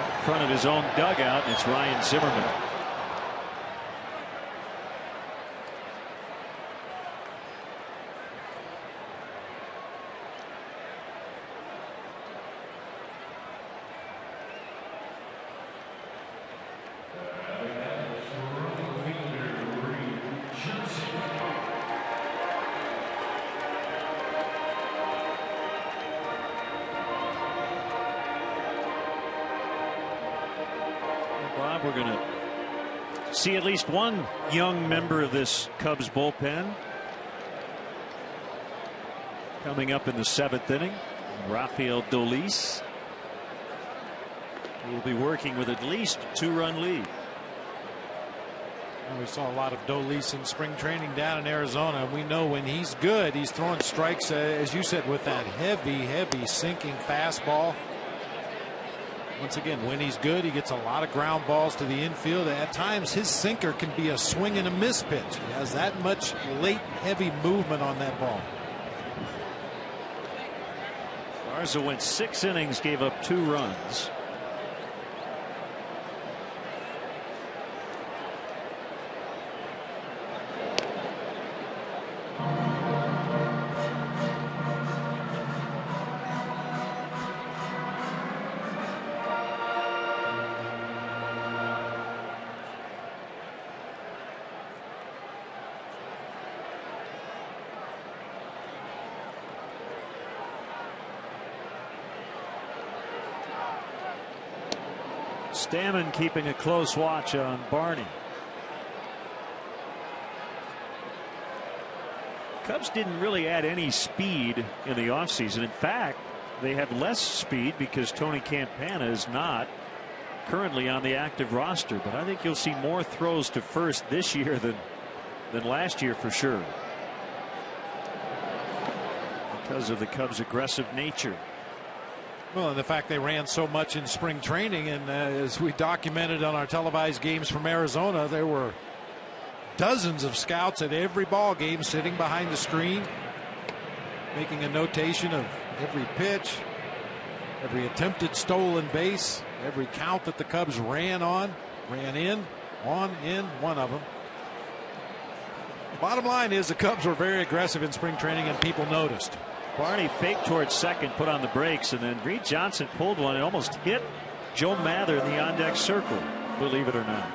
in front of his own dugout, and it's Ryan Zimmerman. Bob, we're going to see at least one young member of this Cubs bullpen coming up in the 7th inning. Rafael Dolis will be working with at least 2-run lead. We saw a lot of Dolis in spring training down in Arizona. We know when he's good, he's throwing strikes, as you said, with that heavy sinking fastball. Once again, when he's good, he gets a lot of ground balls to the infield. At times, his sinker can be a swing and a miss pitch. He has that much late, heavy movement on that ball. Garza went 6 innings, gave up 2 runs. Stammen keeping a close watch on Barney. Cubs didn't really add any speed in the offseason. In fact, they have less speed because Tony Campana is not currently on the active roster. But I think you'll see more throws to first this year than last year for sure, because of the Cubs' aggressive nature. Well, and the fact they ran so much in spring training, and as we documented on our televised games from Arizona, there were dozens of scouts at every ball game sitting behind the screen, making a notation of every pitch, every attempted stolen base, every count that the Cubs ran in, one of them. The bottom line is the Cubs were very aggressive in spring training, and people noticed. Barney faked towards second, put on the brakes, and then Reed Johnson pulled one and almost hit Joe Mather in the on-deck circle, believe it or not.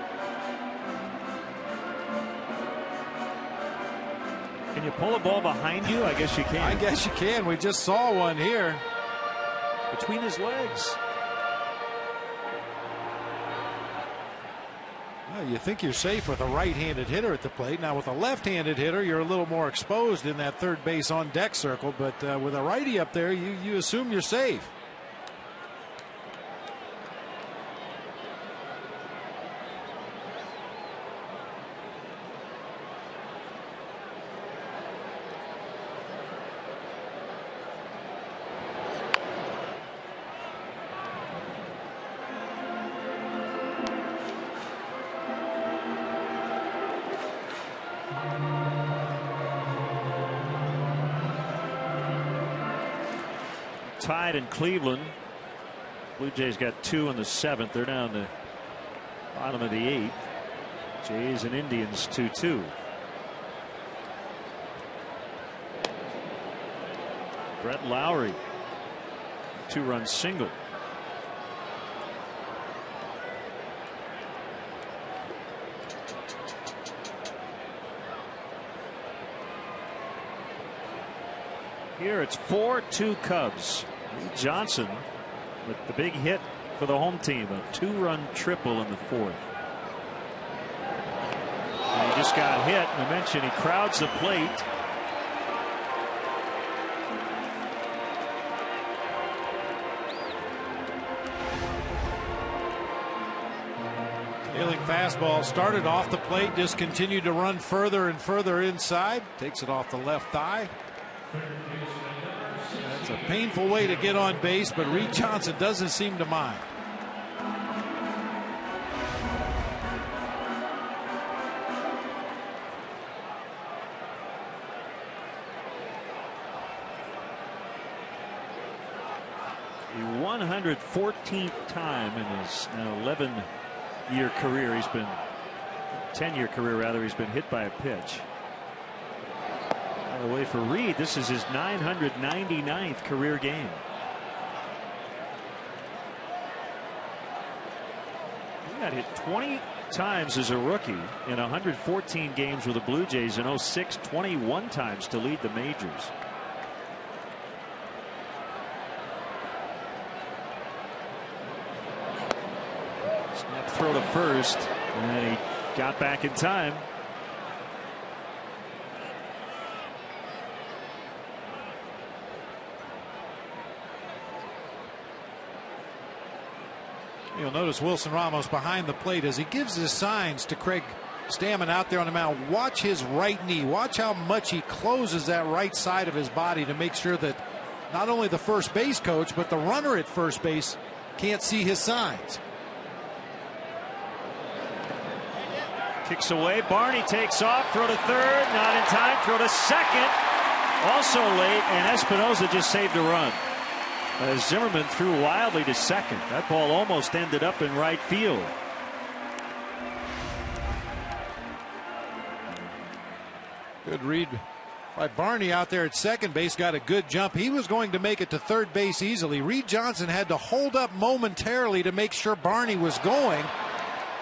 Can you pull a ball behind you? I guess you can. I guess you can. We just saw one here. Between his legs. Well, you think you're safe with a right-handed hitter at the plate. Now with a left-handed hitter, you're a little more exposed in that third base on deck circle, but with a righty up there, you assume you're safe. Tied in Cleveland. Blue Jays got 2 in the 7th. They're down the bottom of the 8th. Jays and Indians 2-2. Brett Lowry, 2-run single. Here it's 4-2 Cubs. Lee Johnson with the big hit for the home team, a 2-run triple in the 4th. And he just got hit. I mentioned he crowds the plate. Hailing fastball started off the plate, just continued to run further and further inside. Takes it off the left thigh. That's a painful way to get on base, but Reed Johnson doesn't seem to mind. The 114th time in his now 11-year career, 10-year career rather, he's been hit by a pitch. By the way, for Reed, this is his 999th career game. He got hit 20 times as a rookie in 114 games with the Blue Jays in 06, 21 times to lead the majors. Snap throw to first, and he got back in time. You'll notice Wilson Ramos behind the plate as he gives his signs to Craig Stammen out there on the mound. Watch his right knee. Watch how much he closes that right side of his body to make sure that not only the first base coach, but the runner at first base can't see his signs. Kicks away. Barney takes off. Throw to third. Not in time. Throw to second. Also late. And Espinosa just saved a run. As Zimmerman threw wildly to second. That ball almost ended up in right field. Good read by Barney out there at second base. Got a good jump. He was going to make it to third base easily. Reed Johnson had to hold up momentarily to make sure Barney was going.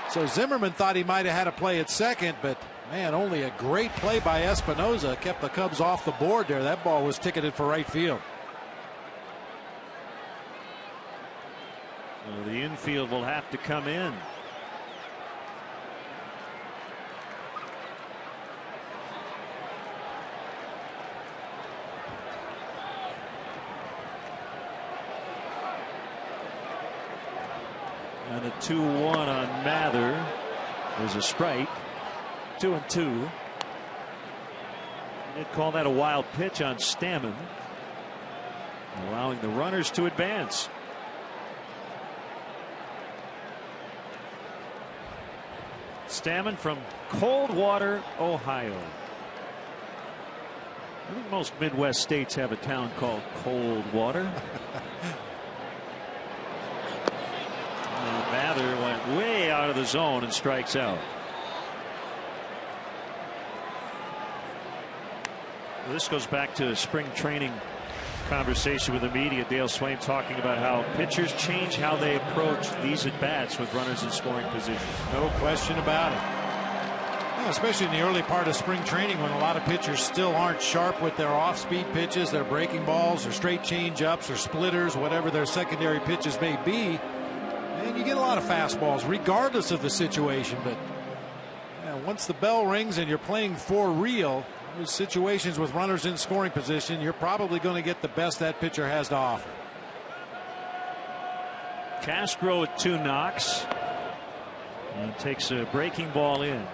So Zimmerman thought he might have had a play at second, but man, only a great play by Espinosa kept the Cubs off the board there. That ball was ticketed for right field. Well, the infield will have to come in. And a 2-1 on Mather. There's a strike. 2-2. They'd call that a wild pitch on Stammen, allowing the runners to advance. Stammen from Coldwater, Ohio. I think most Midwest states have a town called Coldwater. Mather went way out of the zone and strikes out. Well, this goes back to spring training conversation with the media. Dale Swaim talking about how pitchers change how they approach these at-bats with runners in scoring position. No question about it. Yeah, especially in the early part of spring training when a lot of pitchers still aren't sharp with their off-speed pitches, their breaking balls, or straight change-ups, or splitters, whatever their secondary pitches may be. And you get a lot of fastballs regardless of the situation. But once the bell rings and you're playing for real, those situations with runners in scoring position, you're probably going to get the best that pitcher has to offer. Castro with 2 knocks and takes a breaking ball in.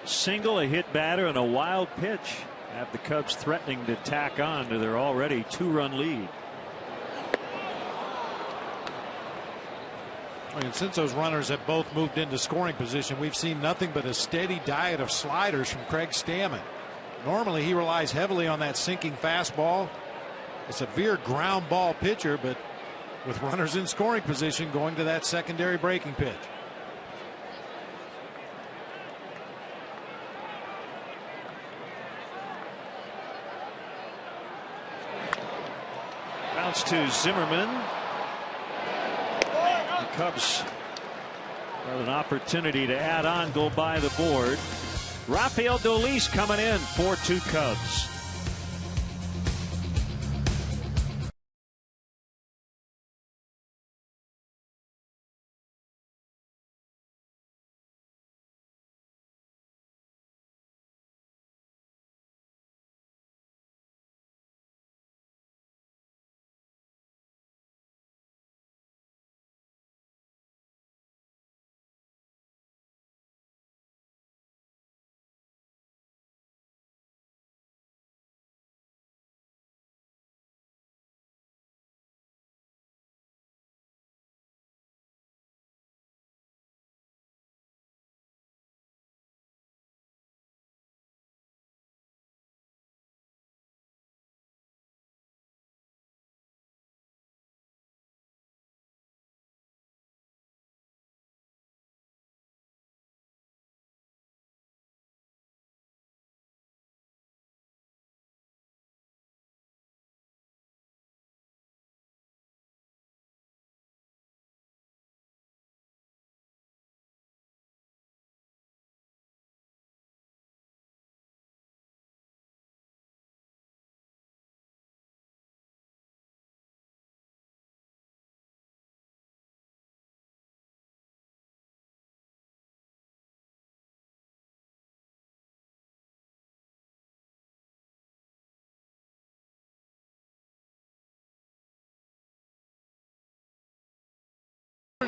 Single, a hit batter, and a wild pitch have the Cubs threatening to tack on to their already 2-run lead. And since those runners have both moved into scoring position, we've seen nothing but a steady diet of sliders from Craig Stammen. Normally he relies heavily on that sinking fastball, a severe ground ball pitcher, but with runners in scoring position, going to that secondary breaking pitch. pitch to Zimmerman. The Cubs had an opportunity to add on, go by the board. Rafael Dolis coming in, 4-2 Cubs.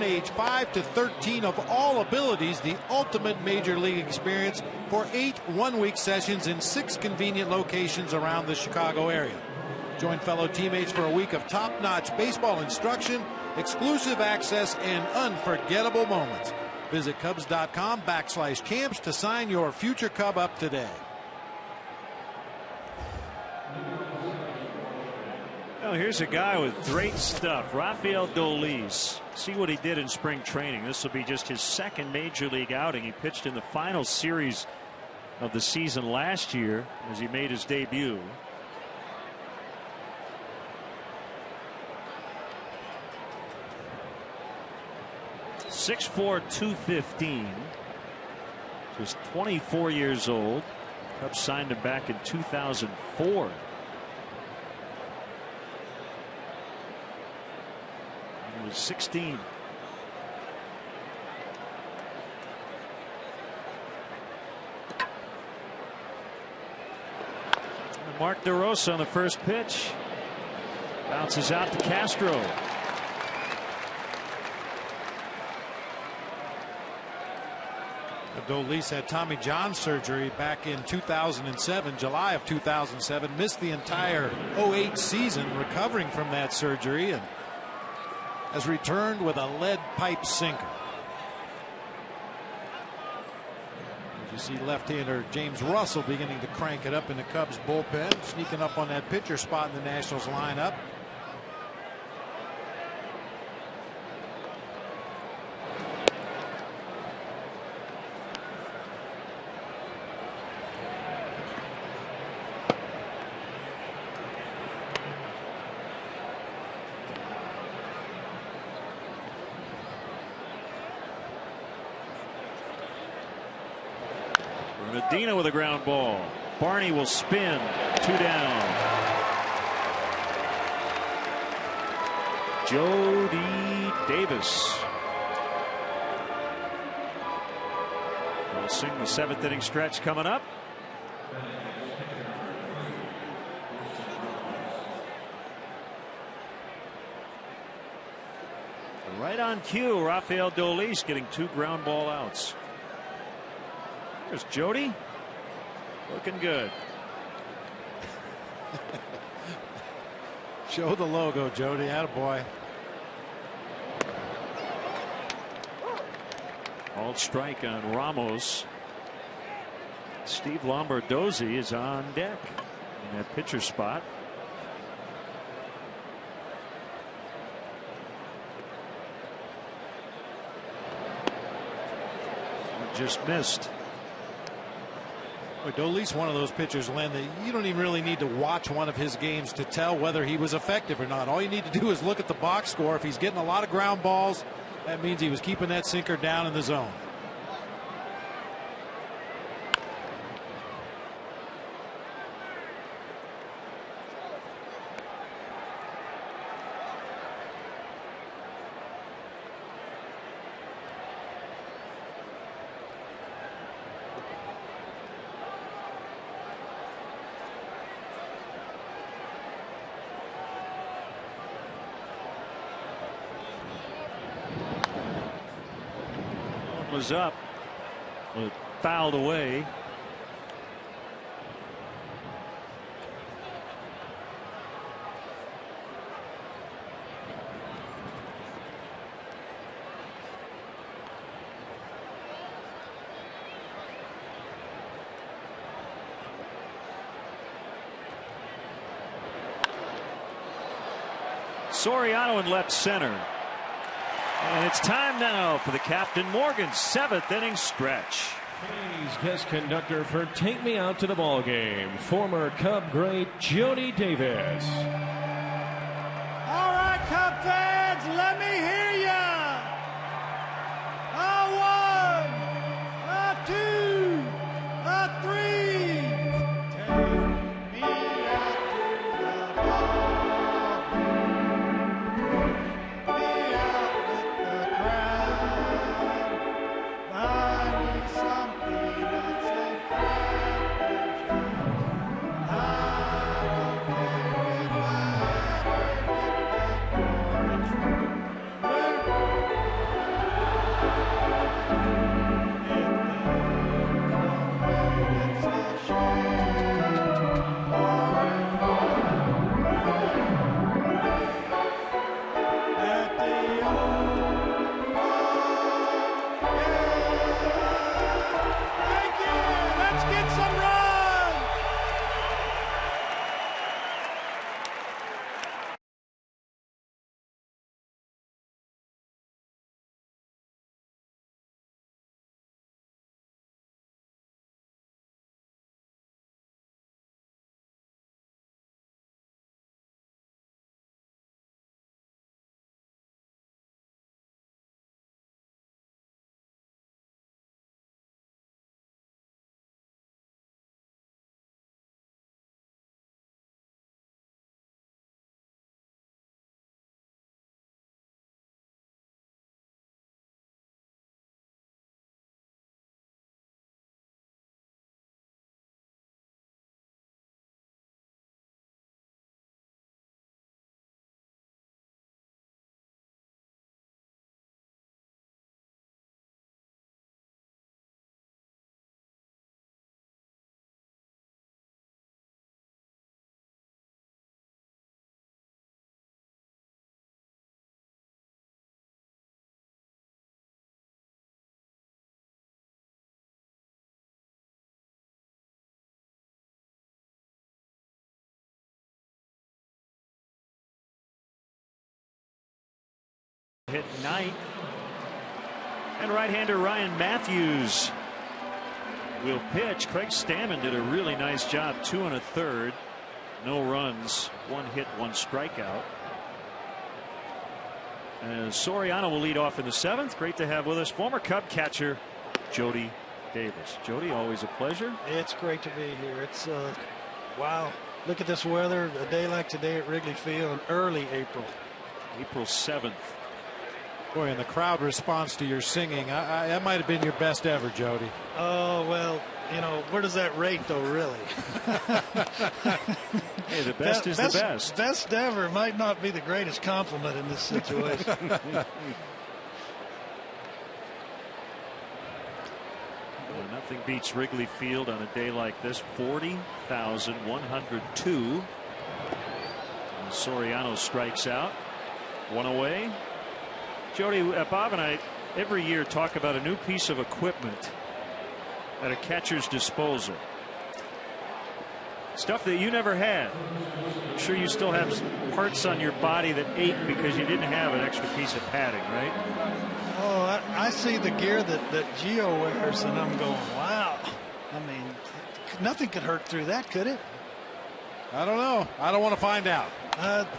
Age 5 to 13 of all abilities, the ultimate major league experience for 8 one-week sessions in 6 convenient locations around the Chicago area. Join fellow teammates for a week of top-notch baseball instruction, exclusive access, and unforgettable moments. Visit Cubs.com/camps to sign your future Cub up today. Well, here's a guy with great stuff, Rafael Dolis. See what he did in spring training. This will be just his second major league outing. He pitched in the final series of the season last year as he made his debut. .6'4", 215. Just 24 years old. Cubs signed him back in 2004. He was 16. And Mark DeRosa on the first pitch. Bounces out to Castro. Dolis had Tommy John surgery back in 2007, July of 2007. Missed the entire 08 season recovering from that surgery and has returned with a lead pipe sinker. As you see left-hander James Russell beginning to crank it up in the Cubs bullpen, sneaking up on that pitcher spot in the Nationals lineup. Medina with a ground ball. Barney will spin. 2 down. Jody Davis will sing the 7th inning stretch coming up. Right on cue, Rafael Dolis getting 2 ground ball outs. There's Jody. Looking good. Show the logo, Jody. Attaboy. Called strike on Ramos. Steve Lombardozzi is on deck in that pitcher spot. Just missed. At least one of those pitchers, Len, that you don't even really need to watch one of his games to tell whether he was effective or not. All you need to do is look at the box score. If he's getting a lot of ground balls, that means he was keeping that sinker down in the zone. Was up, but fouled away. Soriano in left center. And it's time now for the Captain Morgan 7th inning stretch. Today's guest conductor for Take Me Out to the Ball Game, former Cub great Jody Davis. All right, Cub fans, let me hear ya. A 1, a 2, a 3. Take me out to the ball game. Me out with the crowd. Buy me some peanuts and crackers. I don't care if I hit ninth. And right-hander Ryan Matthews will pitch. Craig Stammen did a really nice job. 2 1/3. No runs. 1 hit, 1 strikeout. And Soriano will lead off in the 7th. Great to have with us former Cub catcher Jody Davis. Jody, always a pleasure. It's great to be here. It's wow. Look at this weather. A day like today at Wrigley Field in early April. April 7th. Boy, and the crowd response to your singing, that might have been your best ever, Jody. Oh, well, you know, where does that rate, though, really? Hey, the best is the best. Best ever might not be the greatest compliment in this situation. Well, nothing beats Wrigley Field on a day like this. 40,102. Soriano strikes out. 1 away. Jody, Bob and I every year talk about a new piece of equipment at a catcher's disposal. Stuff that you never had. I'm sure you still have parts on your body that ache because you didn't have an extra piece of padding, right? Oh, I see the gear that Gio wears, and I'm going, wow. I mean, nothing could hurt through that, could it? I don't know. I don't want to find out.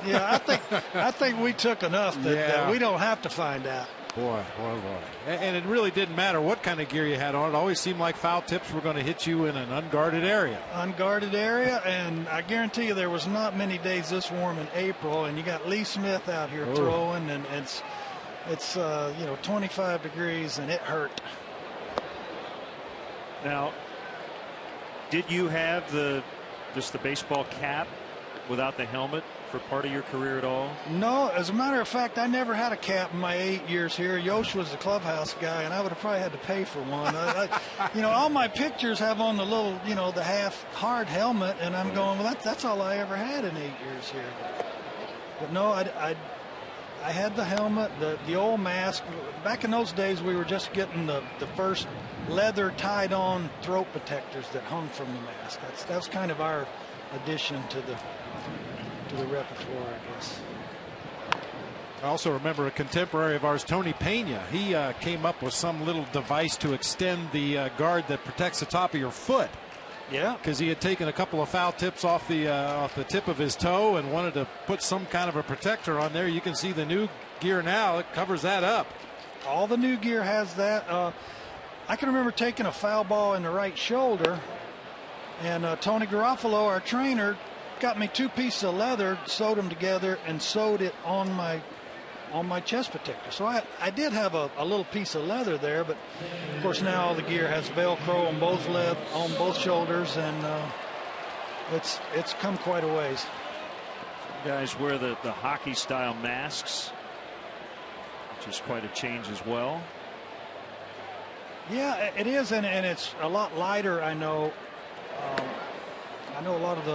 Yeah, I think we took enough that we don't have to find out. Boy. And it really didn't matter what kind of gear you had on. It always seemed like foul tips were going to hit you in an unguarded area. Unguarded area, and I guarantee you there was not many days this warm in April, and you got Lee Smith out here throwing, and it's 25 degrees, and it hurt. Now, did you have just the baseball cap without the helmet for part of your career at all? No, as a matter of fact, I never had a cap in my 8 years here. Yosh was the clubhouse guy, and I would have probably had to pay for one. All my pictures have on the little, the half hard helmet, and I'm going, well, that's all I ever had in 8 years here. But no, I had the helmet, the old mask. Back in those days, we were just getting the first leather tied on throat protectors that hung from the mask. That was kind of our addition to the repertoire, I guess. I also remember a contemporary of ours, Tony Pena. He came up with some little device to extend the guard that protects the top of your foot. Yeah, because he had taken a couple of foul tips off the tip of his toe and wanted to put some kind of a protector on there. You can see the new gear now; it covers that up. All the new gear has that. I can remember taking a foul ball in the right shoulder, and Tony Garofalo, our trainer, got me 2 pieces of leather, sewed them together, and sewed it on my chest protector. So I did have a little piece of leather there, but of course now all the gear has Velcro on both shoulders, and it's come quite a ways. You guys wear the hockey style masks, which is quite a change as well. Yeah, it is, and it's a lot lighter. I know a lot of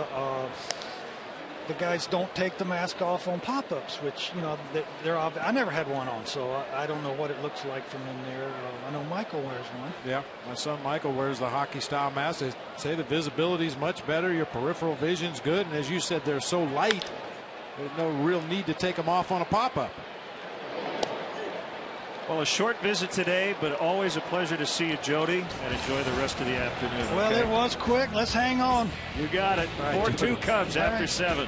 the guys don't take the mask off on pop-ups, which they're I never had one on, so I don't know what it looks like from in there. I know Michael wears one. Yeah, my son Michael wears the hockey style mask. They say the visibility is much better, your peripheral vision's good, and as you said, they're so light there's no real need to take them off on a pop-up. Well, a short visit today, but always a pleasure to see you, Jody, and enjoy the rest of the afternoon. Well, it was quick. Let's hang on. You got it. 4-2 Cubs after 7.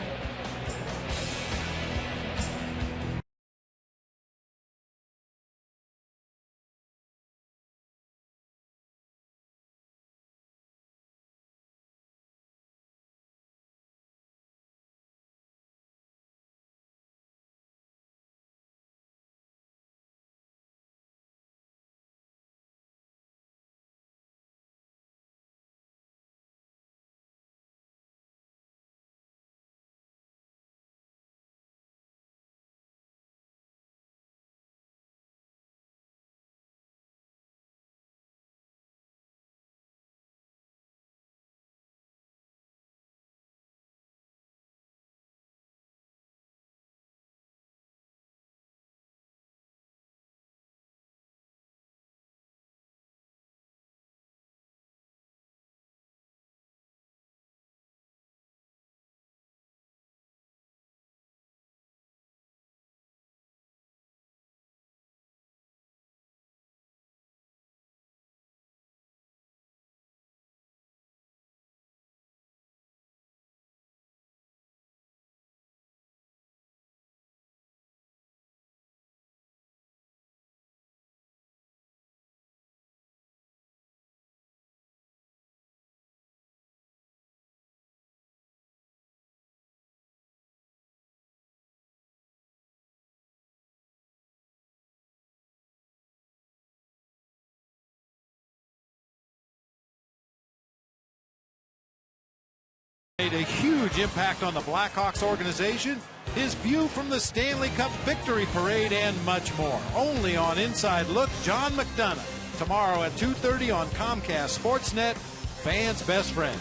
Made a huge impact on the Blackhawks organization, his view from the Stanley Cup victory parade, and much more. Only on Inside Look, John McDonough. Tomorrow at 2:30 on Comcast Sportsnet, fans' best friend.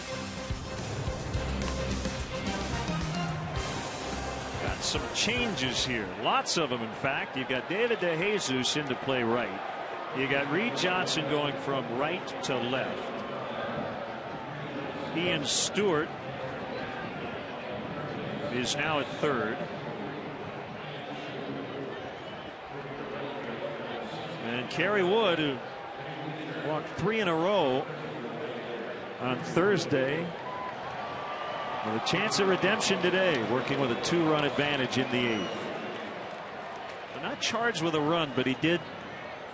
Got some changes here. Lots of them, in fact. You've got David DeJesus into play right. You got Reed Johnson going from right to left. Ian Stewart is now at third. And Kerry Wood, who walked 3 in a row, on Thursday with a chance at redemption today, working with a 2-run advantage in the 8th. They're not charged with a run, but he did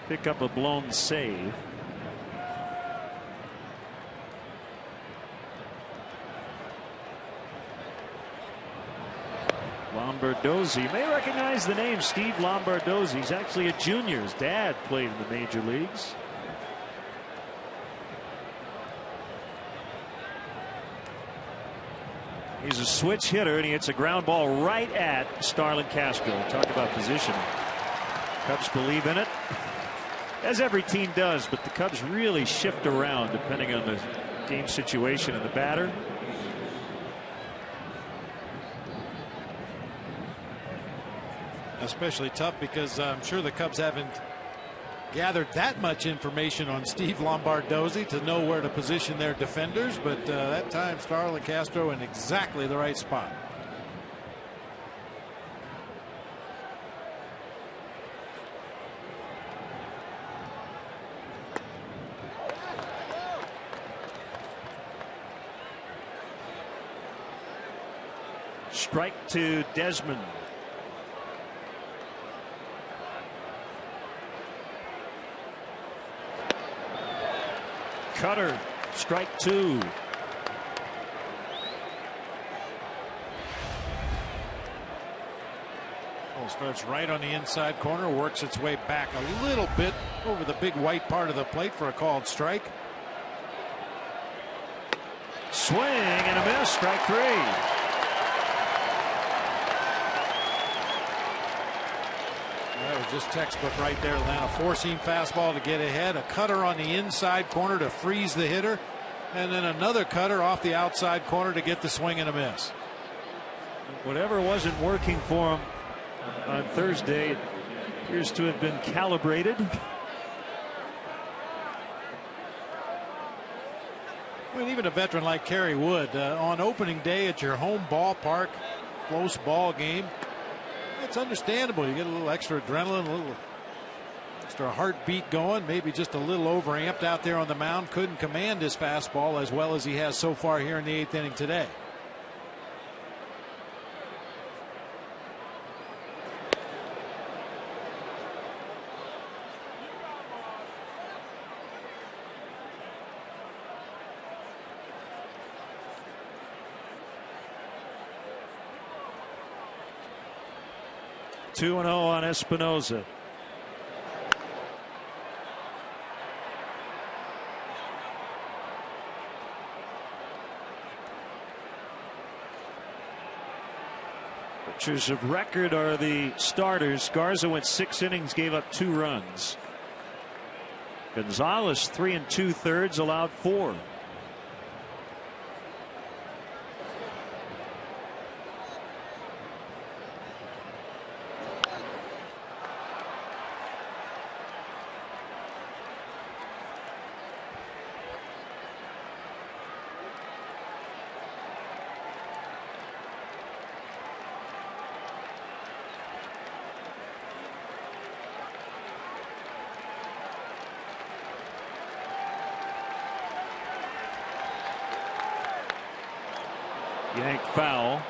pick up a blown save. Lombardozzi, you may recognize the name Steve Lombardozzi. He's actually a junior. His dad played in the major leagues. He's a switch hitter, and he hits a ground ball right at Starlin Castro. Talk about positioning. Cubs believe in it, as every team does, but the Cubs really shift around depending on the game situation and the batter. Especially tough because I'm sure the Cubs haven't gathered that much information on Steve Lombardozzi to know where to position their defenders, but that time Starlin Castro in exactly the right spot. Strike to Desmond. Cutter, strike 2. Ball starts right on the inside corner, works its way back a little bit over the big white part of the plate for a called strike. Swing and a miss, strike 3. That was just textbook right there, Atlanta. Four-seam fastball to get ahead, a cutter on the inside corner to freeze the hitter, and then another cutter off the outside corner to get the swing and a miss. Whatever wasn't working for him on Thursday appears to have been calibrated. I mean, even a veteran like Kerry Wood on opening day at your home ballpark, close ball game, it's understandable. You get a little extra adrenaline, a little extra heartbeat going, maybe just a little overamped out there on the mound. Couldn't command his fastball as well as he has so far here in the 8th inning today. Two 2-0 on Espinoza. Pitchers of record are the starters. Garza went 6 innings, gave up 2 runs. Gonzalez 3 2/3, allowed 4. Yank foul.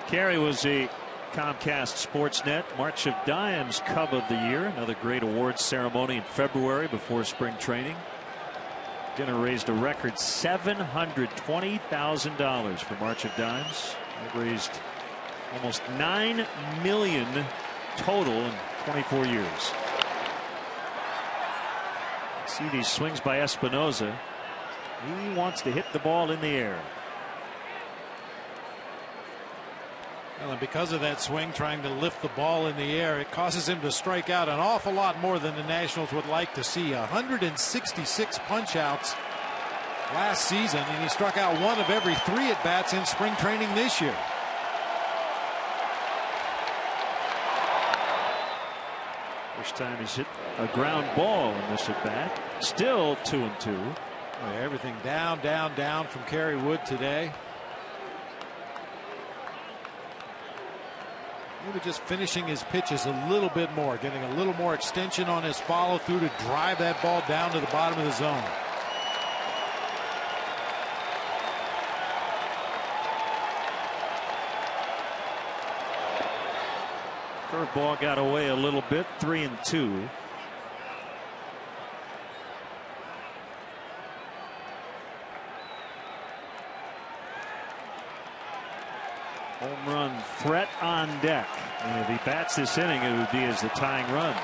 Carey was a Comcast Sportsnet March of Dimes Cub of the Year. Another great awards ceremony in February before spring training. Dinner raised a record $720,000 for March of Dimes. It raised almost $9 million total in 24 years. See these swings by Espinoza. He wants to hit the ball in the air. Well, and because of that swing, trying to lift the ball in the air, it causes him to strike out an awful lot more than the Nationals would like to see. 166 punch-outs last season, and he struck out 1 of every 3 at-bats in spring training this year. First time he's hit a ground ball in this at-bat. Still 2-2. Everything down, down, down from Kerry Wood today. Maybe just finishing his pitches a little bit more, getting a little more extension on his follow through to drive that ball down to the bottom of the zone. Curveball got away a little bit. 3-2. Home run threat on deck. And if he bats this inning, it would be as the tying run.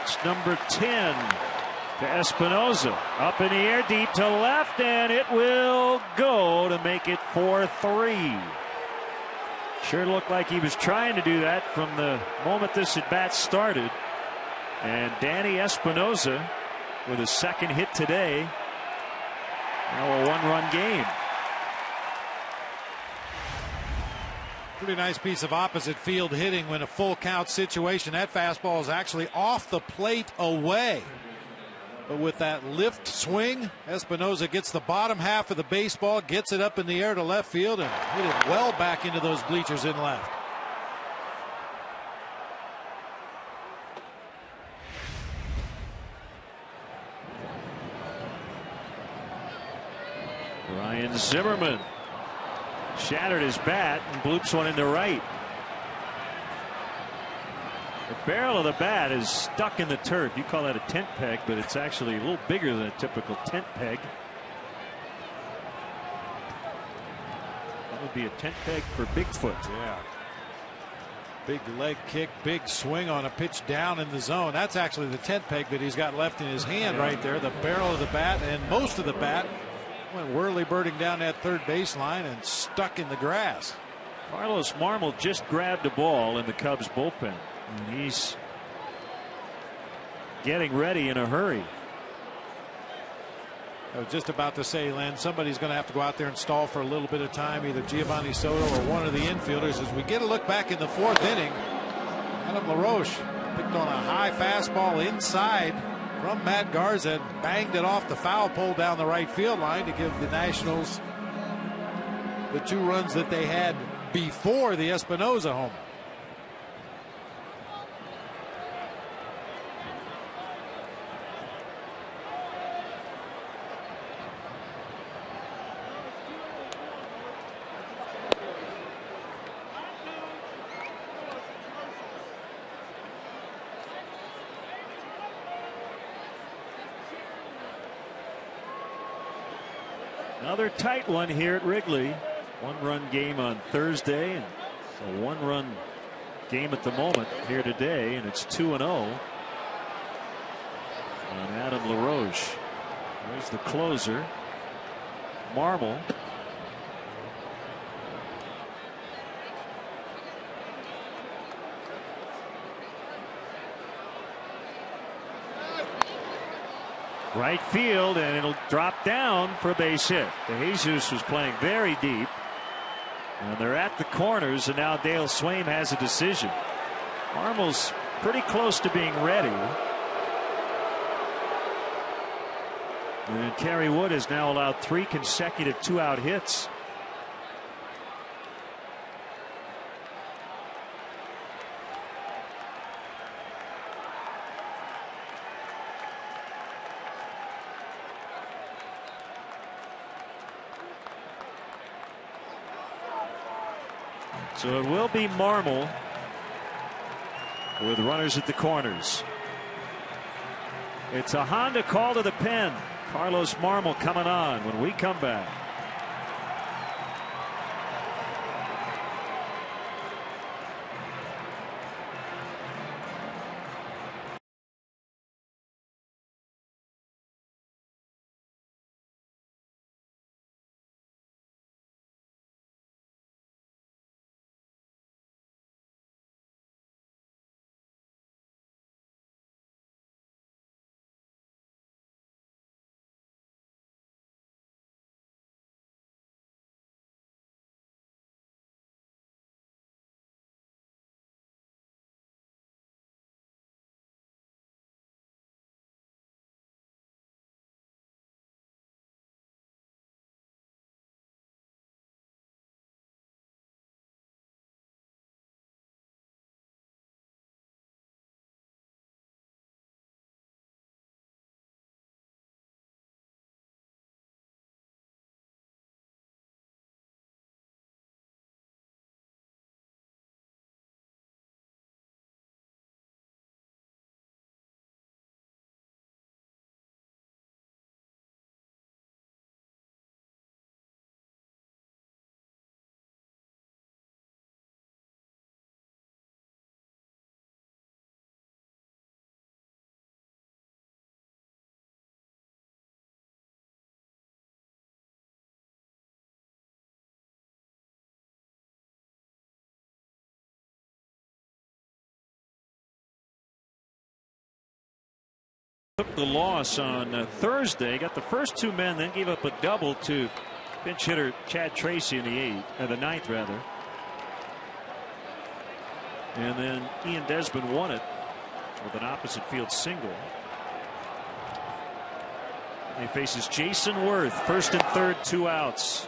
It's number 10 to Espinosa. Up in the air, deep to left, and it will go to make it 4-3. Sure looked like he was trying to do that from the moment this at bat started. And Danny Espinosa with his second hit today. Now a one-run game. Pretty nice piece of opposite field hitting when a full count situation. That fastball is actually off the plate away. But with that lift swing, Espinosa gets the bottom half of the baseball, gets it up in the air to left field, and hit it well back into those bleachers in left. Ryan Zimmerman shattered his bat and bloops one into right. The barrel of the bat is stuck in the turf. You call that a tent peg, but it's actually a little bigger than a typical tent peg. That would be a tent peg for Bigfoot. Yeah. Big leg kick, big swing on a pitch down in the zone. That's actually the tent peg that he's got left in his hand right there. The barrel of the bat, and most of the bat went whirly-birding down that third baseline and stuck in the grass. Carlos Marmol just grabbed the ball in the Cubs bullpen, and he's getting ready in a hurry. I was just about to say, Len, somebody's going to have to go out there and stall for a little bit of time, either Giovanni Soto or one of the infielders. As we get a look back in the fourth inning, Adam LaRoche picked on a high fastball inside from Matt Garza, banged it off the foul pole down the right field line to give the Nationals the 2 runs that they had before the Espinosa home. Another tight one here at Wrigley. 1-run game on Thursday, and a 1-run game at the moment here today, and it's 2-0 on Adam LaRoche. There's the closer, Marmol. Right field, and it'll drop down for a base hit. DeJesus was playing very deep, and they're at the corners, and now Dale Swaim has a decision. Marmol's pretty close to being ready. And Kerry Wood has now allowed 3 consecutive 2-out hits. So it will be Marmol with runners at the corners. It's a Honda call to the pen. Carlos Marmol coming on when we come back. Took the loss on Thursday, got the first 2 men, then gave up a double to pinch hitter Chad Tracy in the ninth rather. And then Ian Desmond won it with an opposite field single. He faces Jason Worth, first and third, 2 outs.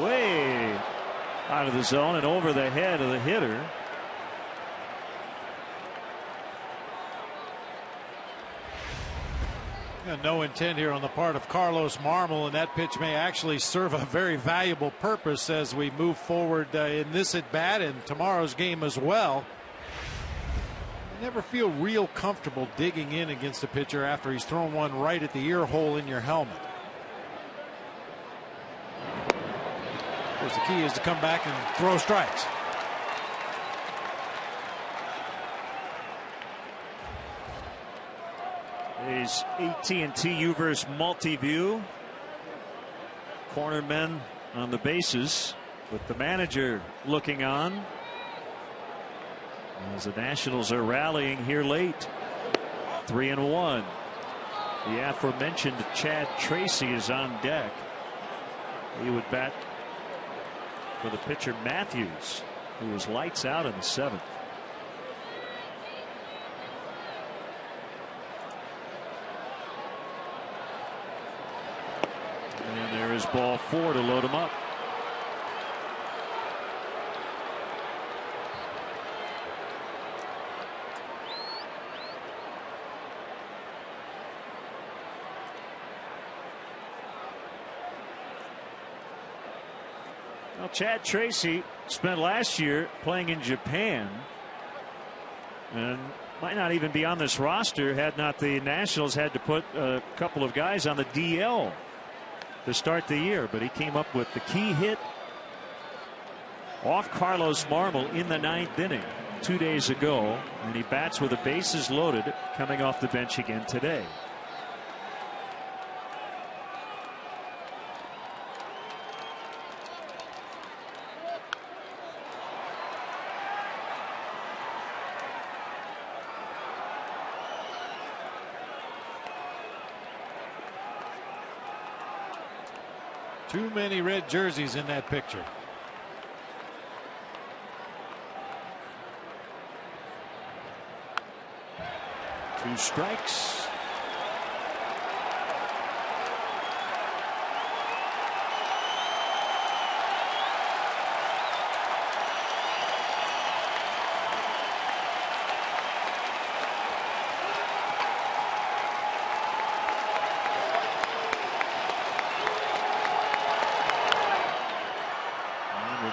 Way out of the zone and over the head of the hitter. No intent here on the part of Carlos Marmol, and that pitch may actually serve a very valuable purpose as we move forward in this at bat and tomorrow's game as well. You never feel real comfortable digging in against a pitcher after he's thrown one right at the ear hole in your helmet. Of course, the key is to come back and throw strikes. Is AT&T U-verse multi-view. Corner men on the bases with the manager looking on as the Nationals are rallying here late. 3-1. The aforementioned Chad Tracy is on deck. He would bat for the pitcher Matthews, who was lights out in the 7th. And there is ball 4 to load him up. Well, Chad Tracy spent last year playing in Japan and might not even be on this roster had not the Nationals had to put a couple of guys on the DL to start the year. But he came up with the key hit off Carlos Marmol in the 9th inning 2 days ago, and he bats with the bases loaded coming off the bench again today. Too many red jerseys in that picture. Two strikes.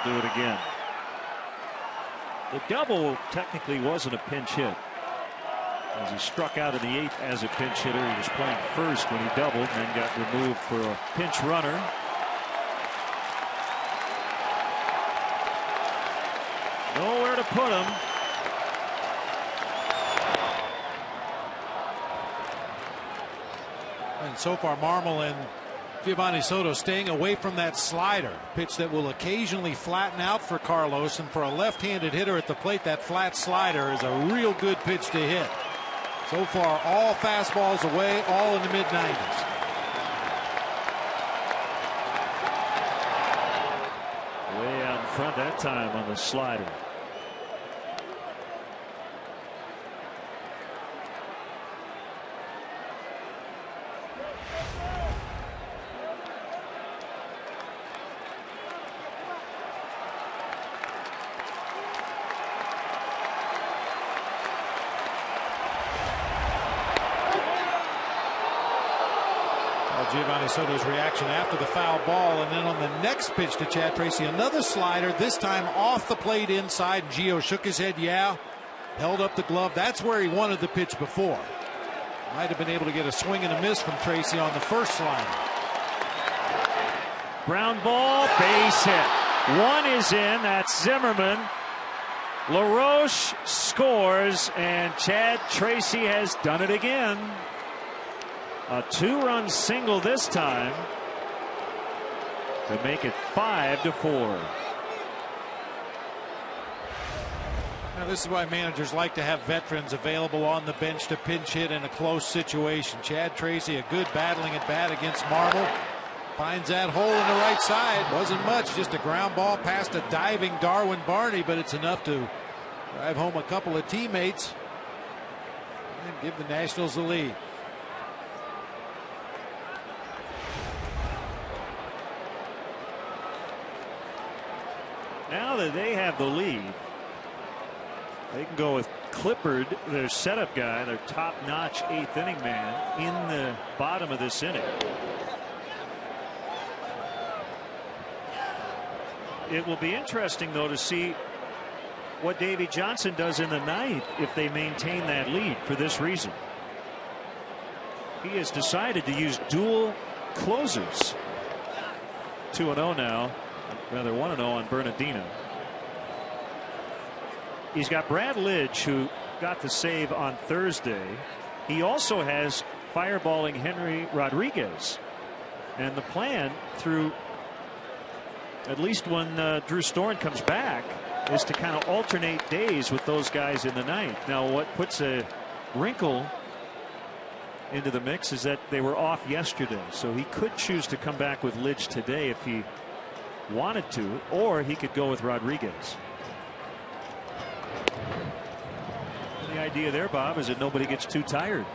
Do it again. The double technically wasn't a pinch hit, as he struck out in the 8th as a pinch hitter. He was playing first when he doubled and then got removed for a pinch runner. Nowhere to put him. And so far Marmol and Giovanni Soto staying away from that slider, pitch that will occasionally flatten out for Carlos, and for a left-handed hitter at the plate, that flat slider is a real good pitch to hit. So far all fastballs away, all in the mid-90s. Way out in front that time on the slider. Giovanni Soto's reaction after the foul ball, and then on the next pitch to Chad Tracy, another slider, this time off the plate inside. Gio shook his head, yeah, held up the glove. That's where he wanted the pitch before. Might have been able to get a swing and a miss from Tracy on the first slider. Ground ball, base hit. One is in, that's Zimmerman. LaRoche scores, and Chad Tracy has done it again. A 2-run single this time to make it 5-4. Now, this is why managers like to have veterans available on the bench to pinch hit in a close situation. Chad Tracy, a good battling at bat against Marmol. Finds that hole in the right side. Wasn't much, just a ground ball past a diving Darwin Barney, but it's enough to drive home a couple of teammates and give the Nationals the lead. Now that they have the lead, they can go with Clippard, their setup guy, their top-notch 8th inning man, in the bottom of this inning. It will be interesting, though, to see what Davey Johnson does in the 9th if they maintain that lead for this reason. He has decided to use dual closers. 2-0 now. Rather 1-0 on Bernardino. He's got Brad Lidge, who got the save on Thursday. He also has fireballing Henry Rodriguez. And the plan through at least when Drew Storen comes back is to kind of alternate days with those guys in the 9th. Now, what puts a wrinkle into the mix is that they were off yesterday. So he could choose to come back with Lidge today if he wanted to, or he could go with Rodriguez. The idea there, Bob, is that nobody gets too tired.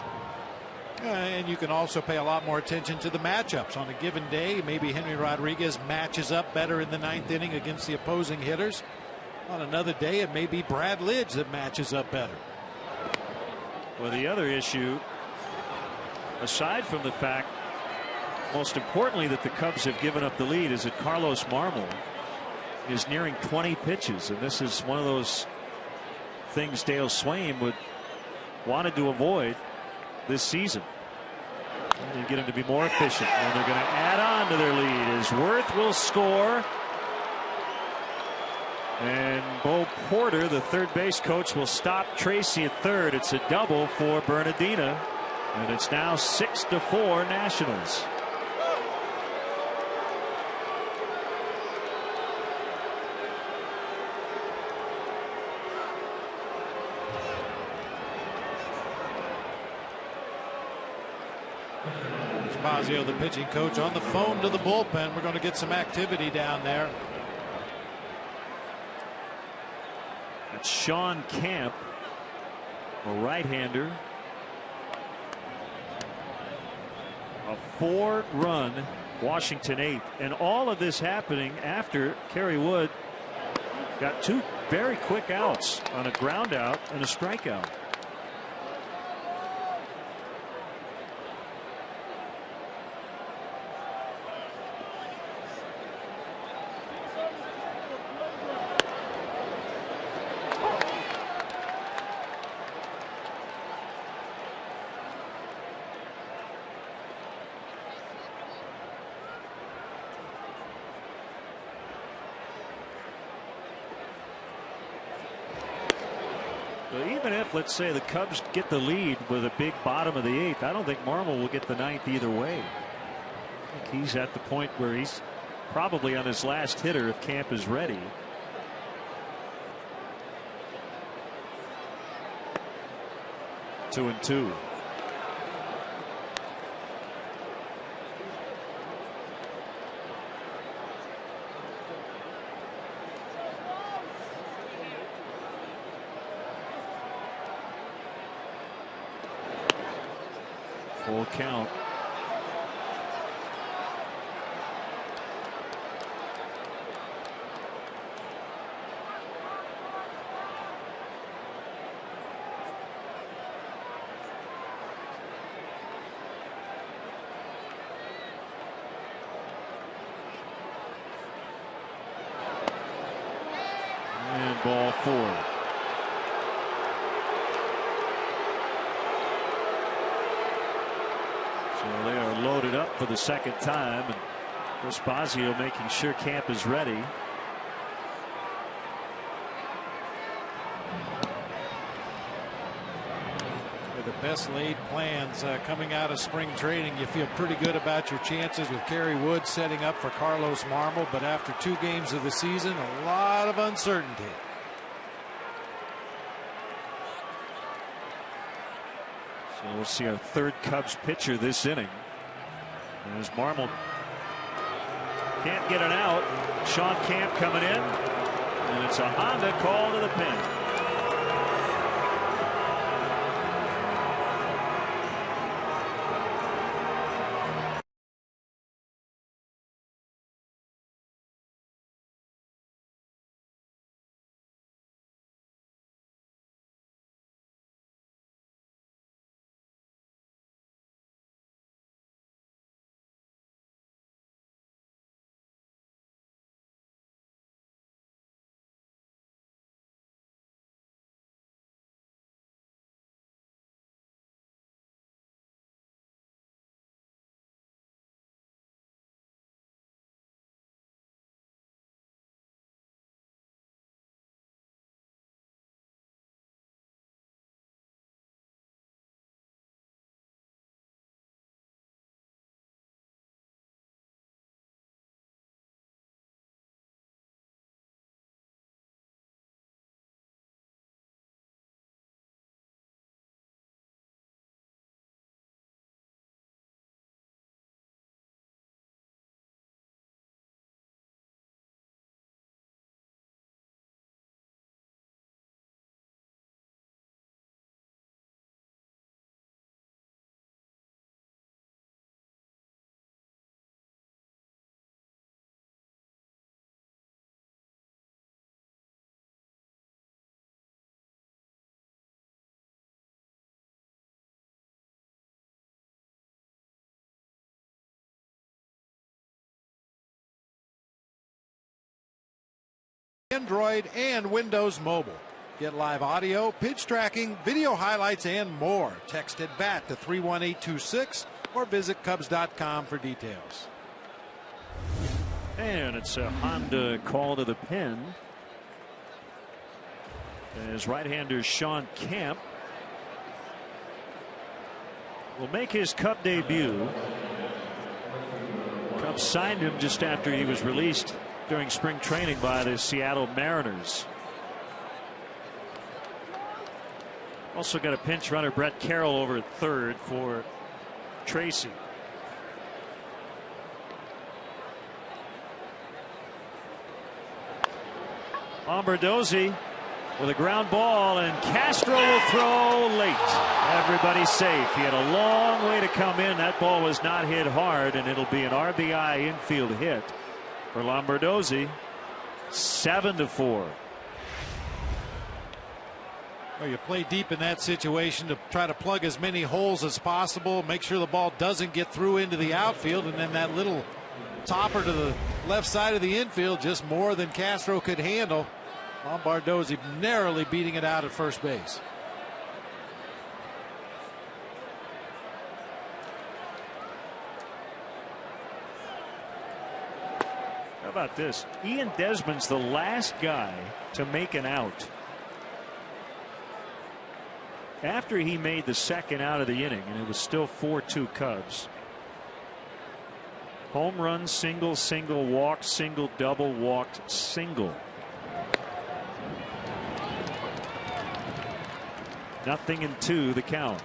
And you can also pay a lot more attention to the matchups on a given day. Maybe Henry Rodriguez matches up better in the 9th inning against the opposing hitters. On another day, it may be Brad Lidge that matches up better. Well, the other issue, aside from the fact, most importantly, that the Cubs have given up the lead, is that Carlos Marmol is nearing 20 pitches, and this is one of those things Dale Swaim wanted to avoid this season and get him to be more efficient. And they're going to add on to their lead as Worth will score, and Bo Porter, the third base coach, will stop Tracy at third. It's a double for Bernardino, and it's now 6-4 Nationals. Spazio, the pitching coach, on the phone to the bullpen. We're going to get some activity down there. That's Sean Camp, a right-hander. A 4-run Washington 8th, and all of this happening after Kerry Wood got 2 very quick outs on a ground out and a strikeout. Even if, let's say, the Cubs get the lead with a big bottom of the 8th, I don't think Marmol will get the 9th either way. I think he's at the point where he's probably on his last hitter if Camp is ready. Two and two. Full count. And ball 4. So they are loaded up for the second time, and Chris Spazio making sure Camp is ready. The best laid plans coming out of spring training. You feel pretty good about your chances with Kerry Wood setting up for Carlos Marmol, but after 2 games of the season, a lot of uncertainty. So we'll see our 3rd Cubs pitcher this inning. As Marmol can't get it out. Sean Camp coming in, and it's a Honda call to the pin. Android and Windows Mobile. Get live audio, pitch tracking, video highlights, and more. Text at BAT to 31826 or visit Cubs.com for details. And it's a Honda call to the pin as right-hander Sean Camp will make his Cub debut. Cubs signed him just after he was released during spring training by the Seattle Mariners. Also got a pinch runner, Brett Carroll, over at 3rd for Tracy. Lombardozzi with a ground ball, and Castro will throw late. Everybody's safe. He had a long way to come in. That ball was not hit hard, and it'll be an RBI infield hit for Lombardozzi. 7-4. Well, you play deep in that situation to try to plug as many holes as possible, make sure the ball doesn't get through into the outfield, and then that little topper to the left side of the infield, just more than Castro could handle. Lombardozzi narrowly beating it out at first base. How about this? Ian Desmond's the last guy to make an out after he made the 2nd out of the inning, and it was still 4-2 Cubs. Home run, single, single, walk, single, double, walked, single. 0-2 the count.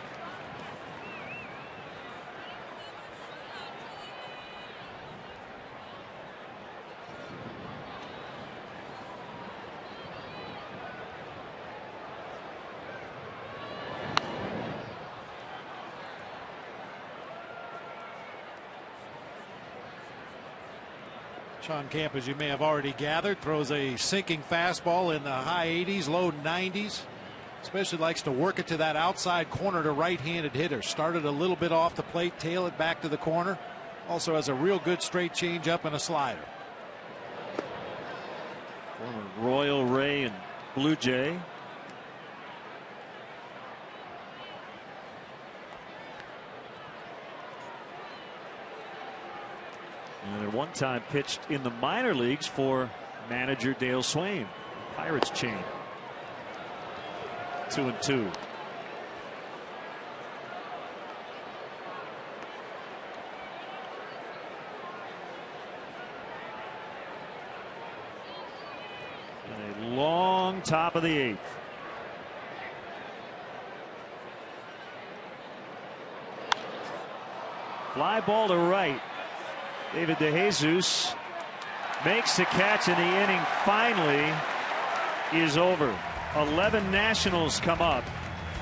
Sean Camp, as you may have already gathered, throws a sinking fastball in the high 80s, low 90s. Especially likes to work it to that outside corner to right-handed hitters. Started a little bit off the plate, tail it back to the corner. Also has a real good straight change up and a slider. Former Royal, Ray, and Blue Jay. And at one time pitched in the minor leagues for manager Dale Swain. Pirates chain. 2-2. top of the 8th. Fly ball to right. David DeJesus makes the catch, and the inning finally is over. 11 Nationals come up.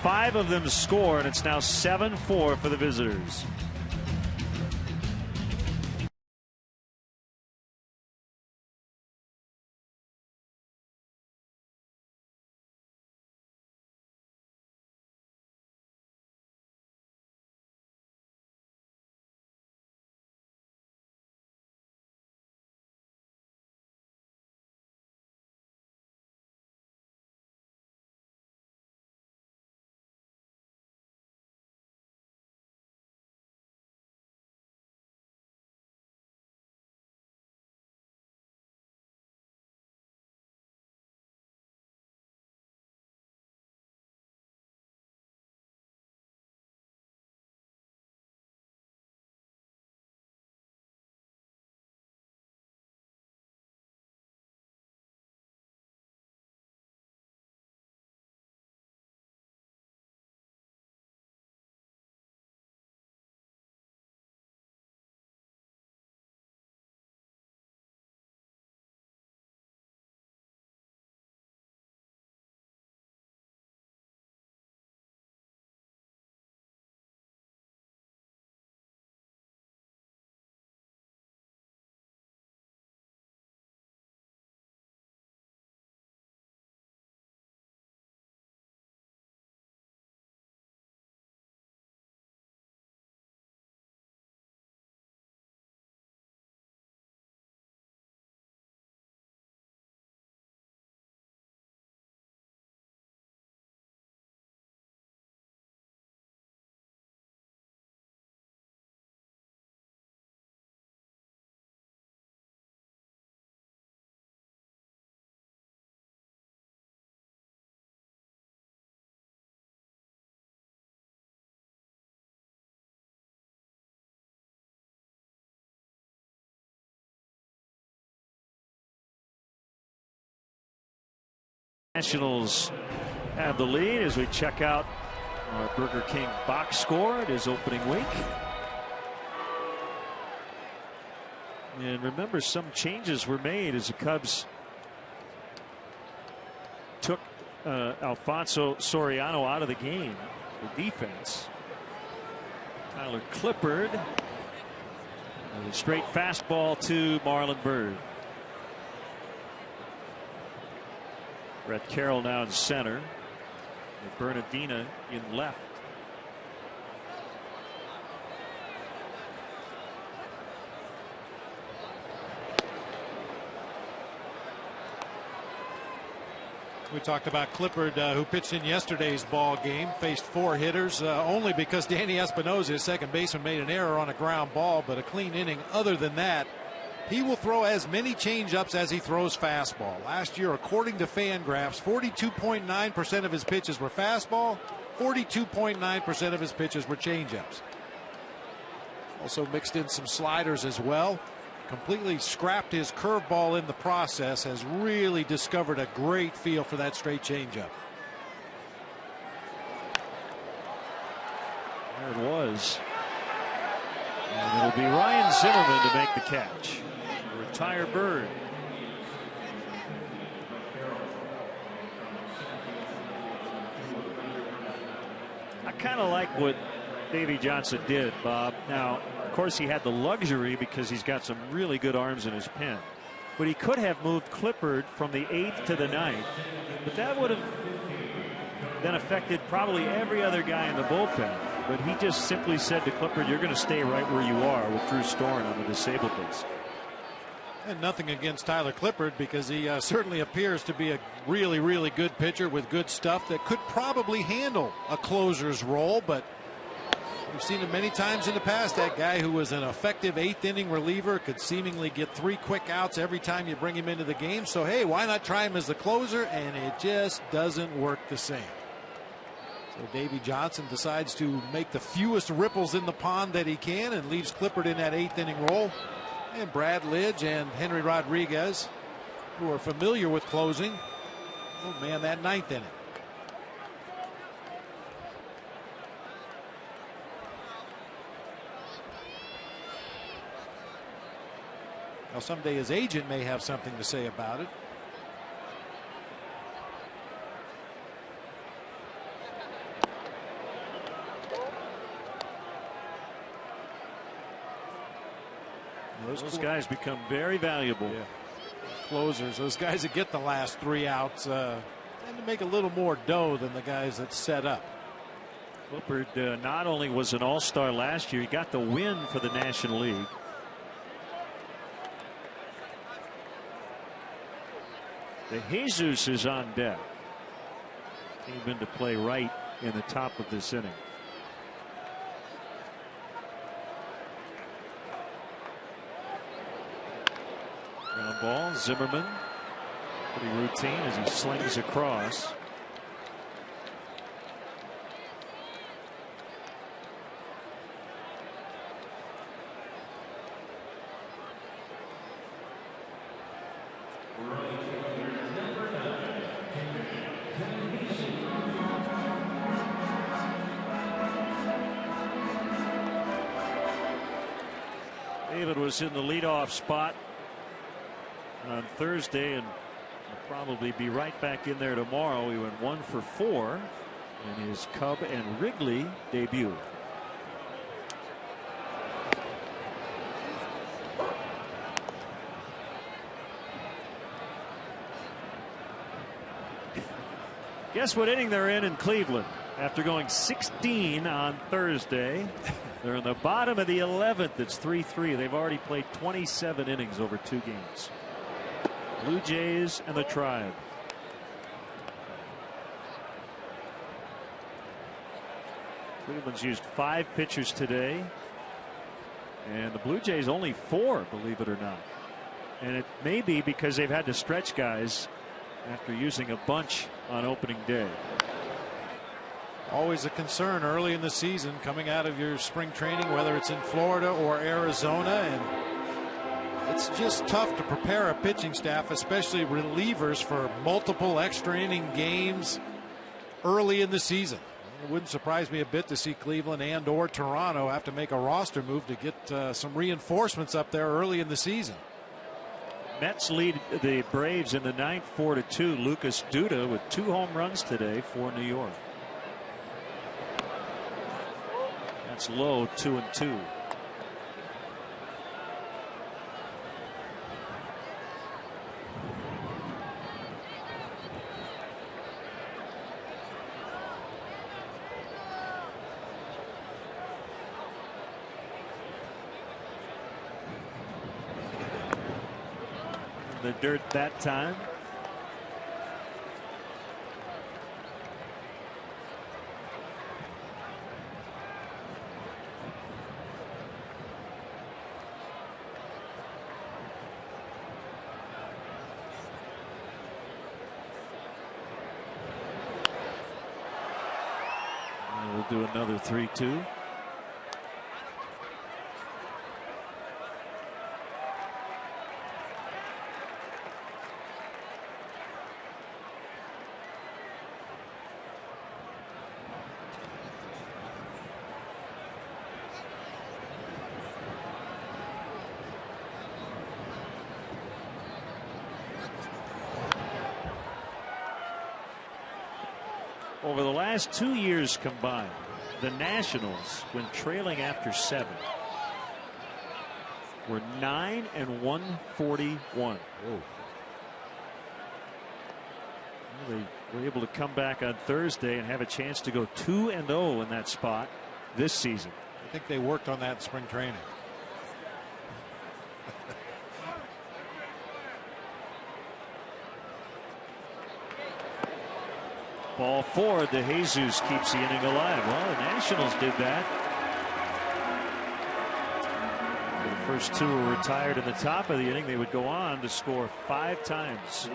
5 of them score, and it's now 7-4 for the visitors. Nationals have the lead as we check out our Burger King box score. It is opening week. And remember, some changes were made as the Cubs took Alfonso Soriano out of the game for defense. Tyler Clippard, a straight fastball to Marlon Byrd. Brett Carroll now in center, with Bernardina in left. We talked about Clippard, who pitched in yesterday's ball game, faced 4 hitters, only because Danny Espinosa, his second baseman, made an error on a ground ball, but a clean inning. Other than that, he will throw as many changeups as he throws fastball. Last year, according to Fangraphs, 42.9% of his pitches were fastball, 42.9% of his pitches were changeups. Also mixed in some sliders as well. Completely scrapped his curveball in the process. Has really discovered a great feel for that straight changeup. There it was. And it'll be Ryan Zimmerman to make the catch. Retire Byrd. I kind of like what Davey Johnson did, Bob. Now, of course, he had the luxury because he's got some really good arms in his pen. But he could have moved Clippard from the 8th to the 9th. But that would have then affected probably every other guy in the bullpen. But he just simply said to Clippard, you're going to stay right where you are with Drew Storen on the disabled list. And nothing against Tyler Clippard, because he certainly appears to be a really, really good pitcher with good stuff that could probably handle a closer's role. But we've seen him many times in the past. That guy who was an effective 8th inning reliever could seemingly get 3 quick outs every time you bring him into the game. So, hey, why not try him as the closer? And it just doesn't work the same. So Davey Johnson decides to make the fewest ripples in the pond that he can and leaves Clippard in that 8th inning role. And Brad Lidge and Henry Rodriguez, who are familiar with closing, Oh man, that ninth inning. Now someday his agent may have something to say about it. Those guys become very valuable. Yeah. Closers, those guys that get the last 3 outs tend to make a little more dough than the guys that set up. Clippard not only was an all-star last year, he got the win for the National League. The Jesus is on deck. Came in to play right in the top of this inning. Ground ball, Zimmerman. Pretty routine as he slings across. David was in the leadoff spot on Thursday and will probably be right back in there tomorrow. He went 1 for 4 in his Cub and Wrigley debut. Guess what inning they're in Cleveland after going 16 on Thursday. They're in the bottom of the 11th. It's 3-3. They've already played 27 innings over 2 games. Blue Jays and the Tribe. Cleveland's used 5 pitchers today, and the Blue Jays only 4, believe it or not. And it may be because they've had to stretch guys after using a bunch on opening day. Always a concern early in the season coming out of your spring training, whether it's in Florida or Arizona, and it's just tough to prepare a pitching staff, especially relievers, for multiple extra inning games early in the season. It wouldn't surprise me a bit to see Cleveland and or Toronto have to make a roster move to get some reinforcements up there early in the season. Mets lead the Braves in the 9th 4-2. Lucas Duda with 2 home runs today for New York. That's low, 2-2. The dirt that time. And we'll do another 3-2. Over the last 2 years combined, the Nationals, when trailing after 7, were 9 and 141. They were able to come back on Thursday and have a chance to go 2-0 in that spot this season. I think they worked on that in spring training. Ball 4. De Jesus keeps the inning alive. Well, the Nationals did that. The first 2 were retired in the top of the inning. They would go on to score 5 times.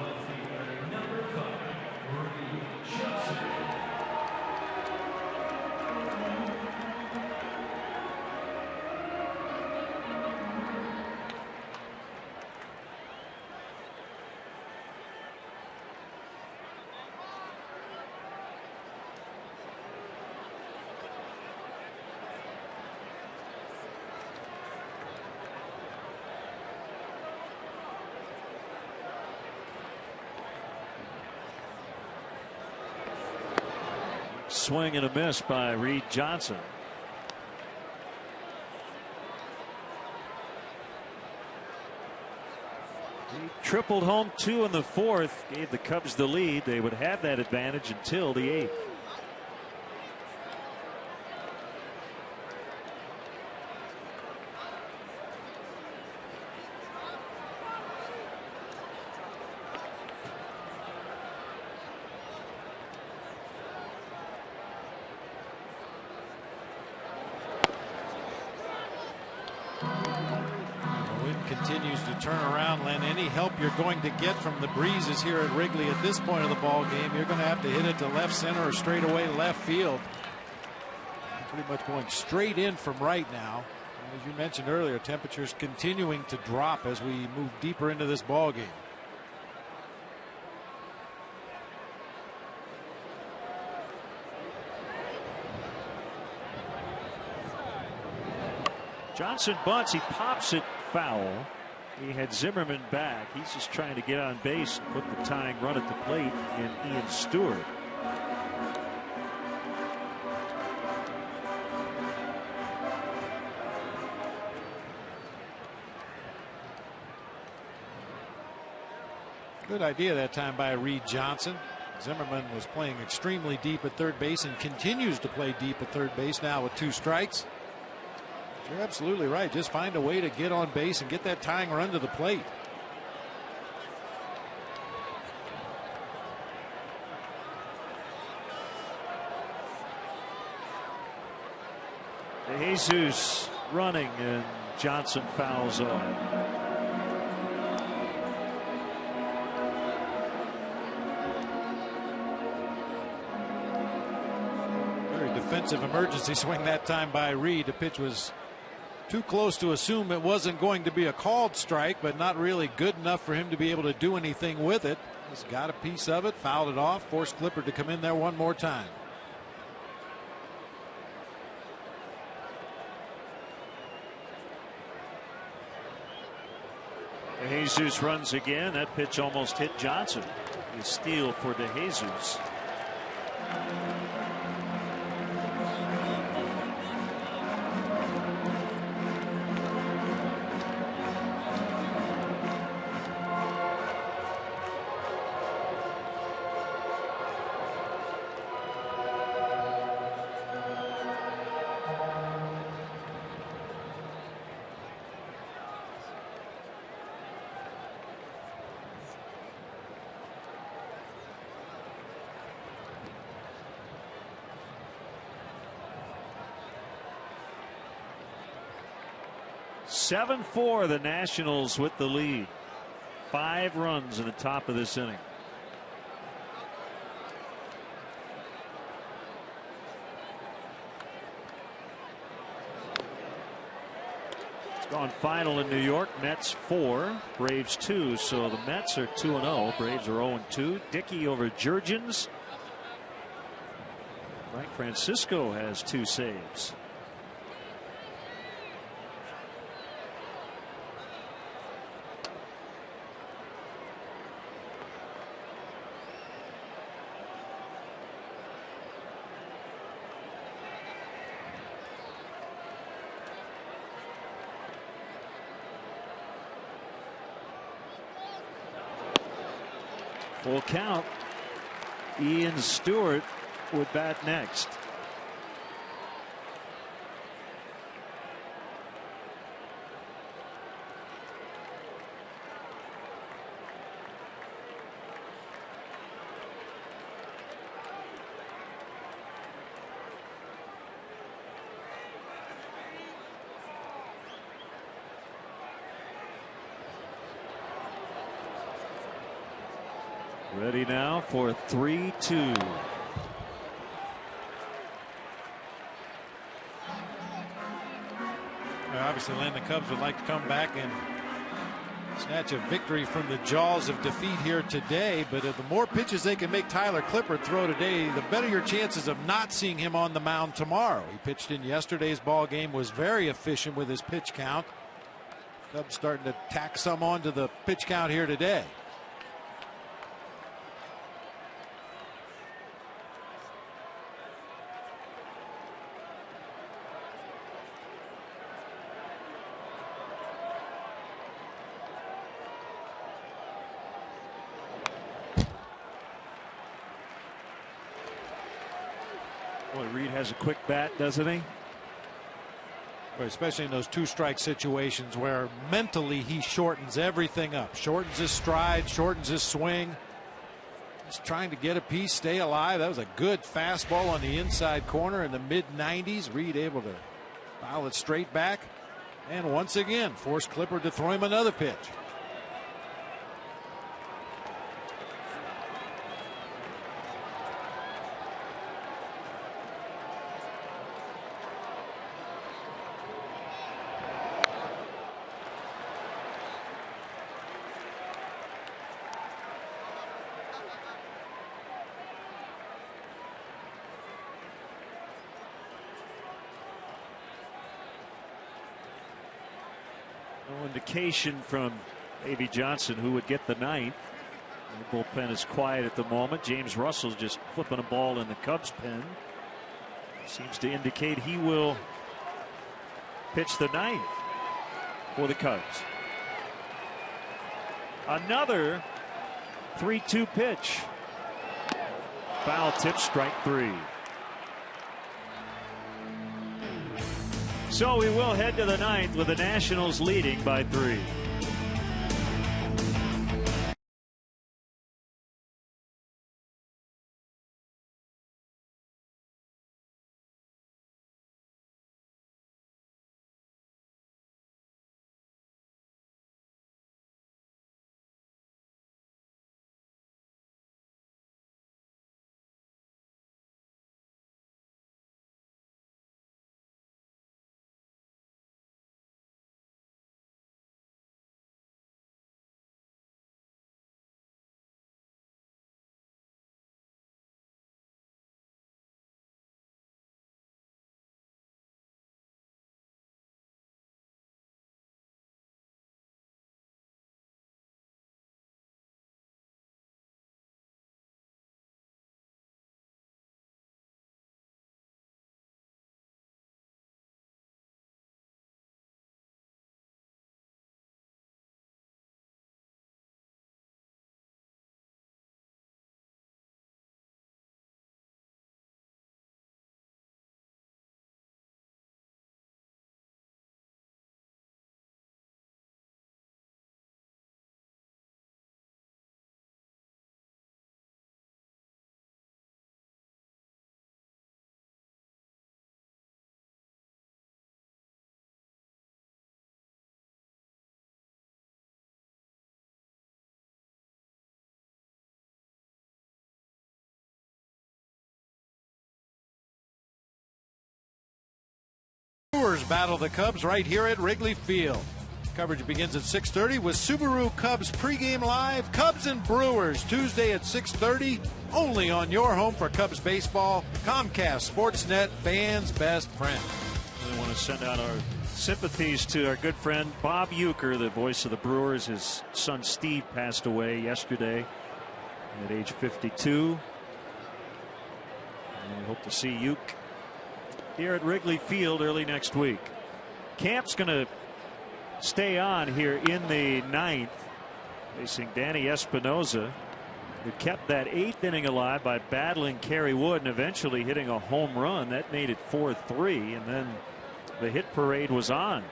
swing and a miss by Reed Johnson. He tripled home 2 in the 4th, gave the Cubs the lead. They would have that advantage until the 8th. Continues to turn around, Len. Any help you're going to get from the breezes here at Wrigley at this point of the ball game, you're going to have to hit it to left center or straight away left field. Pretty much going straight in from right now. And as you mentioned earlier, temperatures continuing to drop as we move deeper into this ball game. Johnson bunts. He pops it foul. He had Zimmerman back. He's just trying to get on base and put the tying run at the plate in Ian Stewart. Good idea that time by Reed Johnson. Zimmerman was playing extremely deep at third base and continues to play deep at third base now with 2 strikes. You're absolutely right. Just find a way to get on base and get that tying run to the plate. Jesus running and Johnson fouls off. Very defensive emergency swing that time by Reed. The pitch was too close to assume it wasn't going to be a called strike, but not really good enough for him to be able to do anything with it. He's got a piece of it, fouled it off, forced Clippard to come in there one more time. Jesus runs again. That pitch almost hit Johnson. A steal for DeJesus. (7-4) the Nationals with the lead. 5 runs in the top of this inning. It's gone final in New York. Mets 4, Braves 2. So the Mets are 2-0. Braves are 0-2. Dickey over Jurgens. Frank Francisco has 2 saves. Full count. Ian Stewart would bat next. Ready now for 3-2. Obviously, Len, the Cubs would like to come back and snatch a victory from the jaws of defeat here today. But the more pitches they can make Tyler Clippard throw today, the better your chances of not seeing him on the mound tomorrow. He pitched in yesterday's ball game, was very efficient with his pitch count. Cubs starting to tack some onto the pitch count here today. has a quick bat, doesn't he? Especially in those 2-strike situations where mentally he shortens everything up. Shortens his stride, shortens his swing. Just trying to get a piece, stay alive. That was a good fastball on the inside corner in the mid-90s. Reed able to foul it straight back. And once again, forced Clippard to throw him another pitch. No indication from A.B. Johnson who would get the ninth. The bullpen is quiet at the moment. James Russell's just flipping a ball in the Cubs pen. Seems to indicate he will pitch the ninth for the Cubs. Another 3-2 pitch. Foul tip, strike 3. So we will head to the ninth with the Nationals leading by 3. Brewers battle the Cubs right here at Wrigley Field. Coverage begins at 6:30 with Subaru Cubs pregame live. Cubs and Brewers Tuesday at 6:30. Only on your home for Cubs baseball. Comcast Sportsnet, fans' best friend. We want to send out our sympathies to our good friend Bob Uecker, the voice of the Brewers. His son Steve passed away yesterday at age 52. And we hope to see Ueck here at Wrigley Field early next week. Camp's going to stay on here in the ninth, facing Danny Espinosa, who kept that 8th inning alive by battling Kerry Wood and eventually hitting a home run. That made it 4-3, and then the hit parade was on.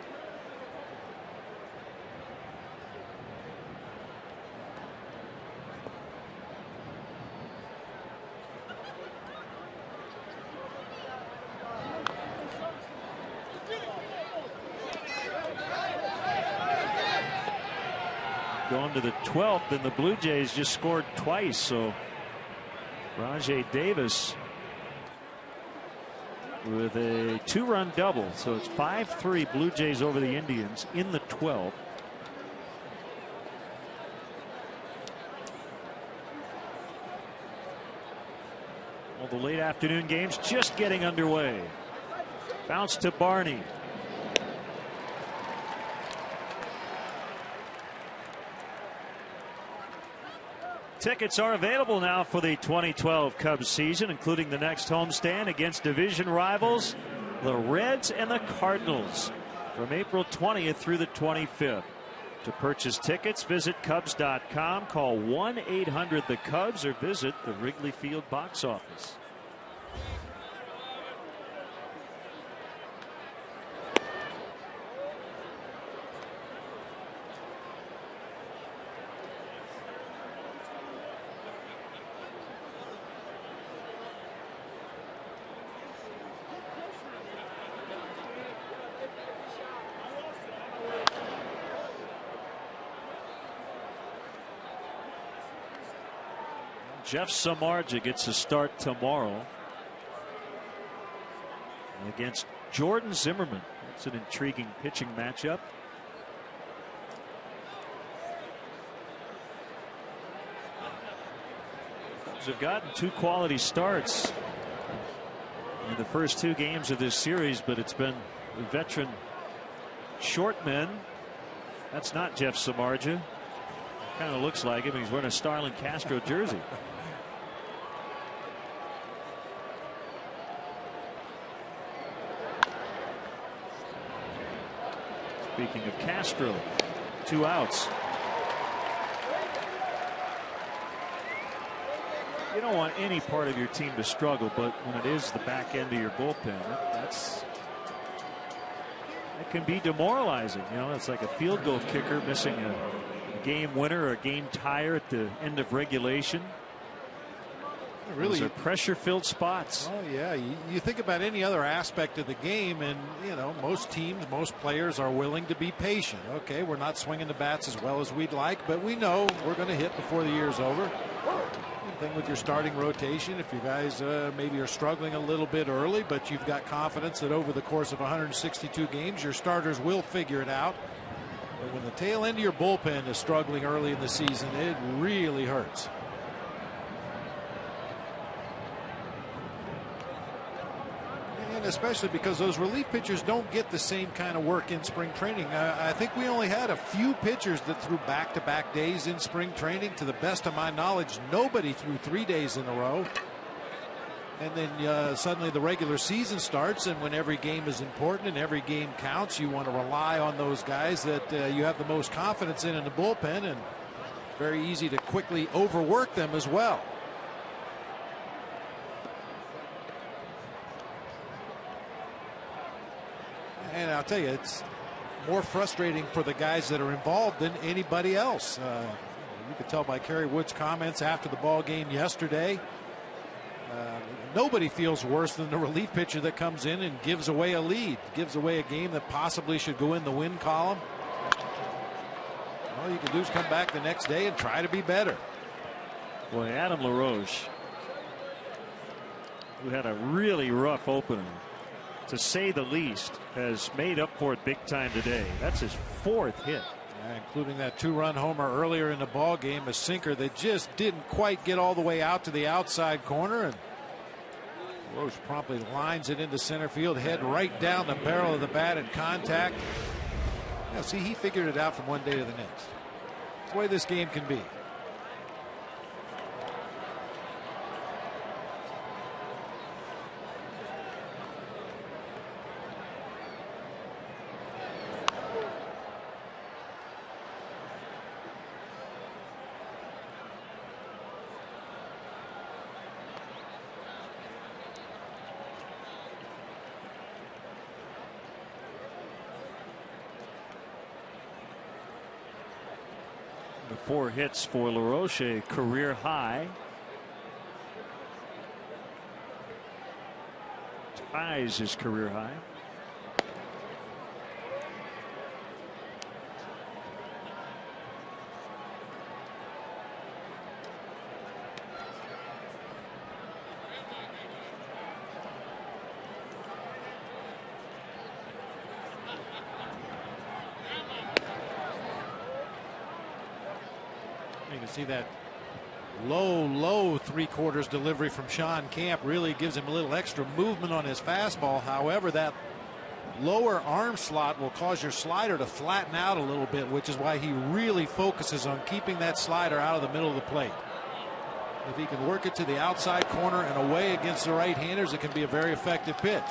Going to the 12th, and the Blue Jays just scored twice. So Rajai Davis with a 2-run double. So it's 5-3 Blue Jays over the Indians in the 12th. Well, the late afternoon games just getting underway. Bounce to Barney. Tickets are available now for the 2012 Cubs season, including the next homestand against division rivals, the Reds and the Cardinals, from April 20th through the 25th. To purchase tickets, visit Cubs.com, call 1-800-THE-CUBS, or visit the Wrigley Field box office. Jeff Samardzija gets a start tomorrow against Jordan Zimmerman. That's an intriguing pitching matchup. Cubs have gotten 2 quality starts in the first 2 games of this series, but it's been the veteran short men. That's not Jeff Samardzija. Kind of looks like him. He's wearing a Starlin Castro jersey. Speaking of Castro, 2 outs. You don't want any part of your team to struggle, but when it is the back end of your bullpen, that can be demoralizing. You know, it's like a field goal kicker missing a game winner or a game tire at the end of regulation. Really, those are pressure-filled spots. Oh yeah, you think about any other aspect of the game, and you know, most teams, most players are willing to be patient. Okay, we're not swinging the bats as well as we'd like, but we know we're going to hit before the year's over. Same thing with your starting rotation. If you guys maybe are struggling a little bit early, but you've got confidence that over the course of 162 games, your starters will figure it out. But when the tail end of your bullpen is struggling early in the season, it really hurts. And especially because those relief pitchers don't get the same kind of work in spring training. I think we only had a few pitchers that threw back-to-back days in spring training. To the best of my knowledge, nobody threw 3 days in a row. And then suddenly the regular season starts, and when every game is important and every game counts, you want to rely on those guys that you have the most confidence in the bullpen, and it's very easy to quickly overwork them as well. And I'll tell you, it's more frustrating for the guys that are involved than anybody else. You could tell by Kerry Wood's comments after the ball game yesterday. Nobody feels worse than the relief pitcher that comes in and gives away a lead, gives away a game that possibly should go in the win column. All you can do is come back the next day and try to be better. Boy, Adam LaRoche, who had a really rough opener, to say the least, has made up for it big time today. That's his 4th hit. Including that 2-run homer earlier in the ball game, a sinker that just didn't quite get all the way out to the outside corner, and Roche promptly lines it into center field, head right down the barrel of the bat at contact. Now, see, he figured it out from one day to the next. That's the way this game can be. The 4 hits for LaRoche, career high. Ties his career high. You can see that low 3/4 delivery from Sean Camp really gives him a little extra movement on his fastball. However, that lower arm slot will cause your slider to flatten out a little bit, which is why he really focuses on keeping that slider out of the middle of the plate. If he can work it to the outside corner and away against the right-handers, it can be a very effective pitch.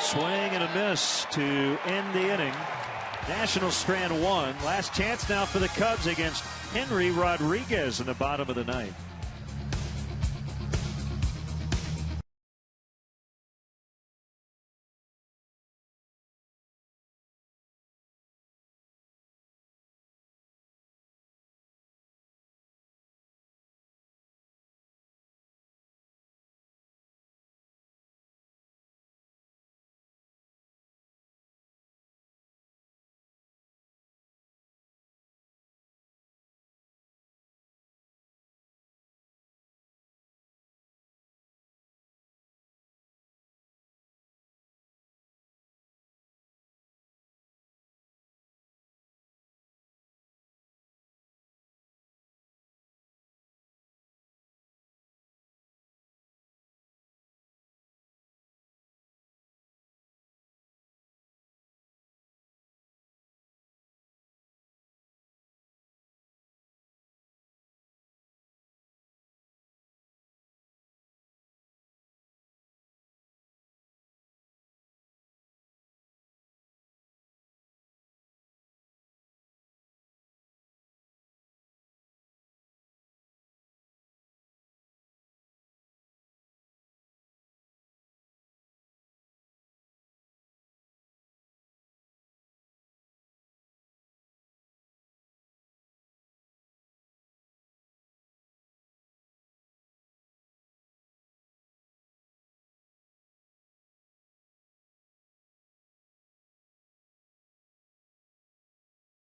Swing and a miss to end the inning. National strand 1. Last chance now for the Cubs against Henry Rodriguez in the bottom of the 9th.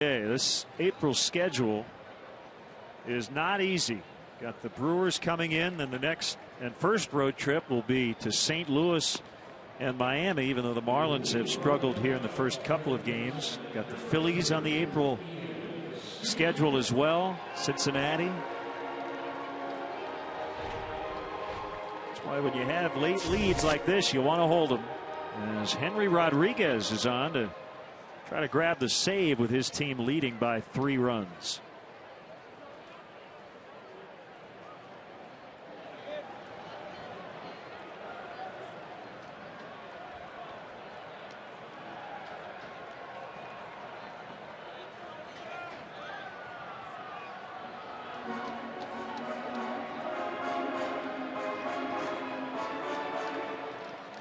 Okay, this April schedule is not easy. Got the Brewers coming in, and the next and first road trip will be to St. Louis and Miami, even though the Marlins have struggled here in the first couple of games. Got the Phillies on the April schedule as well. Cincinnati. That's why when you have late leads like this, you want to hold them. As Henry Rodriguez is on to try to grab the save with his team leading by 3 runs.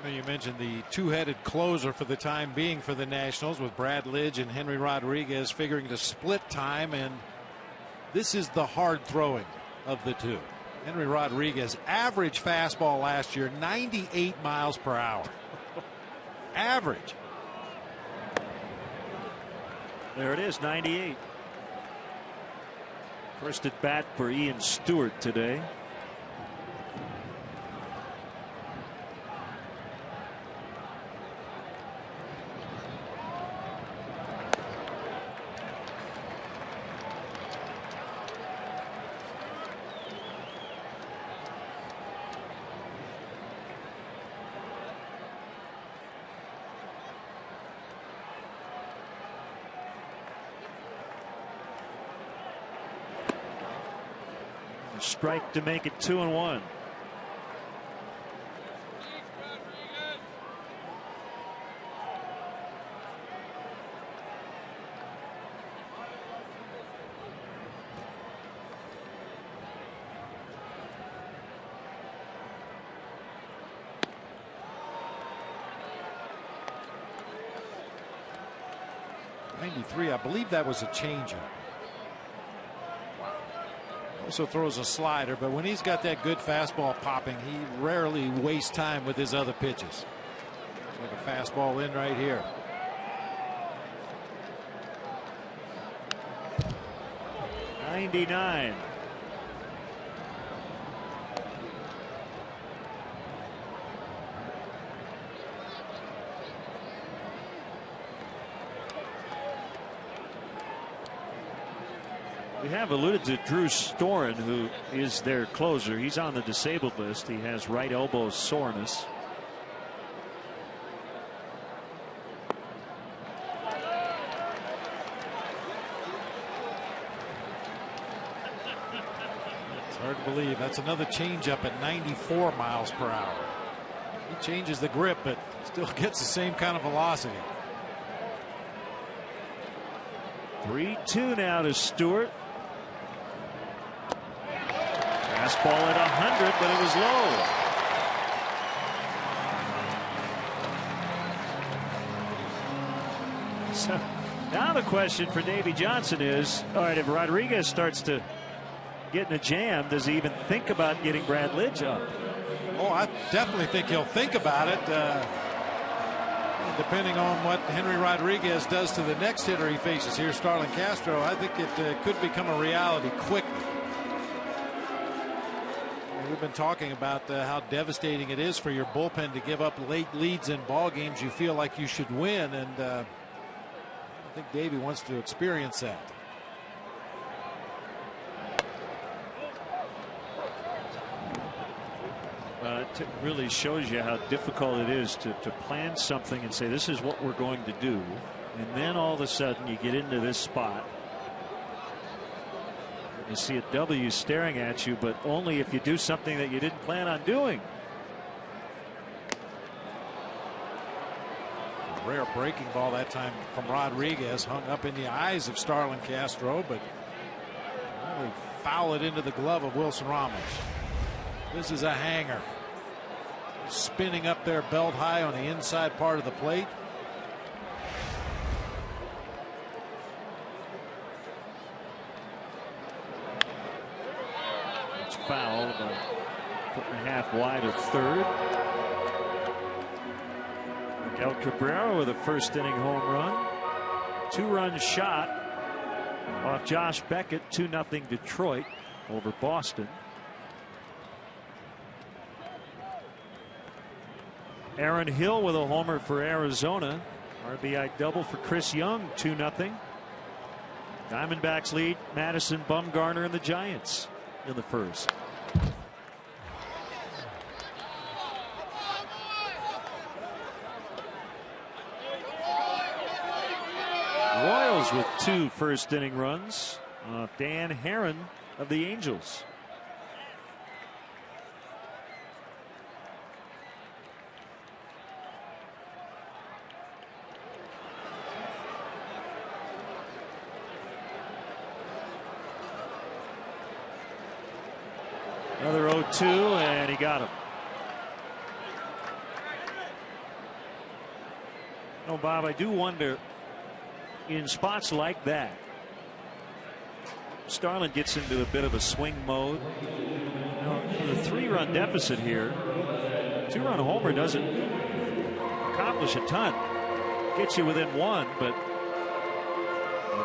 You mentioned the two-headed closer for the time being for the Nationals, with Brad Lidge and Henry Rodriguez figuring to split time, and this is the hard throwing of the two. Henry Rodriguez average fastball last year 98 miles per hour. Average. There it is, 98. First at bat for Ian Stewart today. Strike to make it 2-1. '93, I believe that was a changeup. Also throws a slider, but when he's got that good fastball popping, he rarely wastes time with his other pitches. Like a fastball in right here. '99. We have alluded to Drew Storen, who is their closer. He's on the disabled list. He has right elbow soreness. It's hard to believe. That's another changeup at 94 miles per hour. He changes the grip, but still gets the same kind of velocity. 3-2 now to Stewart. Fastball at 100, but it was low. So now the question for Davey Johnson is, all right, if Rodriguez starts to get in a jam, does he even think about getting Brad Lidge up? Oh, I definitely think he'll think about it. Depending on what Henry Rodriguez does to the next hitter he faces here, Starlin Castro, I think it could become a reality quickly. We've been talking about how devastating it is for your bullpen to give up late leads in ball games you feel like you should win, and I think Davey wants to experience that. It really shows you how difficult it is to plan something and say this is what we're going to do, and then all of a sudden you get into this spot. You see a W staring at you, but only if you do something that you didn't plan on doing. A rare breaking ball that time from Rodriguez, hung up in the eyes of Starlin Castro, but only foul it into the glove of Wilson Ramos. This is a hanger. Spinning up there belt high on the inside part of the plate. It's foul, about a foot and a half wide of third. Miguel Cabrera with a first inning home run. 2-run shot off Josh Beckett. 2-0 Detroit over Boston. Aaron Hill with a homer for Arizona. RBI double for Chris Young. 2-0. Diamondbacks lead Madison Bumgarner and the Giants in the first. Royals with 2 first-inning runs. Dan Herron of the Angels. Another 0-2, and he got him. No, Bob, I do wonder, in spots like that, Starlin gets into a bit of a swing mode. You know, with a 3-run deficit here, 2-run homer doesn't accomplish a ton. Gets you within 1, but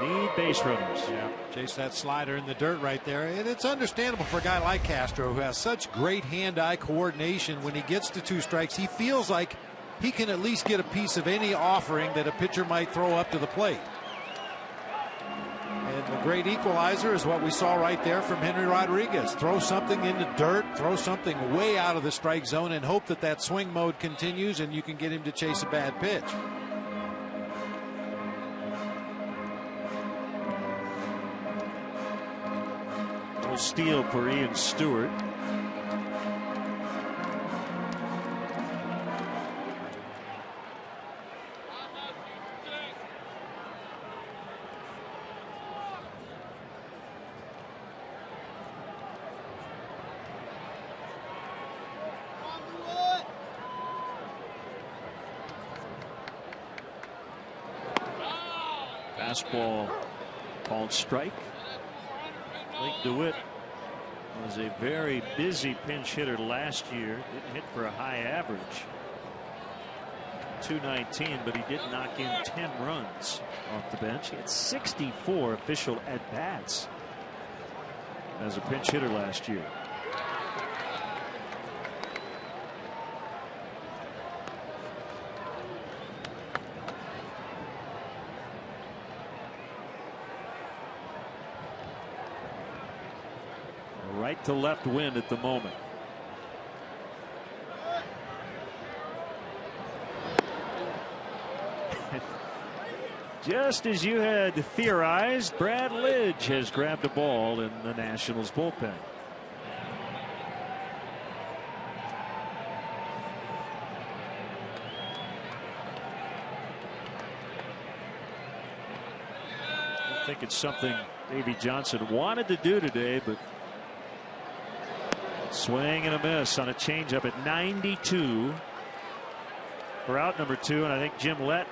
you need base runners. Yeah, chase that slider in the dirt right there. And it's understandable for a guy like Castro, who has such great hand-eye coordination. When he gets to 2 strikes, he feels like he can at least get a piece of any offering that a pitcher might throw up to the plate. And the great equalizer is what we saw right there from Henry Rodriguez. Throw something in the dirt, throw something way out of the strike zone, and hope that that swing mode continues and you can get him to chase a bad pitch. No steal for Ian Stewart. Fastball called strike. Blake DeWitt was a very busy pinch hitter last year. Didn't hit for a high average. .219, but he did knock in 10 runs off the bench. He had 64 official at-bats as a pinch hitter last year. Right to left wind at the moment. Just as you had theorized, Brad Lidge has grabbed a ball in the Nationals bullpen. I think it's something Davey Johnson wanted to do today, but swing and a miss on a changeup at 92 for out number 2. And I think Jim Lett,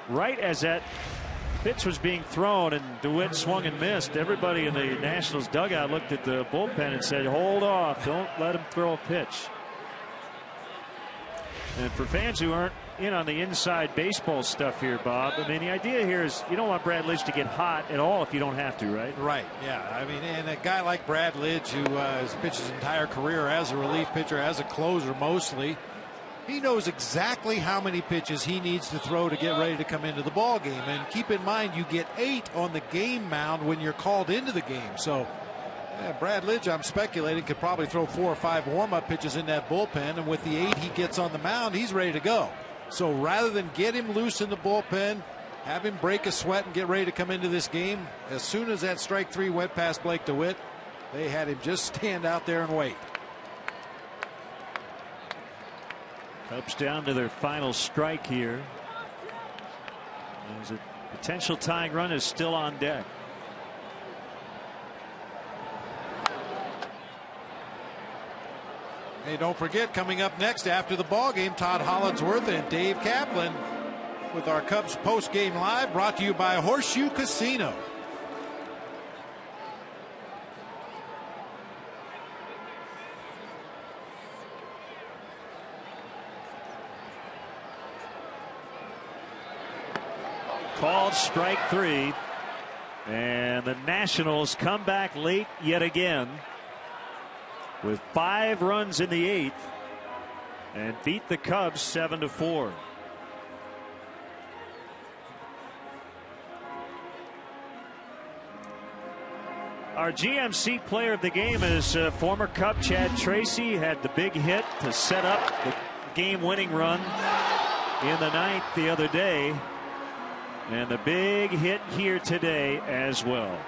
right as that pitch was being thrown and DeWitt swung and missed, everybody in the Nationals dugout looked at the bullpen and said, hold off, don't let him throw a pitch. And for fans who aren't in on the inside baseball stuff here, Bob, I mean, the idea here is you don't want Brad Lidge to get hot at all if you don't have to, right? Right, yeah. I mean, and a guy like Brad Lidge, who has pitched his entire career as a relief pitcher, as a closer mostly, he knows exactly how many pitches he needs to throw to get ready to come into the ball game. And keep in mind, you get 8 on the game mound when you're called into the game. So Brad Lidge, I'm speculating, could probably throw 4 or 5 warm-up pitches in that bullpen, and with the 8 he gets on the mound, he's ready to go. So rather than get him loose in the bullpen, have him break a sweat and get ready to come into this game, as soon as that strike 3 went past Blake DeWitt, they had him just stand out there and wait. Cubs down to their final strike here. There's a potential tying run is still on deck. Hey, don't forget, coming up next after the ball game, Todd Hollinsworth and Dave Kaplan with our Cubs post-game live, brought to you by Horseshoe Casino. Called strike 3. And the Nationals come back late yet again with 5 runs in the 8th and beat the Cubs 7-4. Our GMC player of the game is former Cub Chad Tracy. Had the big hit to set up the game-winning run in the 9th the other day. And the big hit here today as well.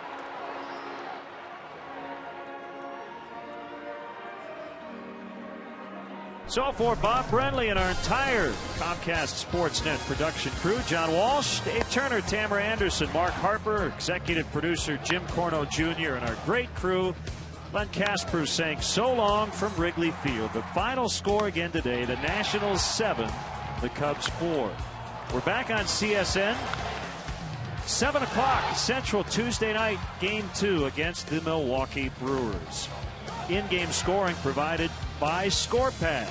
So for Bob Brenly and our entire Comcast Sportsnet production crew, John Walsh, Dave Turner, Tamara Anderson, Mark Harper, executive producer Jim Corno Jr., and our great crew, Len Casper, saying so long from Wrigley Field. The final score again today, the Nationals 7, the Cubs 4. We're back on CSN. 7 o'clock Central Tuesday night, Game 2 against the Milwaukee Brewers. In-game scoring provided by ScorePad.